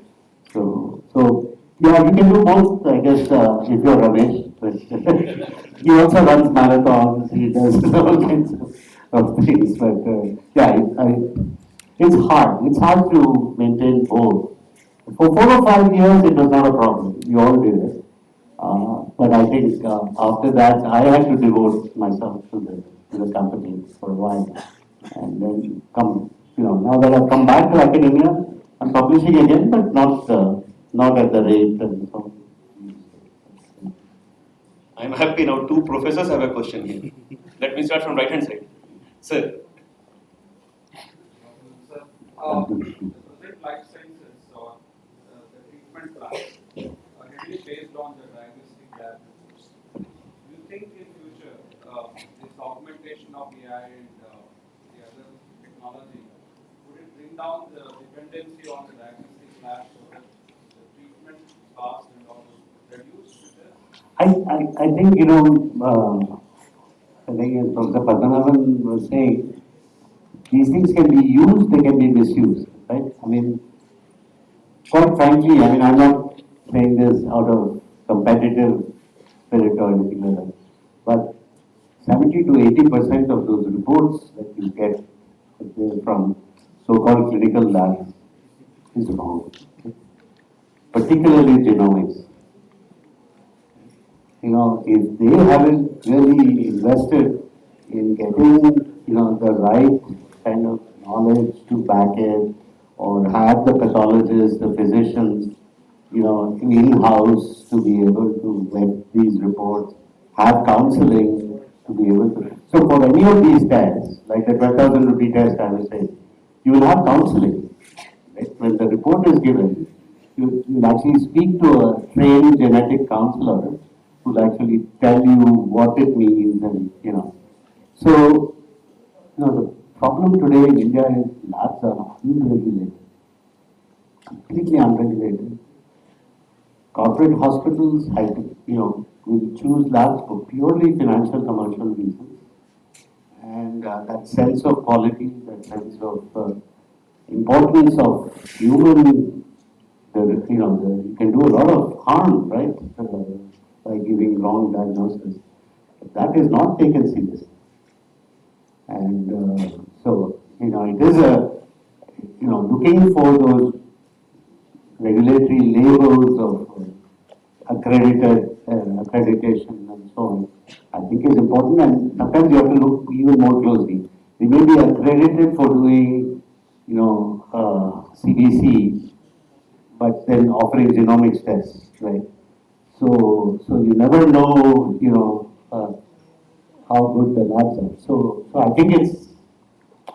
yeah, you can do both, I guess, if you're Ramesh. But he also runs marathons. He does all kinds of things. But it's hard. It's hard to maintain both. For 4 or 5 years, it was not a problem. We all did it. But I think after that, I had to devote myself to the company for a while. And then now that I've come back to academia, I'm publishing again, but not at the rate and so. I'm happy now 2 professors have a question here. Let me start from right hand side. Sir. Sir, the present life sciences or the treatment plans are heavily based on the diagnostic lab reports. Do you think in future this augmentation of AI and the other technology would it bring down the dependency on the diagnostic lab so that the treatment cost and all reduce with this? I think, I think as Professor Padmanabhan was saying, these things can be used, they can be misused, right? I mean, quite frankly, I mean, I'm not saying this out of competitive spirit or anything like that, but 70 to 80% of those reports that you get from so-called clinical labs is wrong, particularly genomics. If they haven't really invested in getting, the right kind of knowledge to back it, or have the pathologists, the physicians, in-house to be able to vet these reports, have counseling to be able to. So for any of these tests, like the 12,000 rupee test I was saying, you will have counseling. Right? When the report is given, you'll actually speak to a trained genetic counselor who'll actually tell you what it means and. So, the problem today in India is labs are unregulated, completely unregulated. Corporate hospitals will choose labs for purely financial commercial reasons. And that sense of quality, that sense of importance of human, you can do a lot of harm, right, by giving wrong diagnosis. That is not taken seriously. And so, it is looking for those regulatory labels of accreditation and so on, I think is important, and sometimes you have to look even more closely. They may be accredited for doing, CBC, but then offering genomics tests, right? So you never know, how good the labs are. So I think it's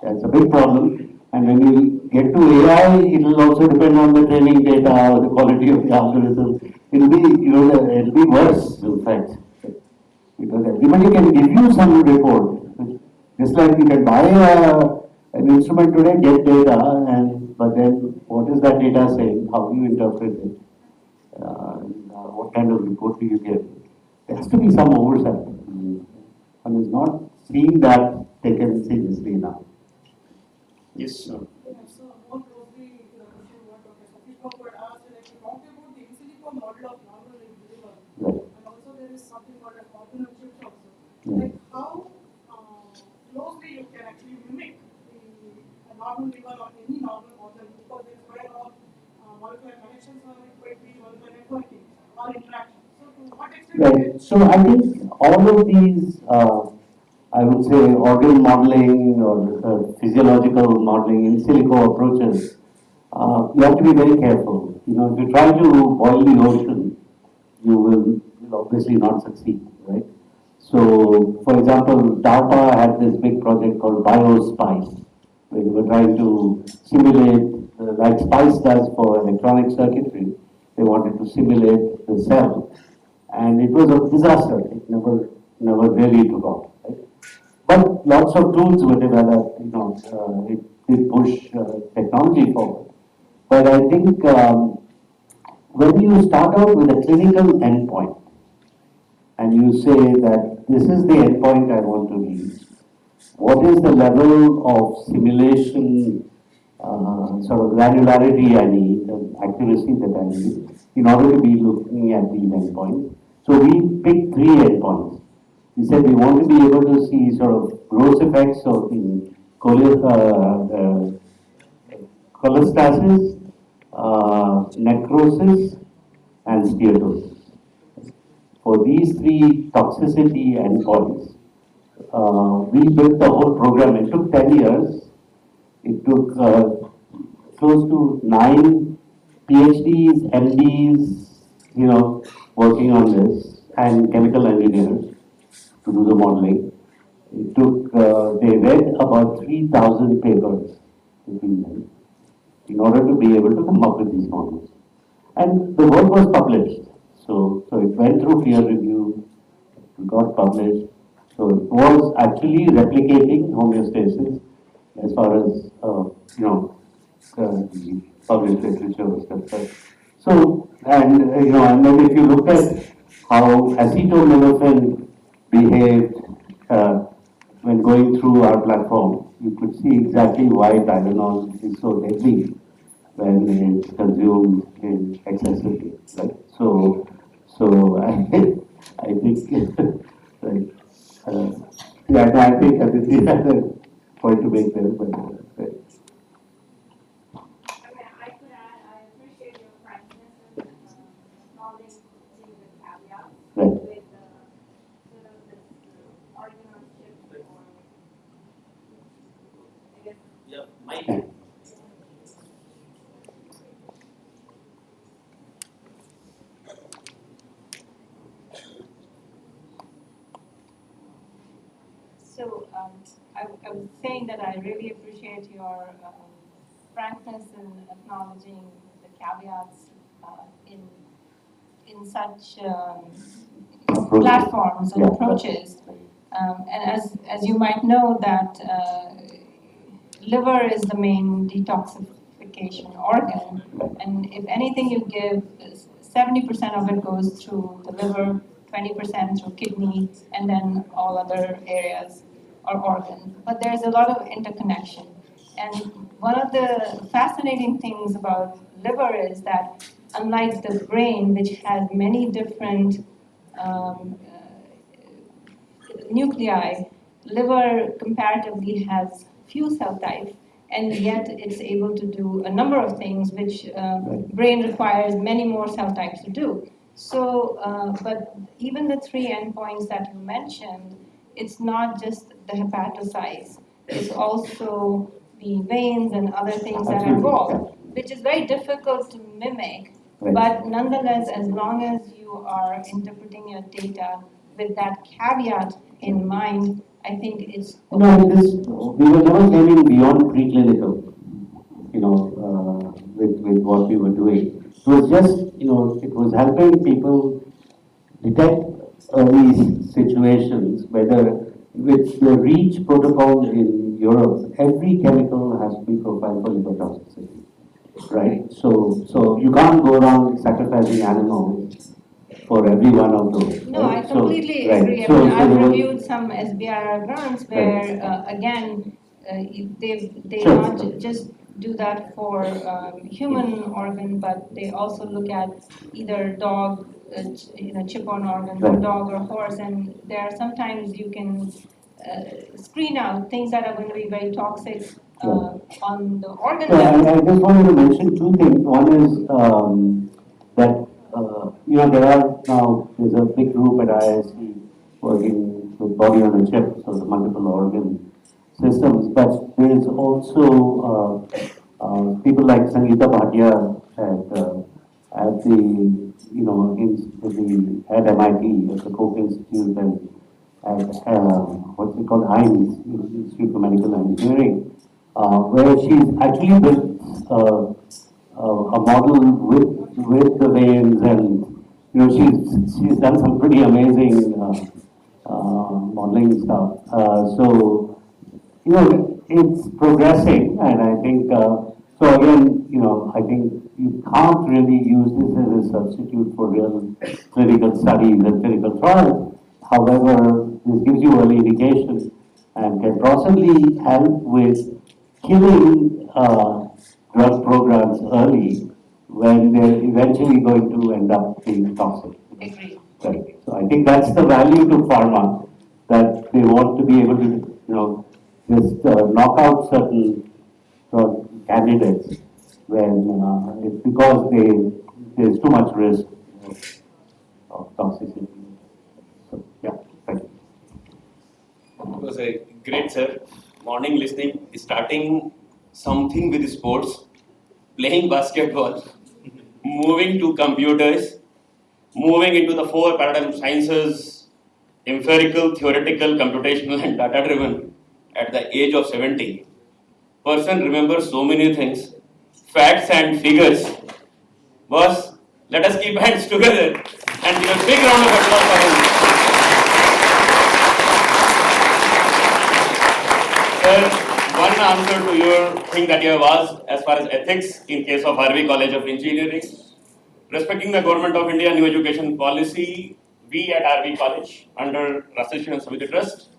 a big problem. And when you get to AI, it will also depend on the training data, the quality of the algorithm. It'll be, it'll be worse, in fact, because everybody can give you some report. Just like you can buy an instrument today, get data, but then what is that data saying? How do you interpret it? What kind of report do you get? There has to be some oversight. One is not seeing that taken seriously now. Yes, sir. So more closely to the question what Professor Fishbach would ask, like we talked about the in silico model of normal liver, and also there is something called as organ chips also. Like how closely you can actually mimic the normal liver or any normal organ, because there is quite a lot of molecular connections or it might be molecular networking or interaction. So to what extent? Right. So I think all of these, I would say, organ modeling or physiological modeling, in silico approaches, you have to be very careful. If you try to boil the ocean, you will obviously not succeed, right? So, for example, DARPA had this big project called BioSpice, where they were trying to simulate, like SPICE does for electronic circuitry, they wanted to simulate the cell. And it was a disaster. It never really took off, right? But lots of tools were developed, it did push technology forward. But I think when you start out with a clinical endpoint and you say that this is the endpoint I want to reach, what is the level of simulation sort of granularity I need and accuracy that I need in order to be looking at these endpoints? So we picked 3 endpoints. We said we want to be able to see sort of gross effects of the cholestasis, necrosis, and steatosis. For these 3 toxicity endpoints, we built the whole program. It took 10 years. It took close to 9 PhDs, MDs, working on this. and chemical engineers to do the modeling. It took, they read about 3,000 papers between them in order to be able to come up with these models. And the work was published. So it went through peer review, it got published. So it was actually replicating homeostasis as far as, the published literature was concerned. So, and then if you look at how acetaminophen behaved when going through our platform, you could see exactly why Tylenol is so deadly when it's consumed in excessively, right? So I think, right, yeah, no, I think Aditi had a point to make there, but, right. I could add, I appreciate your frankness and acknowledging the caveats Right. with sort of this argumentship or I guess. Yeah, Mike. So I was saying that I really appreciate your frankness in acknowledging the caveats in such platforms and approaches. And as you might know that liver is the main detoxification organ, and if anything you give, 70% of it goes through the liver, 20% through kidney, and then all other areas or organs. But there's a lot of interconnection. And one of the fascinating things about liver is that unlike the brain, which has many different nuclei, liver comparatively has few cell types, and yet it's able to do a number of things which brain requires many more cell types to do. So, but even the three endpoints that you mentioned, it's not just the hepatocytes, it's also the veins and other things that are involved, which is very difficult to mimic. But nonetheless, as long as you are interpreting your data with that caveat in mind, I think it's. No, we were never claiming beyond preclinical, with what we were doing. It was just, it was helping people detect early situations, whether with the REACH protocol in Europe, every chemical has to be profiled for liver toxicity, right? So you can't go around sacrificing animals for every one of those. No, right? I completely Right. agree. I mean, I've reviewed some SBIR grants where, again, they Sure. not just do that for human organ, but they also look at either dog, chip-on organs, or dog or horse, and there are sometimes you can screen out things that are going to be very toxic on the organ So level. I just wanted to mention two things. One is that there's a big group at IISc working with body on a chip, so the multiple organ systems. But there is also people like Sangeeta Bhatia at the at MIT at the Koch Institute and at what's it called, Heinz Institute for Medical Engineering, where she's actually built a model with the veins, and she's done some pretty amazing modeling stuff. So it's progressing, and I think so. Again, I think you can't really use this as a substitute for real clinical studies and clinical trials. However, this gives you early indication and can possibly help with killing drug programs early when they're eventually going to end up being toxic. Agree. Right. So I think that's the value to pharma, that they want to be able to, just knock out certain drug candidates when it's because there's too much risk of toxicity. So, yeah, thank you. It was a great, sir. Morning listening, starting something with sports, playing basketball, moving to computers, moving into the four paradigm sciences, empirical, theoretical, computational, and data driven at the age of 70. Person remembers so many things, facts and figures. Boss, let us keep hands together and give a big round of applause for him. Sir, one answer to your thing that you have asked as far as ethics in case of Harvey College of Engineering. Respecting the Government of India new education policy, we at RV College, under Rashtriya Shiksha Samiti Trust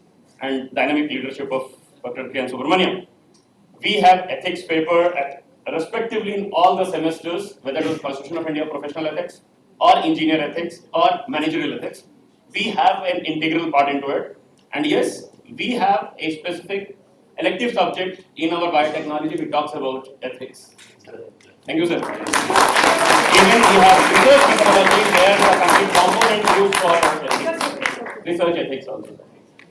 and dynamic leadership of Dr. K. N. Subramaniam, we have ethics paper respectively in all the semesters, whether it was Constitution of India professional ethics or engineer ethics or managerial ethics. We have an integral part into it. And yes, we have a specific elective subject in our biotechnology which talks about ethics. Thank you, sir. Even we have research methodology where the complete component used for ethics, research ethics also.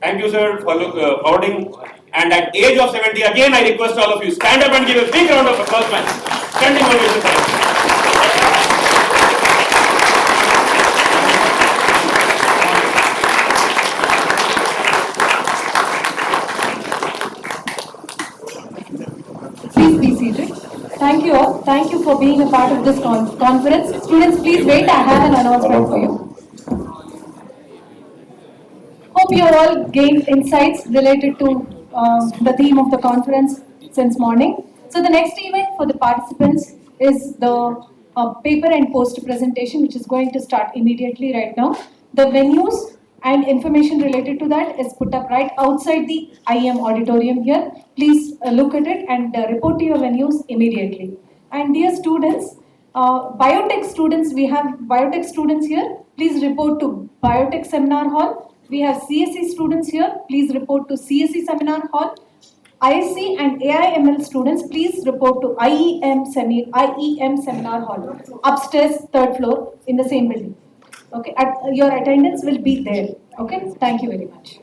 Thank you, sir, for forwarding. And at age of 70, again, I request all of you, stand up and give a big round of applause, man. Standing ovation for him. Please be seated. Thank you all. Thank you for being a part of this conference. Students, please wait. I have an announcement for you. Hope you all gained insights related to the theme of the conference since morning. So the next event for the participants is the paper and poster presentation, which is going to start immediately right now. The venues and information related to that is put up right outside the IEM auditorium here. Please look at it and report to your venues immediately. And dear students, biotech students, we have biotech students here. Please report to biotech seminar hall. We have CSE students here. Please report to CSE seminar hall. ISC and AIML students, please report to IEM seminar hall, upstairs, third floor in the same building. Okay, your attendance will be there. Okay, thank you very much.